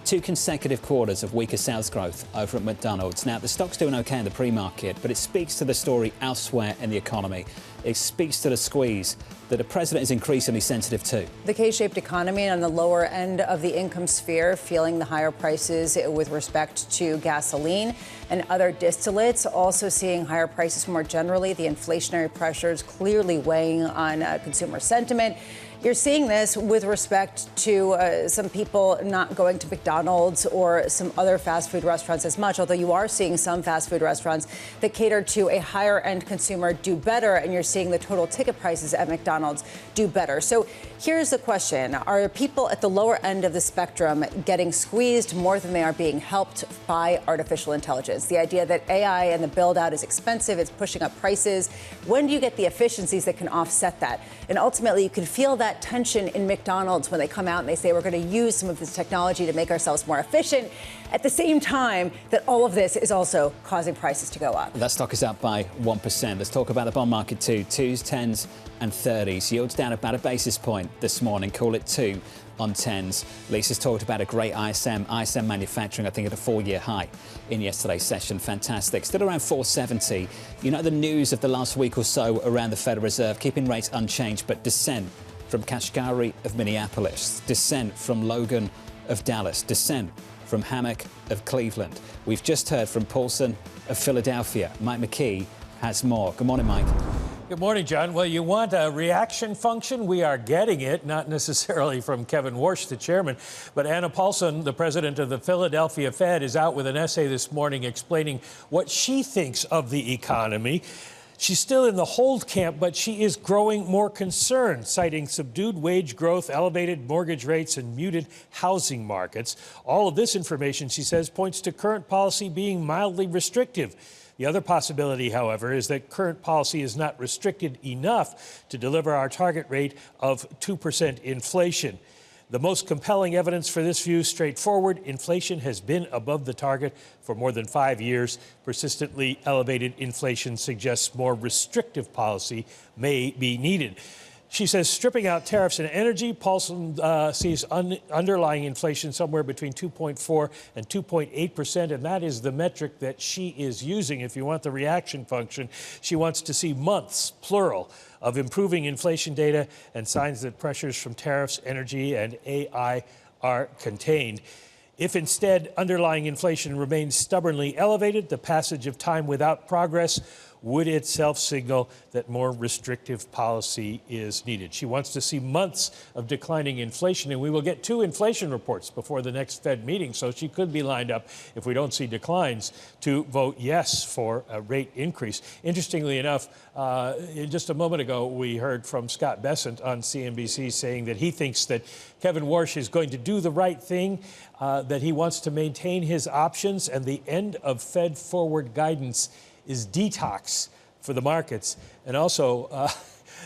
S6: 2 consecutive quarters of weaker sales growth over at McDonald's. Now, the stock's doing OK in the pre-market, but it speaks to the story elsewhere in the economy. It speaks to the squeeze that the president is increasingly sensitive to.
S7: The K-shaped economy on the lower end of the income sphere, feeling the higher prices with respect to gasoline and other distillates, also seeing higher prices more generally. The inflationary pressures clearly weighing on consumer sentiment. You're seeing this with respect to some people not going to McDonald's or some other fast food restaurants as much, although you are seeing some fast food restaurants that cater to a higher end consumer do better, and you're seeing the total ticket prices at McDonald's do better. So here's the question. Are people at the lower end of the spectrum getting squeezed more than they are being helped by artificial intelligence? The idea that AI and the build out is expensive, it's pushing up prices. When do you get the efficiencies that can offset that? And ultimately, you can feel that tension in McDonald's when they come out and they say we're going to use some of this technology to make ourselves more efficient, at the same time that all of this is also causing prices to go up.
S6: That stock is up by 1%. Let's talk about the bond market too. 2s, 10s and 30s. Yields down about a basis point this morning. Call it 2 on 10s. Lisa's talked about a great ISM manufacturing, I think, at a 4-year high in yesterday's session. Fantastic. Still around 470. You know the news of the last week or so around the Federal Reserve, keeping rates unchanged, but dissent from Kashgari of Minneapolis, dissent from Logan of Dallas, dissent from Hammock of Cleveland. We've just heard from Paulson of Philadelphia. Mike McKee has more. Good morning, Mike.
S3: Good morning, John. Well, you want a reaction function? We are getting it, not necessarily from Kevin Warsh, the chairman, but Anna Paulson, the president of the Philadelphia Fed, is out with an essay this morning explaining what she thinks of the economy. She's still in the hold camp, but she is growing more concerned, citing subdued wage growth, elevated mortgage rates, and muted housing markets. All of this information, she says, points to current policy being mildly restrictive. The other possibility, however, is that current policy is not restricted enough to deliver our target rate of 2% inflation. The most compelling evidence for this view, straightforward: inflation has been above the target for more than 5 years. Persistently elevated inflation suggests more restrictive policy may be needed. She says, stripping out tariffs and energy, Paulson sees underlying inflation somewhere between 2.4 and 2.8%, and that is the metric that she is using. If you want the reaction function, she wants to see months, plural, of improving inflation data and signs that pressures from tariffs, energy, and AI are contained. If instead underlying inflation remains stubbornly elevated, the passage of time without progress would itself signal that more restrictive policy is needed. She wants to see months of declining inflation, and we will get 2 inflation reports before the next Fed meeting, so she could be lined up, if we don't see declines, to vote yes for a rate increase. Interestingly enough, just a moment ago, we heard from Scott Bessent on CNBC saying that he thinks that Kevin Warsh is going to do the right thing, that he wants to maintain his options, and the end of Fed forward guidance is detox for the markets. And also,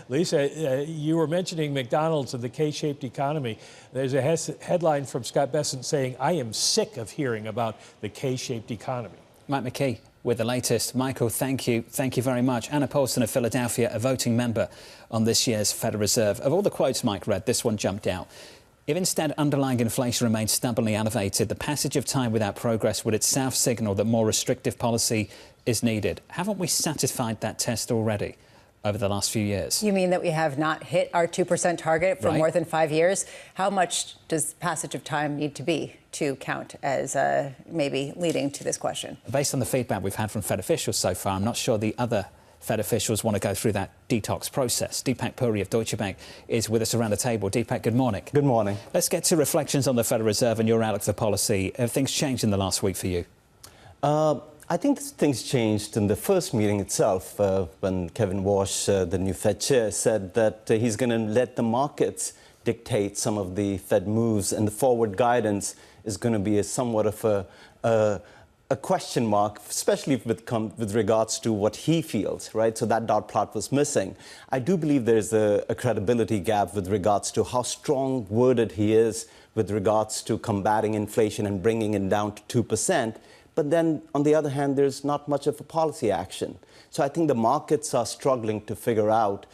S3: Lisa, you were mentioning McDonald's and the K-shaped economy. There's a headline from Scott Bessent saying, I am sick of hearing about the K-shaped economy.
S6: Mike McKee with the latest. Michael, thank you. Thank you very much. Anna Paulson of Philadelphia, a voting member on this year's Federal Reserve. Of all the quotes Mike read, this one jumped out. If instead underlying inflation remains stubbornly elevated, the passage of time without progress would itself signal that more restrictive policy is needed. Haven't we satisfied that test already over the last few years.
S7: You mean that we have not hit our 2% target for more than 5 years? How much does passage of time need to be to count as maybe leading to this question?
S6: Based on the feedback we've had from Fed officials so far, I'm not sure the other Fed officials want to go through that detox process. Deepak Puri of Deutsche Bank is with us around the table. Deepak, good morning.
S10: Good morning.
S6: Let's get to reflections on the Federal Reserve and your outlook for policy. Have things changed in the last week for you?
S10: I think things changed in the first meeting itself when Kevin Walsh, the new Fed chair, said that he's going to let the markets dictate some of the Fed moves, and the forward guidance is going to be somewhat of a question mark, especially with regards to what he feels, right? So that dot plot was missing. I do believe there's a credibility gap with regards to how strong-worded he is with regards to combating inflation and bringing it down to 2%. But then, on the other hand, there's not much of a policy action. So I think the markets are struggling to figure out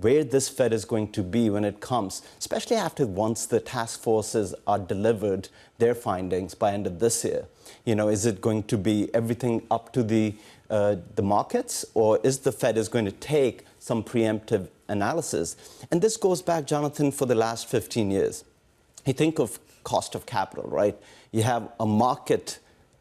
S10: where this Fed is going to be when it comes, especially once the task forces are delivered their findings by end of this year. You know, is it going to be everything up to the markets, or is the Fed going to take some preemptive analysis? And this goes back, Jonathan, for the last 15 years. You think of cost of capital, right? You have a market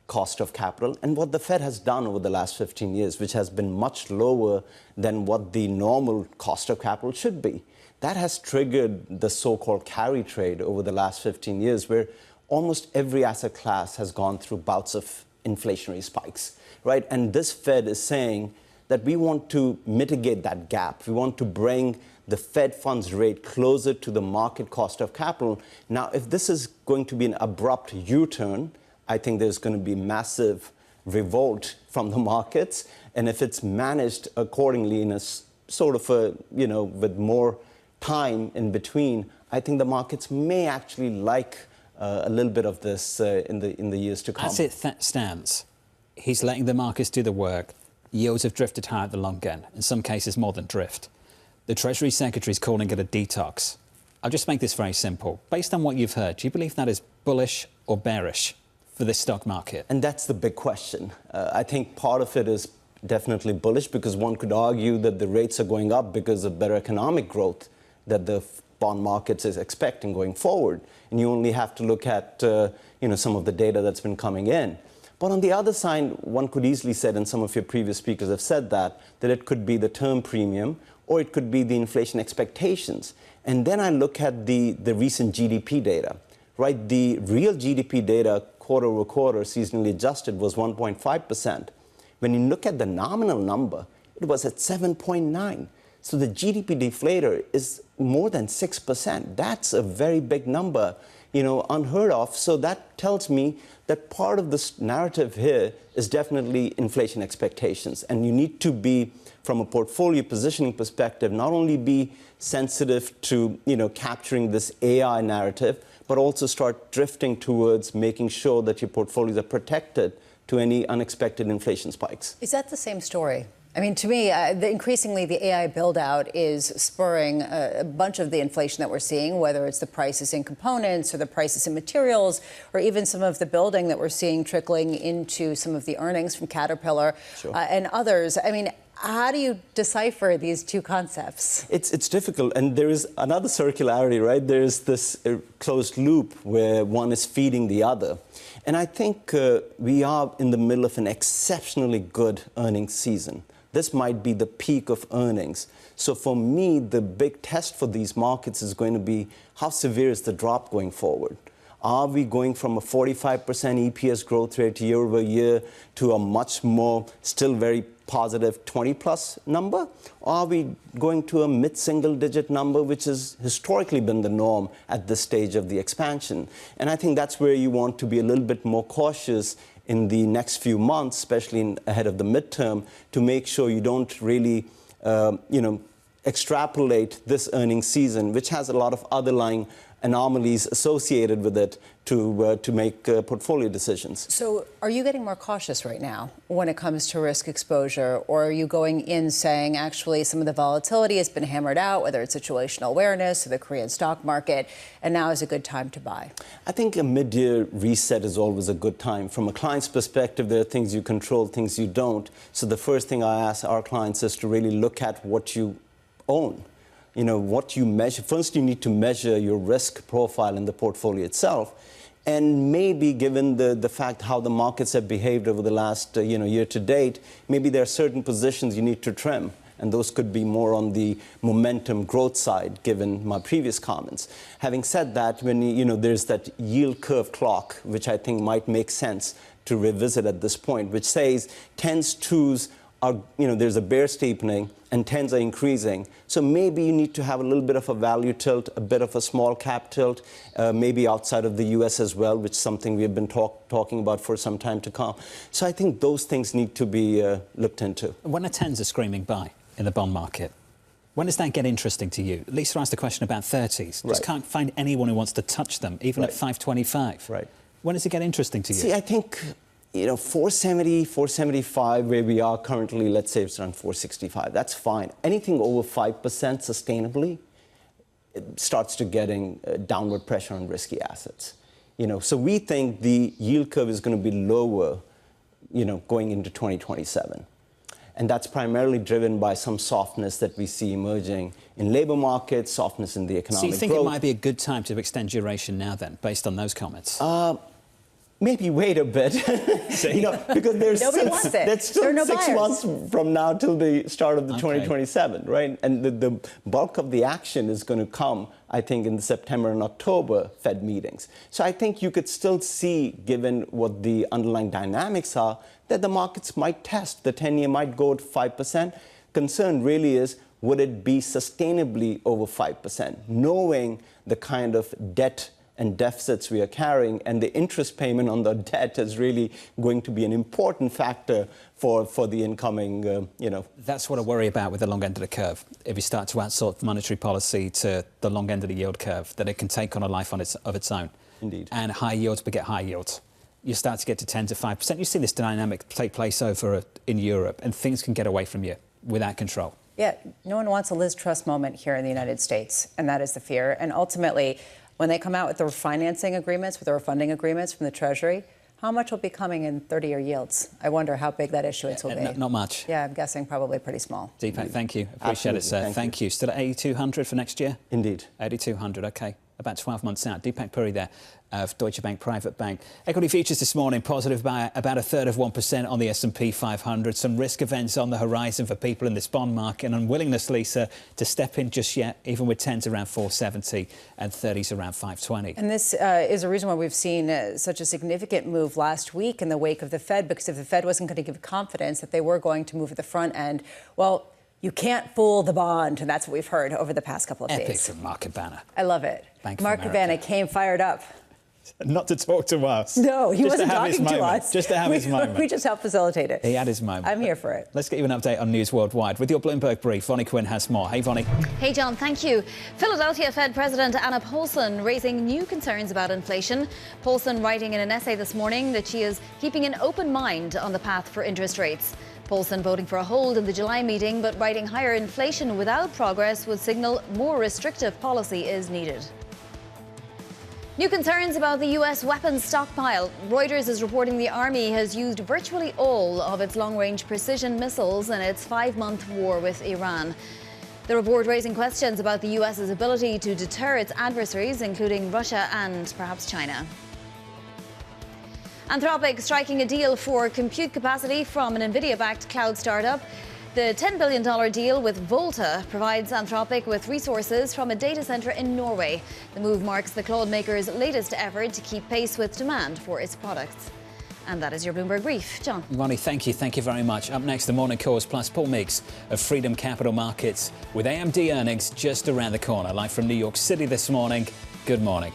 S10: cost of capital, and what the Fed has done over the last 15 years, which has been much lower than what the normal cost of capital should be. That has triggered the so-called carry trade over the last 15 years, where almost every asset class has gone through bouts of inflationary spikes, right? And this Fed is saying that we want to mitigate that gap. We want to bring the Fed funds rate closer to the market cost of capital. Now, if this is going to be an abrupt U-turn, I think there's going to be massive revolt from the markets. And if it's managed accordingly in a sort of with more time in between, I think the markets may actually like a little bit of this in the years to come.
S6: As it stands, he's letting the markets do the work. Yields have drifted higher at the long end, in some cases more than drift. The Treasury Secretary is calling it a detox. I'll just make this very simple. Based on what you've heard, do you believe that is bullish or bearish for this stock market?
S10: And that's the big question. I think part of it is definitely bullish, because one could argue that the rates are going up because of better economic growth that the bond markets is expecting going forward. And you only have to look at some of the data that's been coming in. But on the other side, one could easily say, and some of your previous speakers have said that it could be the term premium, or it could be the inflation expectations. And then I look at the recent GDP data, right? The real GDP data quarter over quarter, seasonally adjusted, was 1.5%. When you look at the nominal number, it was at 7.9. So the GDP deflator is more than 6%. That's a very big number, unheard of. So that tells me that part of this narrative here is definitely inflation expectations. And you need to be, from a portfolio positioning perspective, not only be sensitive to, capturing this AI narrative, but also start drifting towards making sure that your portfolios are protected to any unexpected inflation spikes.
S7: Is that the same story? I mean, to me, increasingly the AI build-out is spurring a bunch of the inflation that we're seeing, whether it's the prices in components or the prices in materials, or even some of the building that we're seeing trickling into some of the earnings from Caterpillar and others. I mean, how do you decipher these two concepts?
S10: It's difficult, and there is another circularity, right? There is this closed loop where one is feeding the other. And I think we are in the middle of an exceptionally good earnings season. This might be the peak of earnings. So for me, the big test for these markets is going to be, how severe is the drop going forward? Are we going from a 45% EPS growth rate year over year to a much more, still very positive 20-plus number? Or are we going to a mid-single-digit number, which has historically been the norm at this stage of the expansion? And I think that's where you want to be a little bit more cautious in the next few months, especially ahead of the midterm, to make sure you don't really, extrapolate this earnings season, which has a lot of underlying anomalies associated with it to make portfolio decisions.
S7: So are you getting more cautious right now when it comes to risk exposure, or are you going in saying actually some of the volatility has been hammered out, whether it's situational awareness or the Korean stock market, and now is a good time to buy?
S10: I think a mid-year reset is always a good time. From a client's perspective, there are things you control, things you don't. So the first thing I ask our clients is to really look at what you own. You know, what you measure. First, you need to measure your risk profile in the portfolio itself. And maybe given the fact how the markets have behaved over the last year to date, maybe there are certain positions you need to trim. And those could be more on the momentum growth side, given my previous comments. Having said that, when there's that yield curve clock, which I think might make sense to revisit at this point, which says 10s, 2s are, there's a bear steepening and 10s are increasing. So maybe you need to have a little bit of a value tilt, a bit of a small cap tilt, maybe outside of the US as well, which is something we've been talking about for some time to come. So I think those things need to be looked into.
S6: When the 10s are screaming buy in the bond market, when does that get interesting to you? Lisa asked a question about 30s. Just can't find anyone who wants to touch them, even at 525.
S10: Right.
S6: When does it get interesting to you?
S10: See, I think 470, 475, where we are currently, let's say it's around 465, that's fine. Anything over 5% sustainably, it starts to getting downward pressure on risky assets. So we think the yield curve is going to be lower, going into 2027. And that's primarily driven by some softness that we see emerging in labor markets, softness in the economic growth.
S6: So you think it might be a good time to extend duration now then, based on those comments?
S10: Maybe wait a bit, because there's still no 6 months from now till the start of the 2027, right? And the bulk of the action is going to come, I think, in the September and October Fed meetings. So I think you could still see, given what the underlying dynamics are, that the markets might test. The 10-year might go to 5%. Concern really is, would it be sustainably over 5%, knowing the kind of debt and deficits we are carrying, and the interest payment on the debt is really going to be an important factor for the incoming,
S6: That's what I worry about with the long end of the curve. If you start to outsource monetary policy to the long end of the yield curve, that it can take on a life of its own.
S10: Indeed.
S6: And high yields beget high yields. You start to get to 10 to 5%. You see this dynamic take place over in Europe, and things can get away from you without control.
S7: Yeah, no one wants a Liz Truss moment here in the United States, and that is the fear. And ultimately, when they come out with the refinancing agreements, with the refunding agreements from the Treasury, how much will be coming in 30-year yields? I wonder how big that issuance will be.
S6: Not much.
S7: Yeah, I'm guessing probably pretty small.
S6: Deepak, thank you. Appreciate it, sir. Thank you. Still at 8,200 for next year?
S10: Indeed.
S6: 8,200, OK. About 12 months out. Deepak Puri there of Deutsche Bank Private Bank. Equity futures this morning positive by about 1/3 of 1% on the S&P 500. Some risk events on the horizon for people in this bond market, and unwillingness, Lisa, to step in just yet, even with 10s around 470 and 30s around 520.
S7: And this is a reason why we've seen such a significant move last week in the wake of the Fed, because if the Fed wasn't going to give confidence that they were going to move at the front end, well, you can't fool the bond, and that's what we've heard over the past couple of days.
S6: Epic from Mark Cabana.
S7: I love it. Mark Cabana came fired up.
S6: Not to talk to us.
S7: No, he wasn't talking to us.
S6: Just to have his moment.
S7: We just helped facilitate it.
S6: He had his moment.
S7: I'm here for it.
S6: Let's get you an update on news worldwide. With your Bloomberg brief, Vonnie Quinn has more. Hey, Vonnie.
S8: Hey, John, thank you. Philadelphia Fed President Anna Paulson raising new concerns about inflation. Paulson writing in an essay this morning that she is keeping an open mind on the path for interest rates. Paulson voting for a hold in the July meeting, but writing higher inflation without progress would signal more restrictive policy is needed. New concerns about the US weapons stockpile. Reuters is reporting the Army has used virtually all of its long-range precision missiles in its 5-month war with Iran. The report raising questions about the US's ability to deter its adversaries, including Russia and perhaps China. Anthropic striking a deal for compute capacity from an NVIDIA-backed cloud startup. The $10 billion deal with Volta provides Anthropic with resources from a data center in Norway. The move marks the cloud maker's latest effort to keep pace with demand for its products. And that is your Bloomberg Brief. John.
S6: Ronnie, thank you. Thank you very much. Up next, the Morning Calls plus Paul Meeks of Freedom Capital Markets with AMD earnings just around the corner. Live from New York City this morning. Good morning.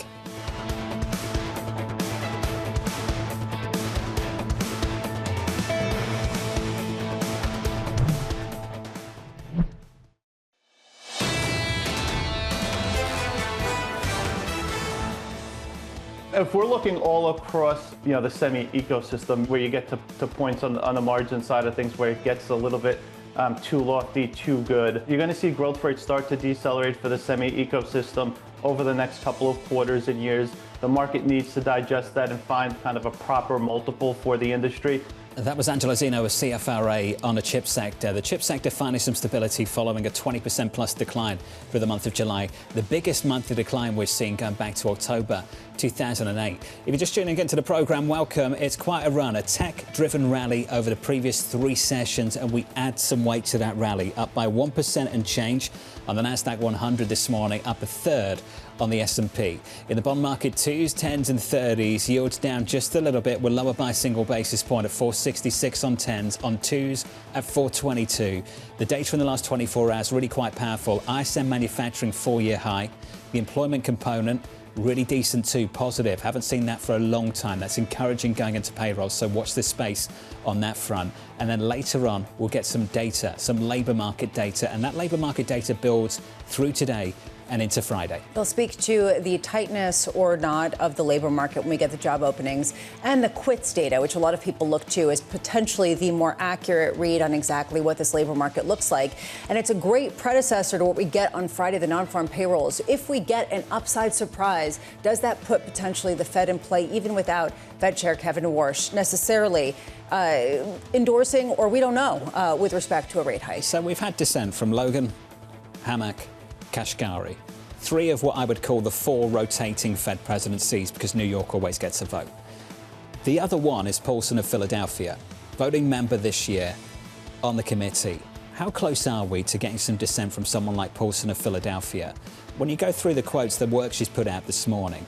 S13: If we're looking all across, the semi ecosystem, where you get to points on the margin side of things where it gets a little bit too lofty, too good, you're going to see growth rates start to decelerate for the semi ecosystem over the next couple of quarters and years. The market needs to digest that and find kind of a proper multiple for the industry.
S6: That was Angelo Zino of CFRA on the chip sector. The chip sector finding some stability following a 20% plus decline for the month of July. The biggest monthly decline we've seen going back to October 2008. If you're just tuning into the program, welcome. It's quite a run, a tech-driven rally over the previous 3 sessions, and we add some weight to that rally, up by 1% and change on the Nasdaq 100 this morning, up a third on the S&P. In the bond market, 2s, 10s and 30s, yields down just a little bit. We're lower by a single basis point at 466 on 10s, on 2s at 422. The data in the last 24 hours really quite powerful. ISM manufacturing 4-year high. The employment component really decent too, positive. Haven't seen that for a long time. That's encouraging going into payroll, so watch this space on that front. And then later on, we'll get some data, some labour market data, and that labour market data builds through today and into Friday.
S7: They'll speak to the tightness or not of the labor market when we get the job openings and the quits data, which a lot of people look to as potentially the more accurate read on exactly what this labor market looks like. And it's a great predecessor to what we get on Friday, the non-farm payrolls. If we get an upside surprise, does that put potentially the Fed in play, even without Fed Chair Kevin Warsh necessarily endorsing, or we don't know, with respect to a rate hike?
S6: So we've had dissent from Logan, Hammack, Kashkari, 3 of what I would call the 4 rotating Fed presidencies, because New York always gets a vote. The other one is Paulson of Philadelphia, voting member this year on the committee. How close are we to getting some dissent from someone like Paulson of Philadelphia? When you go through the quotes, the work she's put out this morning,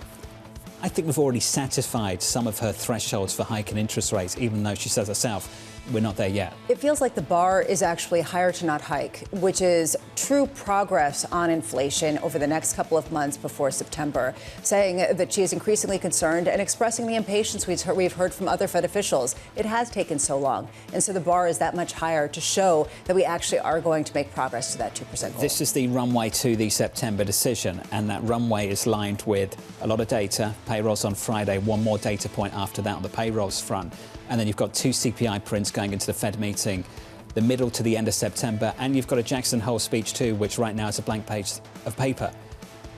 S6: I think we've already satisfied some of her thresholds for hiking interest rates, even though she says herself, we're not there yet.
S7: It feels like the bar is actually higher to not hike, which is true progress on inflation over the next couple of months before September, saying that she is increasingly concerned and expressing the impatience we've heard from other Fed officials. It has taken so long, and so the bar is that much higher to show that we actually are going to make progress to that 2% goal.
S6: This is the runway to the September decision, and that runway is lined with a lot of data. Payrolls on Friday, one more data point after that on the payrolls front. And then you've got 2 CPI prints going into the Fed meeting, the middle to the end of September. And you've got a Jackson Hole speech too, which right now is a blank page of paper.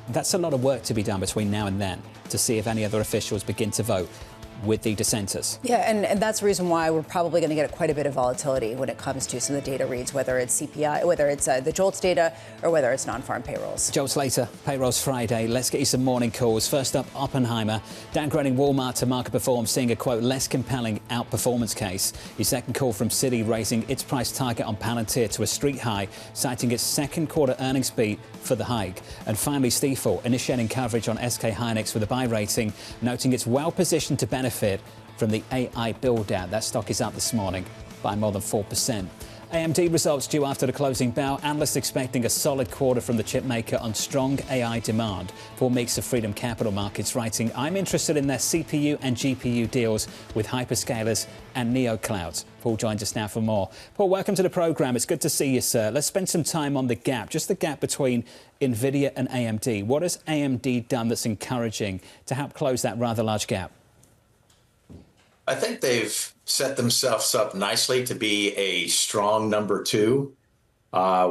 S6: That's a lot of work to be done between now and then to see if any other officials begin to vote with the dissenters.
S7: Yeah, and that's the reason why we're probably going to get quite a bit of volatility when it comes to some of the data reads, whether it's CPI, whether it's the JOLTS data, or whether it's non-farm payrolls.
S6: JOLTS later, payrolls Friday. Let's get you some morning calls. First up, Oppenheimer, downgrading Walmart to market perform, seeing a, quote, less compelling outperformance case. His second call from Citi, raising its price target on Palantir to a street high, citing its second quarter earnings beat for the hike. And finally, Stifel, initiating coverage on SK Hynix with a buy rating, noting it's well positioned to benefit from the AI build-out. That stock is up this morning by more than 4%. AMD results due after the closing bell. Analysts expecting a solid quarter from the chip maker on strong AI demand. Paul Meeks of Freedom Capital Markets writing, I'm interested in their CPU and GPU deals with hyperscalers and neoclouds. Paul joins us now for more. Paul, welcome to the program. It's good to see you, sir. Let's spend some time on the gap, just the gap between NVIDIA and AMD. What has AMD done that's encouraging to help close that rather large gap?
S14: I think they've set themselves up nicely to be a strong number 2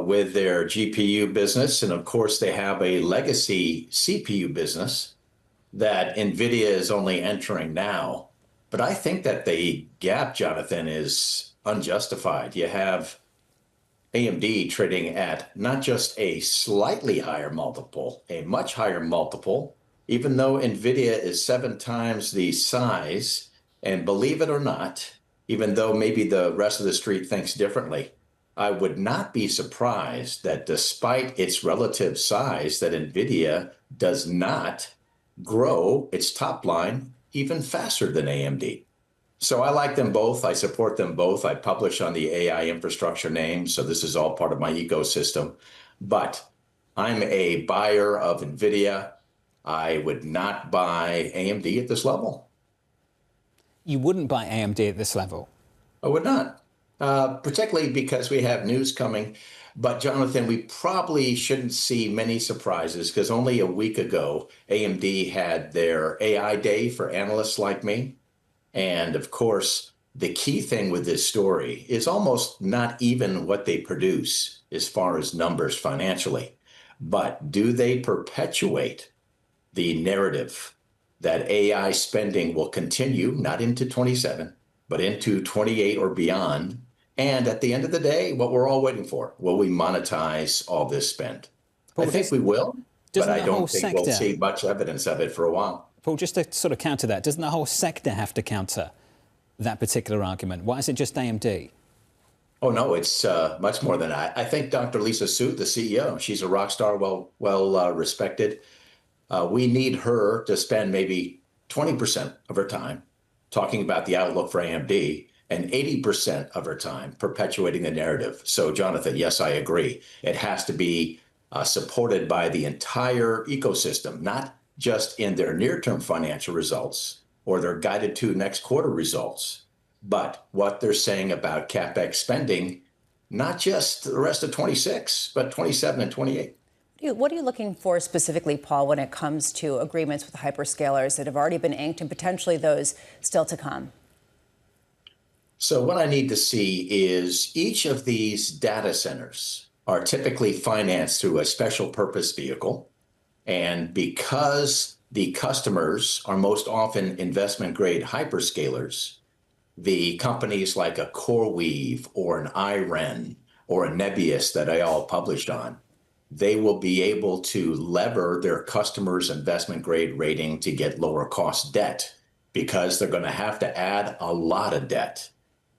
S14: with their GPU business. And of course, they have a legacy CPU business that NVIDIA is only entering now. But I think that the gap, Jonathan, is unjustified. You have AMD trading at not just a slightly higher multiple, a much higher multiple, even though NVIDIA is 7 times the size. And believe it or not, even though maybe the rest of the street thinks differently, I would not be surprised that despite its relative size, that NVIDIA does not grow its top line even faster than AMD. So I like them both. I support them both. I publish on the AI infrastructure name, so this is all part of my ecosystem. But I'm a buyer of NVIDIA. I would not buy AMD at this level.
S6: You wouldn't buy AMD at this level?
S14: I would not. particularly because we have news coming. But Jonathan, we probably shouldn't see many surprises because only a week ago, AMD had their AI day for analysts like me. And of course, the key thing with this story is almost not even what they produce as far as numbers financially, but do they perpetuate the narrative that AI spending will continue, not into 27, but into 28 or beyond? And at the end of the day, what we're all waiting for, will we monetize all this spend?
S6: Paul,
S14: I think we will, but I don't think
S6: sector,
S14: we'll see much evidence of it for a while.
S6: Paul, just to sort of counter that, doesn't the whole sector have to counter that particular argument? Why is it just AMD?
S14: Oh, no, it's much more than that. I think Dr. Lisa Su, the CEO, she's a rock star, well respected. We need her to spend maybe 20% of her time talking about the outlook for AMD and 80% of her time perpetuating the narrative. So, Jonathan, yes, I agree. It has to be supported by the entire ecosystem, not just in their near-term financial results or their guided to next quarter results, but what they're saying about CapEx spending, not just the rest of 26, but 27 and 28.
S7: What are you looking for specifically, Paul, when it comes to agreements with hyperscalers that have already been inked and potentially those still to come?
S14: So what I need to see is each of these data centers are typically financed through a special purpose vehicle. And because the customers are most often investment grade hyperscalers, the companies like a CoreWeave or an IREN or a Nebius that I all published on, they will be able to lever their customers' investment grade rating to get lower cost debt because they're going to have to add a lot of debt.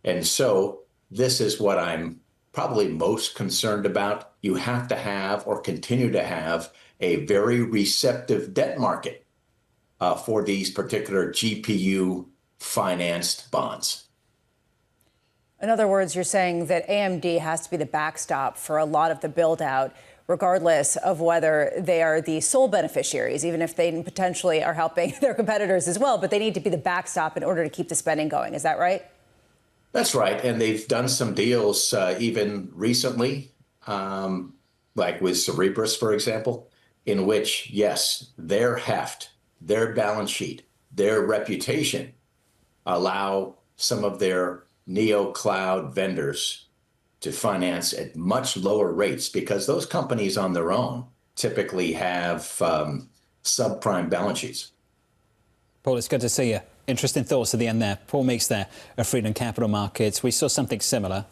S14: And so this is what I'm probably most concerned about. You have to have or continue to have a very receptive debt market for these particular GPU financed bonds.
S7: In other words, you're saying that AMD has to be the backstop for a lot of the build out, regardless of whether they are the sole beneficiaries, even if they potentially are helping their competitors as well, but they need to be the backstop in order to keep the spending going. Is that right?
S14: That's right. And they've done some deals even recently, like with Cerebras, for example, in which, yes, their heft, their balance sheet, their reputation allow some of their neo-cloud vendors to finance at much lower rates because those companies on their own typically have subprime balance sheets.
S6: Paul, it's good to see you. Interesting thoughts at the end there. Paul Meeks there of Freedom Capital Markets. We saw something similar,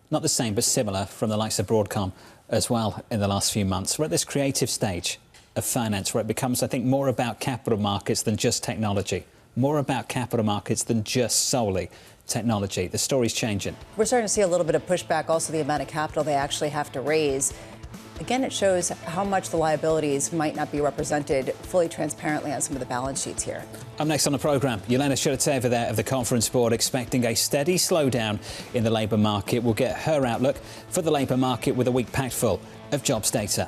S6: not the same, but similar from the likes of Broadcom as well in the last few months. We're at this creative stage of finance where it becomes, I think, more about capital markets than just technology, more about capital markets than just solely technology. The story's changing.
S7: We're starting to see a little bit of pushback, also the amount of capital they actually have to raise. Again, it shows how much the liabilities might not be represented fully transparently on some of the balance sheets here.
S6: Up next on the programme, Yelena Shulyatyeva there of the Conference Board expecting a steady slowdown in the labour market. We'll get her outlook for the labour market with a week packed full of jobs data.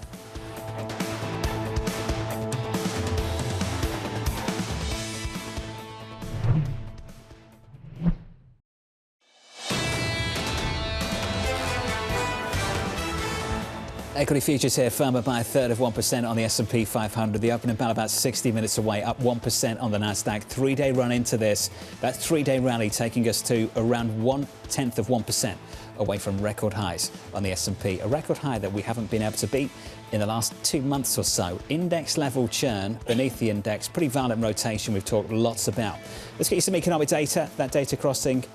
S6: Equity futures here firmer by 1/3 on the S&P 500. The opening bell about 60 minutes away, up 1% on the Nasdaq. Three-day run into this. That three-day rally taking us to around 0.1% away from record highs on the S&P. A record high that we haven't been able to beat in the last 2 months or so. Index level churn beneath the index. Pretty violent rotation we've talked lots about. Let's get you some economic data. That data crossing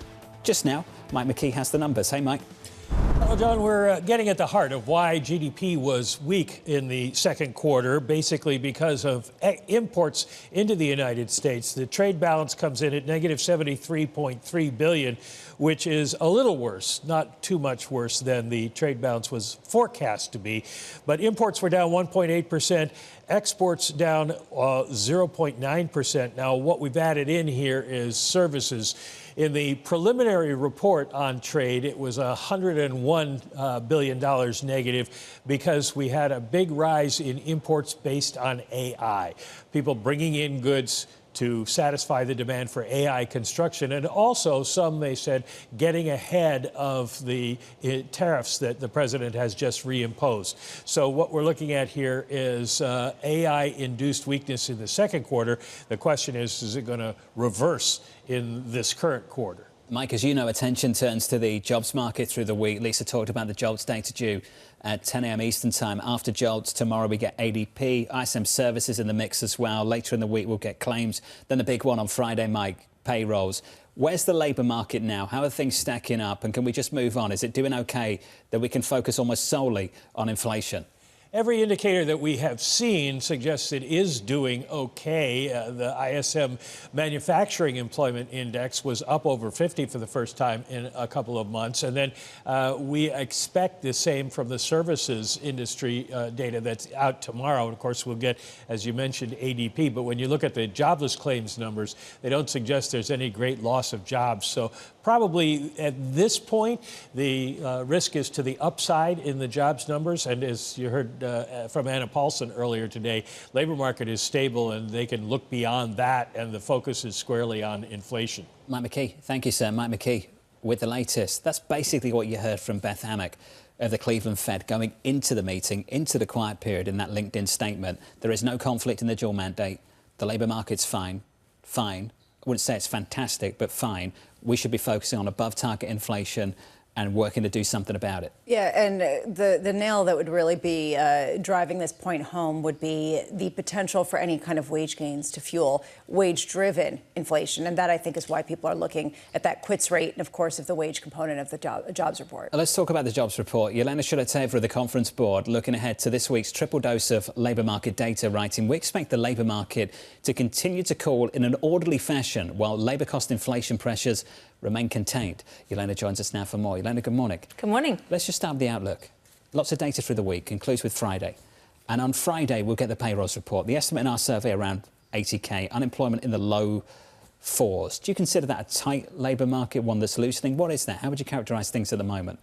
S6: just now. Mike McKee has the numbers. Hey, Mike.
S3: Well, John, we're getting at the heart of why GDP was weak in the second quarter, basically because of imports into the United States. The trade balance comes in at negative $73.3 billion, which is a little worse, not too much worse than the trade balance was forecast to be. But imports were down 1.8%, exports down 0.9%. Now, what we've added in here is services. In the preliminary report on trade, it was $101 billion negative because we had a big rise in imports based on AI. People bringing in goods to satisfy the demand for AI construction. And also, some, they said, getting ahead of the tariffs that the president has just reimposed. So what we're looking at here is AI-induced weakness in the second quarter. The question is it going to reverse in this current quarter?
S6: Mike, as you know, attention turns to the jobs market through the week. Lisa talked about the jobs data due at 10 a.m. Eastern time. After jobs, tomorrow we get ADP, ISM services in the mix as well. Later in the week, we'll get claims. Then the big one on Friday, Mike, payrolls. Where's the labour market now? How are things stacking up? And can we just move on? Is it doing OK that we can focus almost solely on inflation?
S3: Every indicator that we have seen suggests it is doing okay. The ISM Manufacturing Employment Index was up over 50 for the first time in a couple of months. And then we expect the same from the services industry data that's out tomorrow. Of course, we'll get, as you mentioned, ADP. But when you look at the jobless claims numbers, they don't suggest there's any great loss of jobs. So probably at this point, the risk is to the upside in the jobs numbers. And as you heard from Anna Paulson earlier today, labor market is stable and they can look beyond that, and the focus is squarely on inflation.
S6: Mike McKee, thank you, sir. Mike McKee with the latest. That's basically what you heard from Beth Hammack of the Cleveland Fed going into the meeting, into the quiet period in that LinkedIn statement. There is no conflict in the dual mandate. The labour market's fine. I wouldn't say it's fantastic, but fine. We should be focusing on above target inflation and working to do something about it.
S7: Yeah, and the nail that would really be driving this point home would be the potential for any kind of wage gains to fuel wage-driven inflation. And that, I think, is why people are looking at that quits rate and, of course, of the wage component of the jobs report.
S6: Let's talk about the jobs report. Yelena Shulyatyeva of the Conference Board looking ahead to this week's triple dose of labour market data, writing, we expect the labour market to continue to cool in an orderly fashion while labour cost inflation pressures remain contained. Yelena joins us now for more. Yelena, good morning.
S11: Good morning.
S6: Let's just start with the outlook. Lots of data through the week, concludes with Friday. And on Friday, we'll get the payrolls report. The estimate in our survey around 80K, unemployment in the low fours. Do you consider that a tight labour market, one that's loosening? What is that? How would you characterise things at the moment?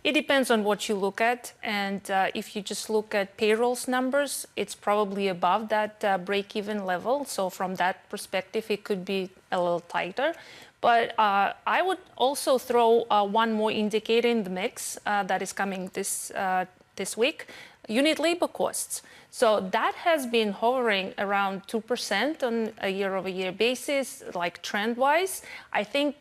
S11: It depends on what you look at. And if you just look at payrolls numbers, it's probably above that break-even level. So from that perspective, it could be a little tighter. But I would also throw one more indicator in the mix that is coming this week, unit labor costs. So that has been hovering around 2% on a year-over-year basis, like trend-wise. I think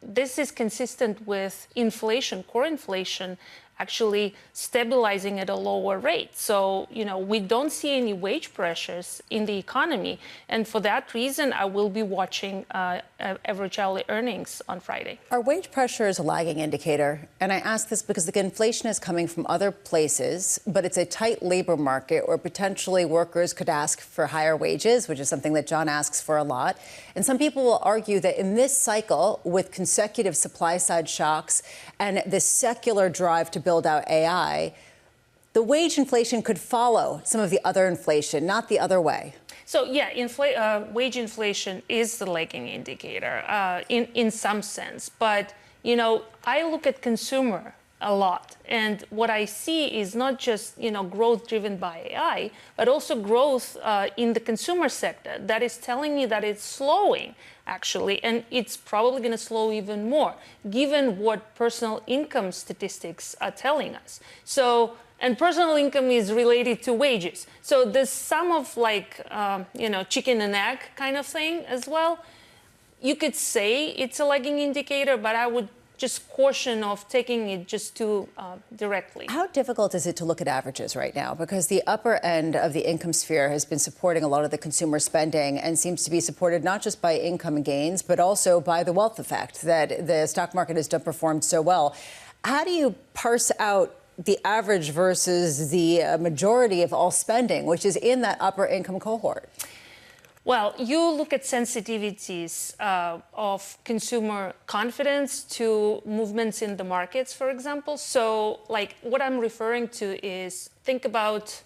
S11: this is consistent with inflation, core inflation, actually stabilizing at a lower rate. So, we don't see any wage pressures in the economy. And for that reason, I will be watching average hourly earnings on Friday.
S7: Are wage pressures a lagging indicator? And I ask this because the inflation is coming from other places, but it's a tight labor market where potentially workers could ask for higher wages, which is something that John asks for a lot. And some people will argue that in this cycle, with consecutive supply-side shocks and this secular drive to build out AI, the wage inflation could follow some of the other inflation, not the other way.
S11: So, yeah, wage inflation is the lagging indicator in some sense. But, I look at consumer a lot. And what I see is not just, growth driven by AI, but also growth in the consumer sector that is telling me that it's slowing, actually. And it's probably going to slow even more, given what personal income statistics are telling us. So, and personal income is related to wages. So there's some of chicken and egg kind of thing as well. You could say it's a lagging indicator, but I would just caution of taking it just too directly.
S7: How difficult is it to look at averages right now? Because the upper end of the income sphere has been supporting a lot of the consumer spending and seems to be supported not just by income gains, but also by the wealth effect that the stock market has performed so well. How do you parse out the average versus the majority of all spending, which is in that upper income cohort?
S11: Well, you look at sensitivities of consumer confidence to movements in the markets, for example. So, what I'm referring to is think about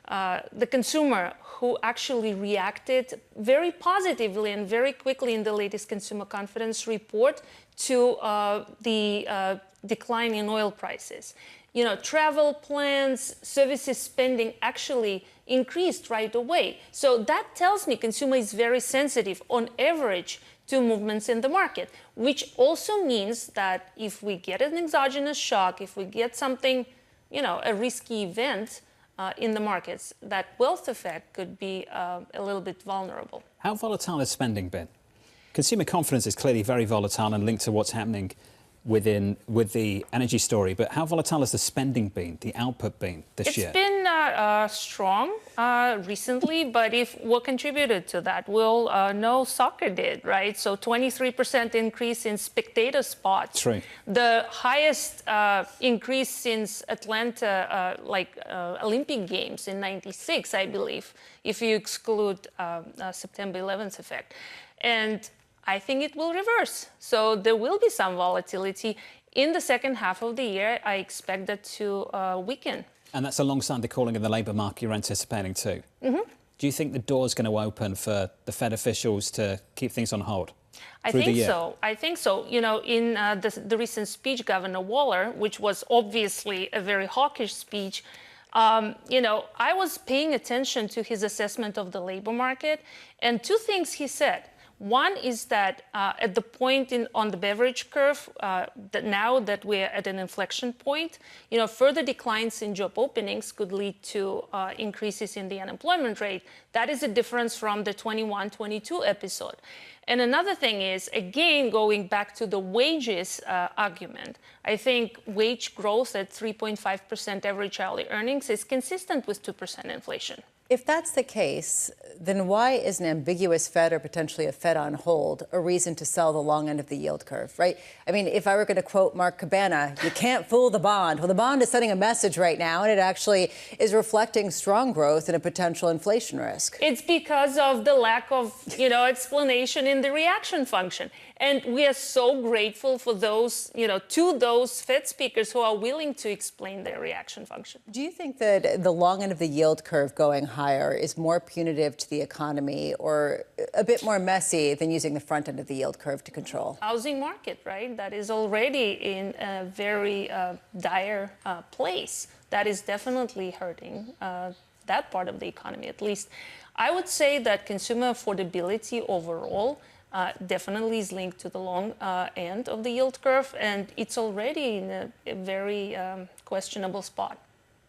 S11: the consumer who actually reacted very positively and very quickly in the latest consumer confidence report to the decline in oil prices. travel plans, services spending actually increased right away. So that tells me consumer is very sensitive on average to movements in the market, which also means that if we get an exogenous shock, if we get something, a risky event in the markets, that wealth effect could be a little bit vulnerable.
S6: How volatile has spending been? Consumer confidence is clearly very volatile and linked to what's happening with the energy story, but how volatile has the spending been, the output been this year?
S11: It's been strong recently, but what contributed to that? We'll know soccer did, right? So 23% increase in spectator spots.
S6: True.
S11: The highest increase since Atlanta, Olympic Games in '96, I believe, if you exclude September 11th effect. And I think it will reverse. So there will be some volatility. In the second half of the year, I expect that to weaken.
S6: And that's alongside the calling of the labour market you're anticipating too.
S11: Mm-hmm.
S6: Do you think the door's going to open for the Fed officials to keep things on hold?
S11: I think so. I think so. In the recent speech, Governor Waller, which was obviously a very hawkish speech, I was paying attention to his assessment of the labor market, and two things he said. One is that at the point on the beverage curve, that now that we're at an inflection point, further declines in job openings could lead to increases in the unemployment rate. That is a difference from the 21-22 episode. And another thing is, again, going back to the wages argument, I think wage growth at 3.5% average hourly earnings is consistent with 2% inflation.
S7: If that's the case, then why is an ambiguous Fed or potentially a Fed on hold a reason to sell the long end of the yield curve, right? I mean, if I were going to quote Mark Cabana, you can't fool the bond. Well, the bond is sending a message right now, and it actually is reflecting strong growth and a potential inflation risk.
S11: It's because of the lack of, explanation in the reaction function. And we are so grateful for those, to those Fed speakers who are willing to explain their reaction function.
S7: Do you think that the long end of the yield curve going higher is more punitive to the economy or a bit more messy than using the front end of the yield curve to control?
S11: Housing market, right? That is already in a very dire place. That is definitely hurting that part of the economy, at least. I would say that consumer affordability overall definitely is linked to the long end of the yield curve, and it's already in a very questionable spot.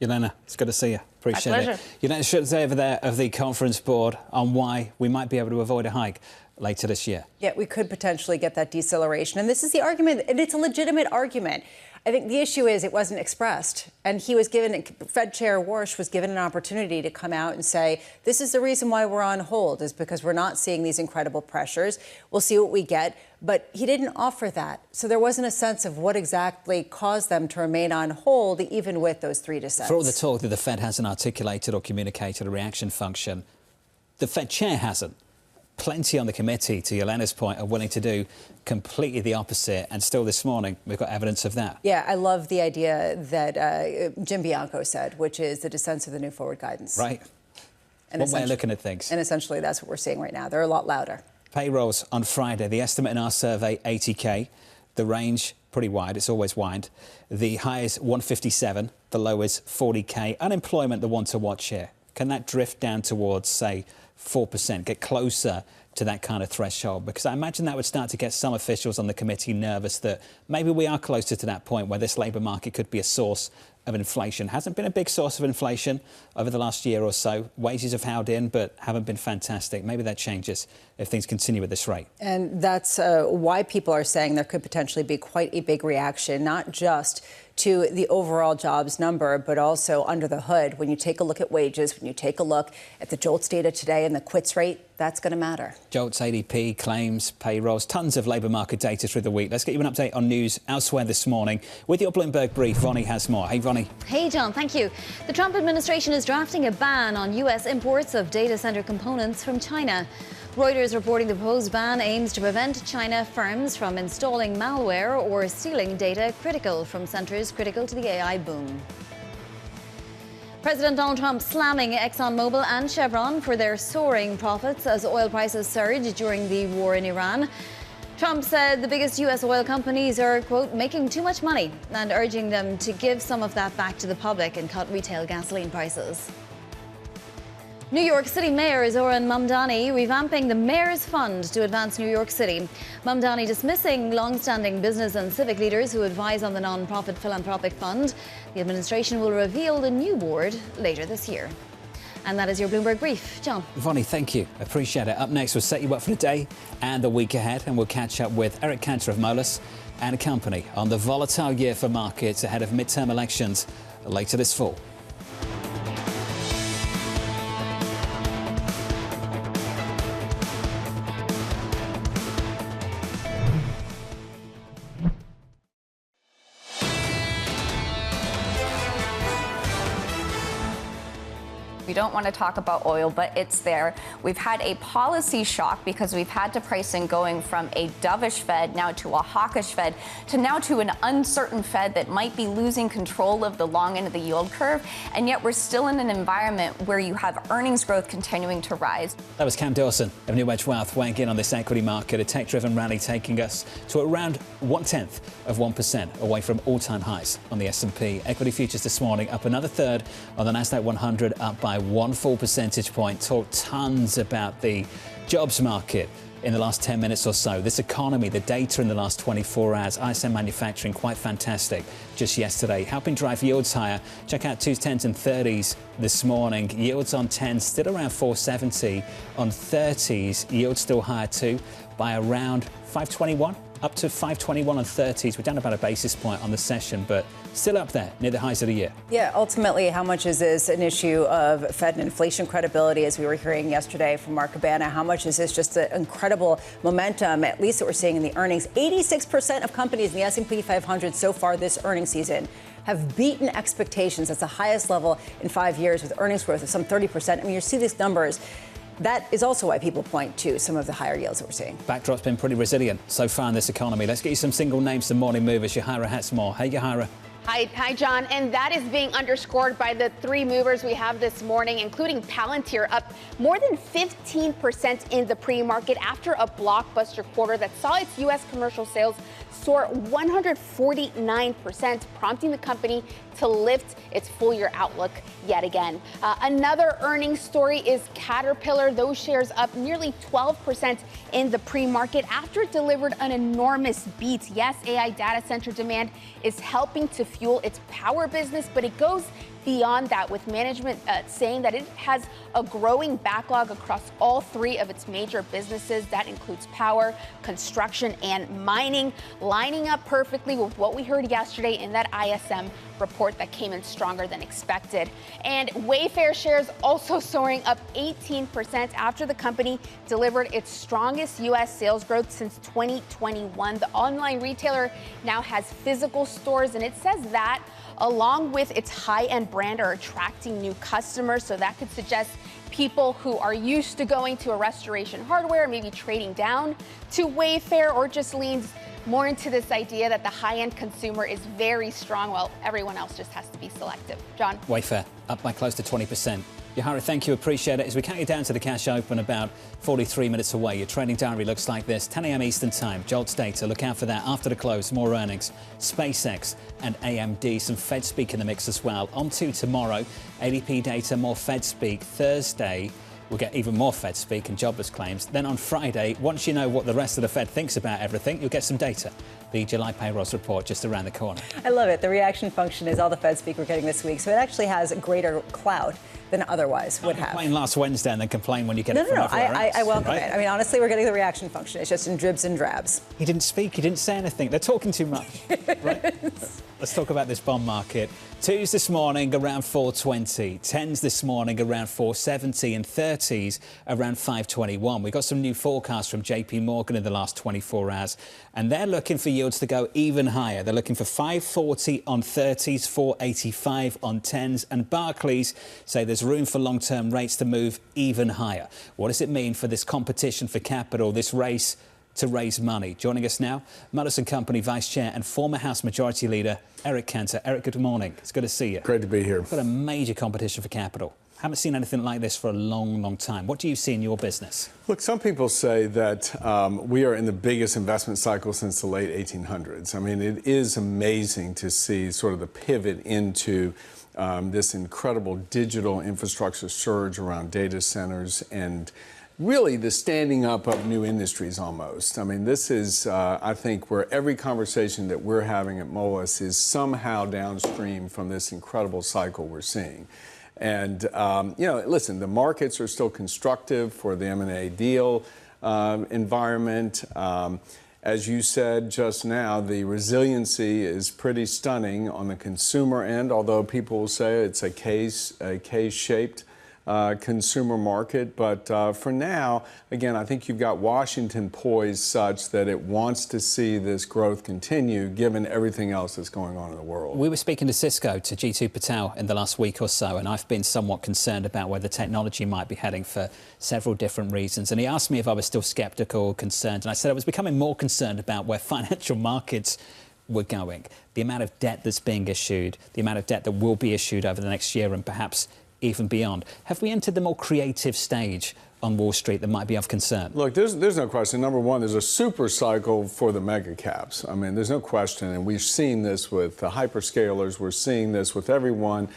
S6: Yelena, it's good to see you. Appreciate
S11: My
S6: it.
S11: pleasure.
S6: Yelena Shulyatyeva there of the conference board on why we might be able to avoid a hike later this year.
S7: Yeah, we could potentially get that deceleration. And this is the argument, and it's a legitimate argument. I think the issue is it wasn't expressed. And he was given, Fed Chair Warsh was given an opportunity to come out and say, this is the reason why we're on hold, is because we're not seeing these incredible pressures. We'll see what we get. But he didn't offer that. So there wasn't a sense of what exactly caused them to remain on hold, even with those 3 dissents.
S6: For all the talk that the Fed hasn't articulated or communicated a reaction function, the Fed chair hasn't. Plenty on the committee, to Yelena's point, are willing to do completely the opposite. And still this morning, we've got evidence of that.
S7: Yeah, I love the idea that Jim Bianco said, which is the dissents of the new forward guidance.
S6: Right.
S7: And
S6: one way of looking at things.
S7: And essentially, that's what we're seeing right now. They're a lot louder.
S6: Payrolls on Friday. The estimate in our survey, 80K. The range, pretty wide. It's always wide. The high is 157. The low is 40K. Unemployment, the one to watch here. Can that drift down towards, say, 4%, get closer to that kind of threshold? Because I imagine that would start to get some officials on the committee nervous that maybe we are closer to that point where this labour market could be a source of inflation. Hasn't been a big source of inflation over the last year or so. Wages have held in, but haven't been fantastic. Maybe that changes if things continue at this rate.
S7: And that's why people are saying there could potentially be quite a big reaction, not just to the overall jobs number, but also under the hood. When you take a look at wages, when you take a look at the JOLTS data today and the quits rate, that's going to matter.
S6: JOLTS, ADP, claims, payrolls, tons of labour market data through the week. Let's get you an update on news elsewhere this morning. With your Bloomberg brief, Vonnie has more. Hey, Vonnie.
S8: Hey, John, thank you. The Trump administration is drafting a ban on U.S. imports of data centre components from China. Reuters reporting the proposed ban aims to prevent China firms from installing malware or stealing data critical from centres critical to the AI boom. President Donald Trump slamming ExxonMobil and Chevron for their soaring profits as oil prices surged during the war in Iran. Trump said the biggest U.S. oil companies are, quote, making too much money and urging them to give some of that back to the public and cut retail gasoline prices. New York City Mayor Zoran Mamdani revamping the Mayor's Fund to advance New York City. Mamdani dismissing long-standing business and civic leaders who advise on the non-profit philanthropic fund. The administration will reveal the new board later this year. And that is your Bloomberg Brief. John.
S6: Vonnie, thank you. Appreciate it. Up next, we'll set you up for the day and the week ahead, and we'll catch up with Eric Cantor of Moelis and company on the volatile year for markets ahead of midterm elections later this fall.
S15: We don't want to talk about oil, but it's there. We've had a policy shock because we've had to price in going from a dovish Fed now to a hawkish Fed to now to an uncertain Fed that might be losing control of the long end of the yield curve. And yet we're still in an environment where you have earnings growth continuing to rise.
S6: That was Cam Dawson of NewEdge Wealth weighing in on this equity market, a tech-driven rally taking us to around 0.1% away from all-time highs on the S&P. Equity futures this morning up another third on the Nasdaq 100, up by 1 full percentage point. Talked tons about the jobs market in the last 10 minutes or so. This economy, the data in the last 24 hours, ISM manufacturing, quite fantastic just yesterday, helping drive yields higher. Check out 2s, 10s and 30s this morning. Yields on 10s still around 470. On 30s, yields still higher too by around 521. Up to 521 on 30s. We're down about a basis point on the session, but still up there near the highs of the year.
S7: Yeah, ultimately, how much is this an issue of Fed and inflation credibility, as we were hearing yesterday from Mark Cabana? How much is this just the incredible momentum, at least that we're seeing in the earnings? 86% of companies in the S&P 500 so far this earnings season have beaten expectations. That's the highest level in 5 years, with earnings growth of some 30%. I mean, you see these numbers. That is also why people point to some of the higher yields that we're seeing.
S6: Backdrop's been pretty resilient so far in this economy. Let's get you some single names, some morning movers. Yahira Hatsmore. Hey, Yahira.
S18: Hi, John. And that is being underscored by the three movers we have this morning, including Palantir, up more than 15% in the pre-market after a blockbuster quarter that saw its U.S. commercial sales soar 149%, prompting the company to lift its full-year outlook yet again. Another earnings story is Caterpillar. Those shares up nearly 12% in the pre-market after it delivered an enormous beat. Yes, AI data center demand is helping to fuel its power business, but it goes beyond that, with management saying that it has a growing backlog across all three of its major businesses. That includes power, construction, and mining, lining up perfectly with what we heard yesterday in that ISM report that came in stronger than expected. And Wayfair shares also soaring up 18% after the company delivered its strongest U.S. sales growth since 2021. The online retailer now has physical stores, and it says that along with its high-end brand are attracting new customers. So that could suggest people who are used to going to a Restoration Hardware, maybe trading down to Wayfair, or just leans more into this idea that the high-end consumer is very strong, while everyone else just has to be selective. John?
S6: Wayfair up by close to 20%. Yahira, thank you. Appreciate it. As we count you down to the cash open, about 43 minutes away, your trading diary looks like this. 10 a.m. Eastern Time, JOLTS data. Look out for that after the close. More earnings. SpaceX and AMD. Some Fed speak in the mix as well. On to tomorrow. ADP data, more Fed speak. Thursday, we'll get even more Fed speak and jobless claims. Then on Friday, once you know what the rest of the Fed thinks about everything, you'll get some data. The July payrolls report just around the corner.
S7: I love it. The reaction function is all the Fed speak we're getting this week, so it actually has greater clout than otherwise would have.
S6: Complain last Wednesday and then complain when you get it from everywhere else.
S7: I welcome
S6: right?
S7: it. I mean, honestly, we're getting the reaction function. It's just in dribs and drabs.
S6: He didn't speak. He didn't say anything. They're talking too much. Right? Let's talk about this bond market. 2s this morning around 420, 10s this morning around 470, and 30s around 521. We got some new forecasts from JPMorgan in the last 24 hours, and they're looking for yields to go even higher. They're looking for 540 on 30s, 485 on 10s, and Barclays say there's room for long-term rates to move even higher. What does it mean for this competition for capital, this race to raise money. Joining us now, Moelis & Company Vice Chair and former House Majority Leader Eric Cantor. Eric, good morning. It's good to see you.
S9: Great to be here.
S6: We've got a major competition for capital. Haven't seen anything like this for a long, long time. What do you see in your business?
S9: Look, some people say that we are in the biggest investment cycle since the late 1800s. I mean, it is amazing to see sort of the pivot into this incredible digital infrastructure surge around data centers and really the standing up of new industries almost. I mean, this is, I think, where every conversation that we're having at Moelis is somehow downstream from this incredible cycle we're seeing. And, you know, listen, the markets are still constructive for the M&A deal environment. As you said just now, the resiliency is pretty stunning on the consumer end, although people will say it's a K-shaped consumer market. But for now, again, I think you've got Washington poised such that it wants to see this growth continue, given everything else that's going on in the world.
S6: We were speaking to Cisco, to Jitu Patel, in the last week or so, and I've been somewhat concerned about where the technology might be heading for several different reasons. And he asked me if I was still sceptical or concerned, and I said I was becoming more concerned about where financial markets were going. The amount of debt that's being issued, the amount of debt that will be issued over the next year and perhaps even beyond. Have we entered the more creative stage on Wall Street that might be of concern?
S9: Look, there's no question. Number one, there's a super cycle for the mega caps. I mean, there's no question, and we've seen this with the hyperscalers. We're seeing this with everyone,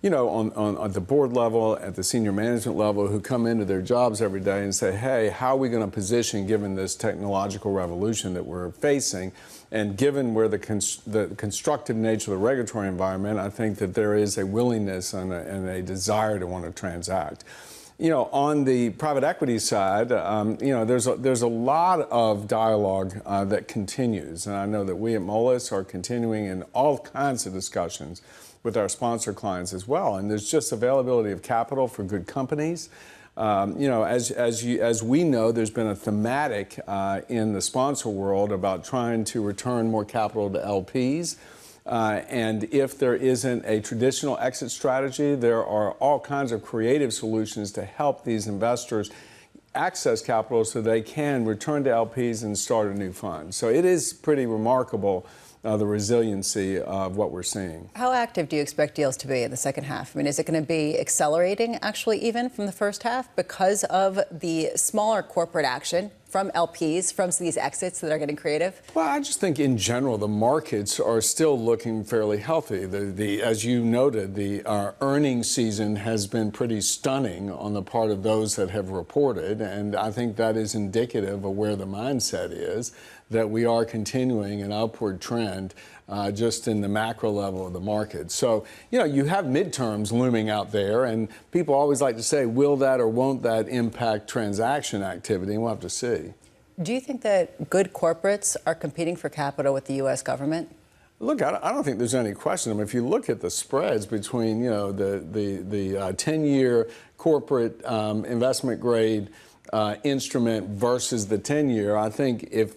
S9: you know, on the board level, at the senior management level, who come into their jobs every day and say, hey, how are we going to position given this technological revolution that we're facing? And given where the constructive nature of the regulatory environment, I think that there is a willingness and a desire to want to transact. You know, on the private equity side, you know, there's a lot of dialogue that continues. And I know that we at Moelis are continuing in all kinds of discussions with our sponsor clients as well. And there's just availability of capital for good companies. You know, as we know, there's been a thematic in the sponsor world about trying to return more capital to LPs. And if there isn't a traditional exit strategy, there are all kinds of creative solutions to help these investors access capital so they can return to LPs and start a new fund. So it is pretty remarkable, the resiliency of what we're seeing.
S7: How active do you expect deals to be in the second half? I mean, is it going to be accelerating, actually, even from the first half because of the smaller corporate action from LPs, from these exits that are getting creative?
S9: Well, I just think in general, the markets are still looking fairly healthy. As you noted, the earnings season has been pretty stunning on the part of those that have reported. And I think that is indicative of where the mindset is, that we are continuing an upward trend just in the macro level of the market. So, you know, you have midterms looming out there, and people always like to say, will that or won't that impact transaction activity? And we'll have to see.
S7: Do you think that good corporates are competing for capital with the U.S. government?
S9: Look, I don't think there's any question. I mean, if you look at the spreads between, you know, the 10-year corporate investment grade instrument versus the 10-year, I think if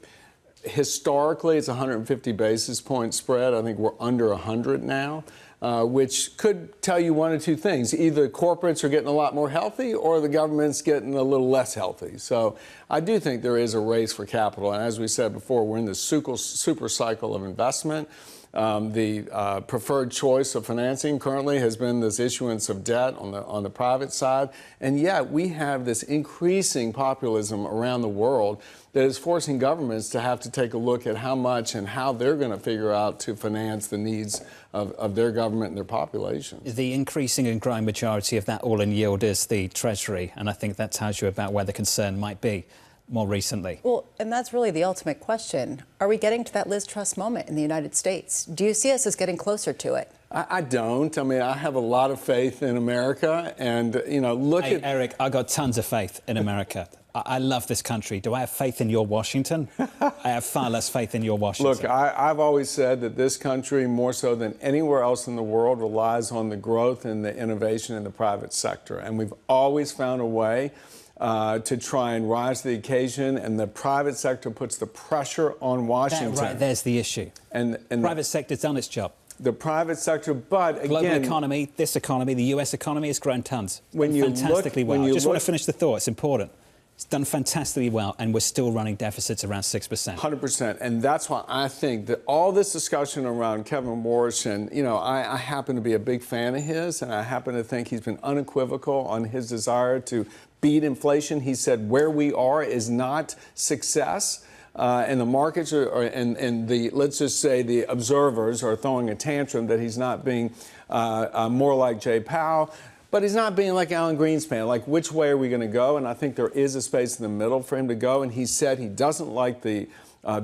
S9: historically, it's 150 basis point spread. I think we're under 100 now, which could tell you one of two things. Either corporates are getting a lot more healthy or the government's getting a little less healthy. So I do think there is a race for capital. And as we said before, we're in the super cycle of investment. The preferred choice of financing currently has been this issuance of debt on the private side. And yet we have this increasing populism around the world that is forcing governments to have to take a look at how much and how they're going to figure out to finance the needs of their government and their population.
S6: The increasing and growing majority of that all-in yield is the Treasury, and I think that tells you about where the concern might be more recently.
S7: Well, and that's really the ultimate question. Are we getting to that Liz Truss moment in the United States? Do you see us as getting closer to it?
S9: I don't. I mean, I have a lot of faith in America, and, you know,
S6: Hey, Eric, I got tons of faith in America. I love this country. Do I have faith in your Washington? I have far less faith in your Washington.
S9: Look, I've always said that this country, more so than anywhere else in the world, relies on the growth and the innovation in the private sector. And we've always found a way to try and rise to the occasion, and the private sector puts the pressure on Washington.
S6: Right, there's the issue.
S9: And
S6: the private sector's done its job.
S9: The private sector, but again...
S6: Global economy, this economy, the US economy has grown tons. Fantastically well. I just want to finish the thought. It's important. It's done fantastically well, and we're still running deficits around 6%.
S9: 100%. And that's why I think that all this discussion around Kevin Warsh, and, I happen to be a big fan of his, and I happen to think he's been unequivocal on his desire to beat inflation. He said where we are is not success. And the markets and let's just say the observers are throwing a tantrum that he's not being more like Jay Powell. But he's not being like Alan Greenspan, like which way are we going to go? And I think there is a space in the middle for him to go. And he said he doesn't like the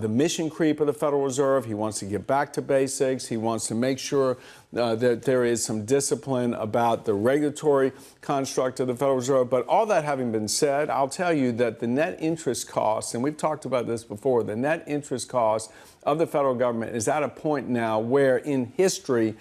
S9: mission creep of the Federal Reserve. He wants to get back to basics. He wants to make sure that there is some discipline about the regulatory construct of the Federal Reserve. But all that having been said, I'll tell you that the net interest cost, and we've talked about this before, the net interest cost of the federal government is at a point now where in history,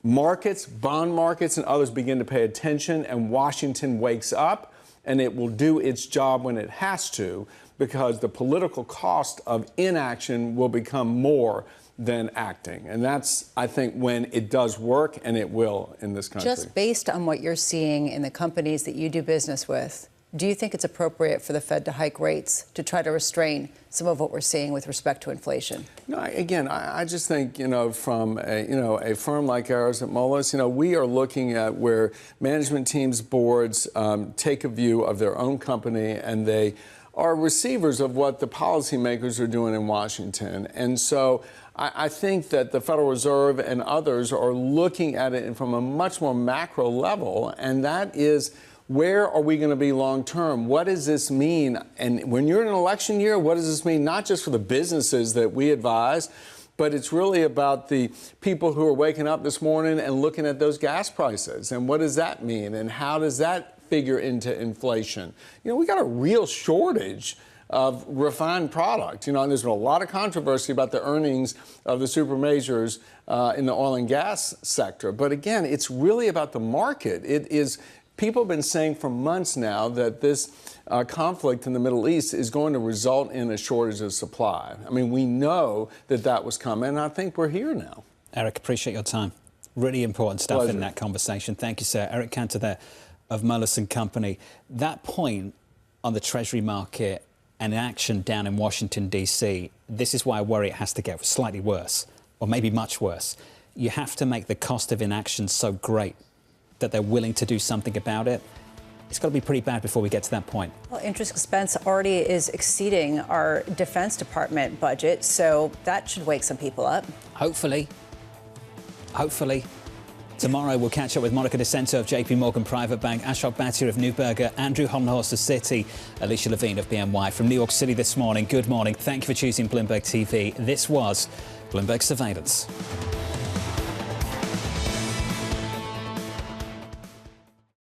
S9: markets, bond markets, and others begin to pay attention, and Washington wakes up, and it will do its job when it has to, because the political cost of inaction will become more than acting. And that's, I think, when it does work, and it will in this country.
S7: Just based on what you're seeing in the companies that you do business with, do you think it's appropriate for the Fed to hike rates to try to restrain some of what we're seeing with respect to inflation?
S9: No, again, I just think, from a firm like ours at Moelis, we are looking at where management teams, boards take a view of their own company, and they are receivers of what the policymakers are doing in Washington. And so I think that the Federal Reserve and others are looking at it from a much more macro level, and that is, where are we going to be long term? What does this mean? And when you're in an election year, what does this mean? Not just for the businesses that we advise, but it's really about the people who are waking up this morning and looking at those gas prices. And what does that mean? And how does that figure into inflation? We got a real shortage of refined product. And there's been a lot of controversy about the earnings of the super majors in the oil and gas sector. But again, it's really about the market. It is. People have been saying for months now that this conflict in the Middle East is going to result in a shortage of supply. I mean, we know that was coming, and I think we're here now.
S6: Eric, appreciate your time. Really important stuff in that conversation. Thank you, sir. Eric Cantor there of Moelis & Company. That point on the Treasury market and action down in Washington, D.C., this is why I worry it has to get slightly worse, or maybe much worse. You have to make the cost of inaction so great that they're willing to do something about it. It's got to be pretty bad before we get to that point.
S7: Well, interest expense already is exceeding our Defense Department budget, so that should wake some people up.
S6: Hopefully. Hopefully. Tomorrow we'll catch up with Monica DeCento of JPMorgan Private Bank, Ashok Bhatia of Neuberger, Andrew Hollenhorst of Citi, Alicia Levine of BNY. From New York City this morning, good morning. Thank you for choosing Bloomberg TV. This was Bloomberg Surveillance.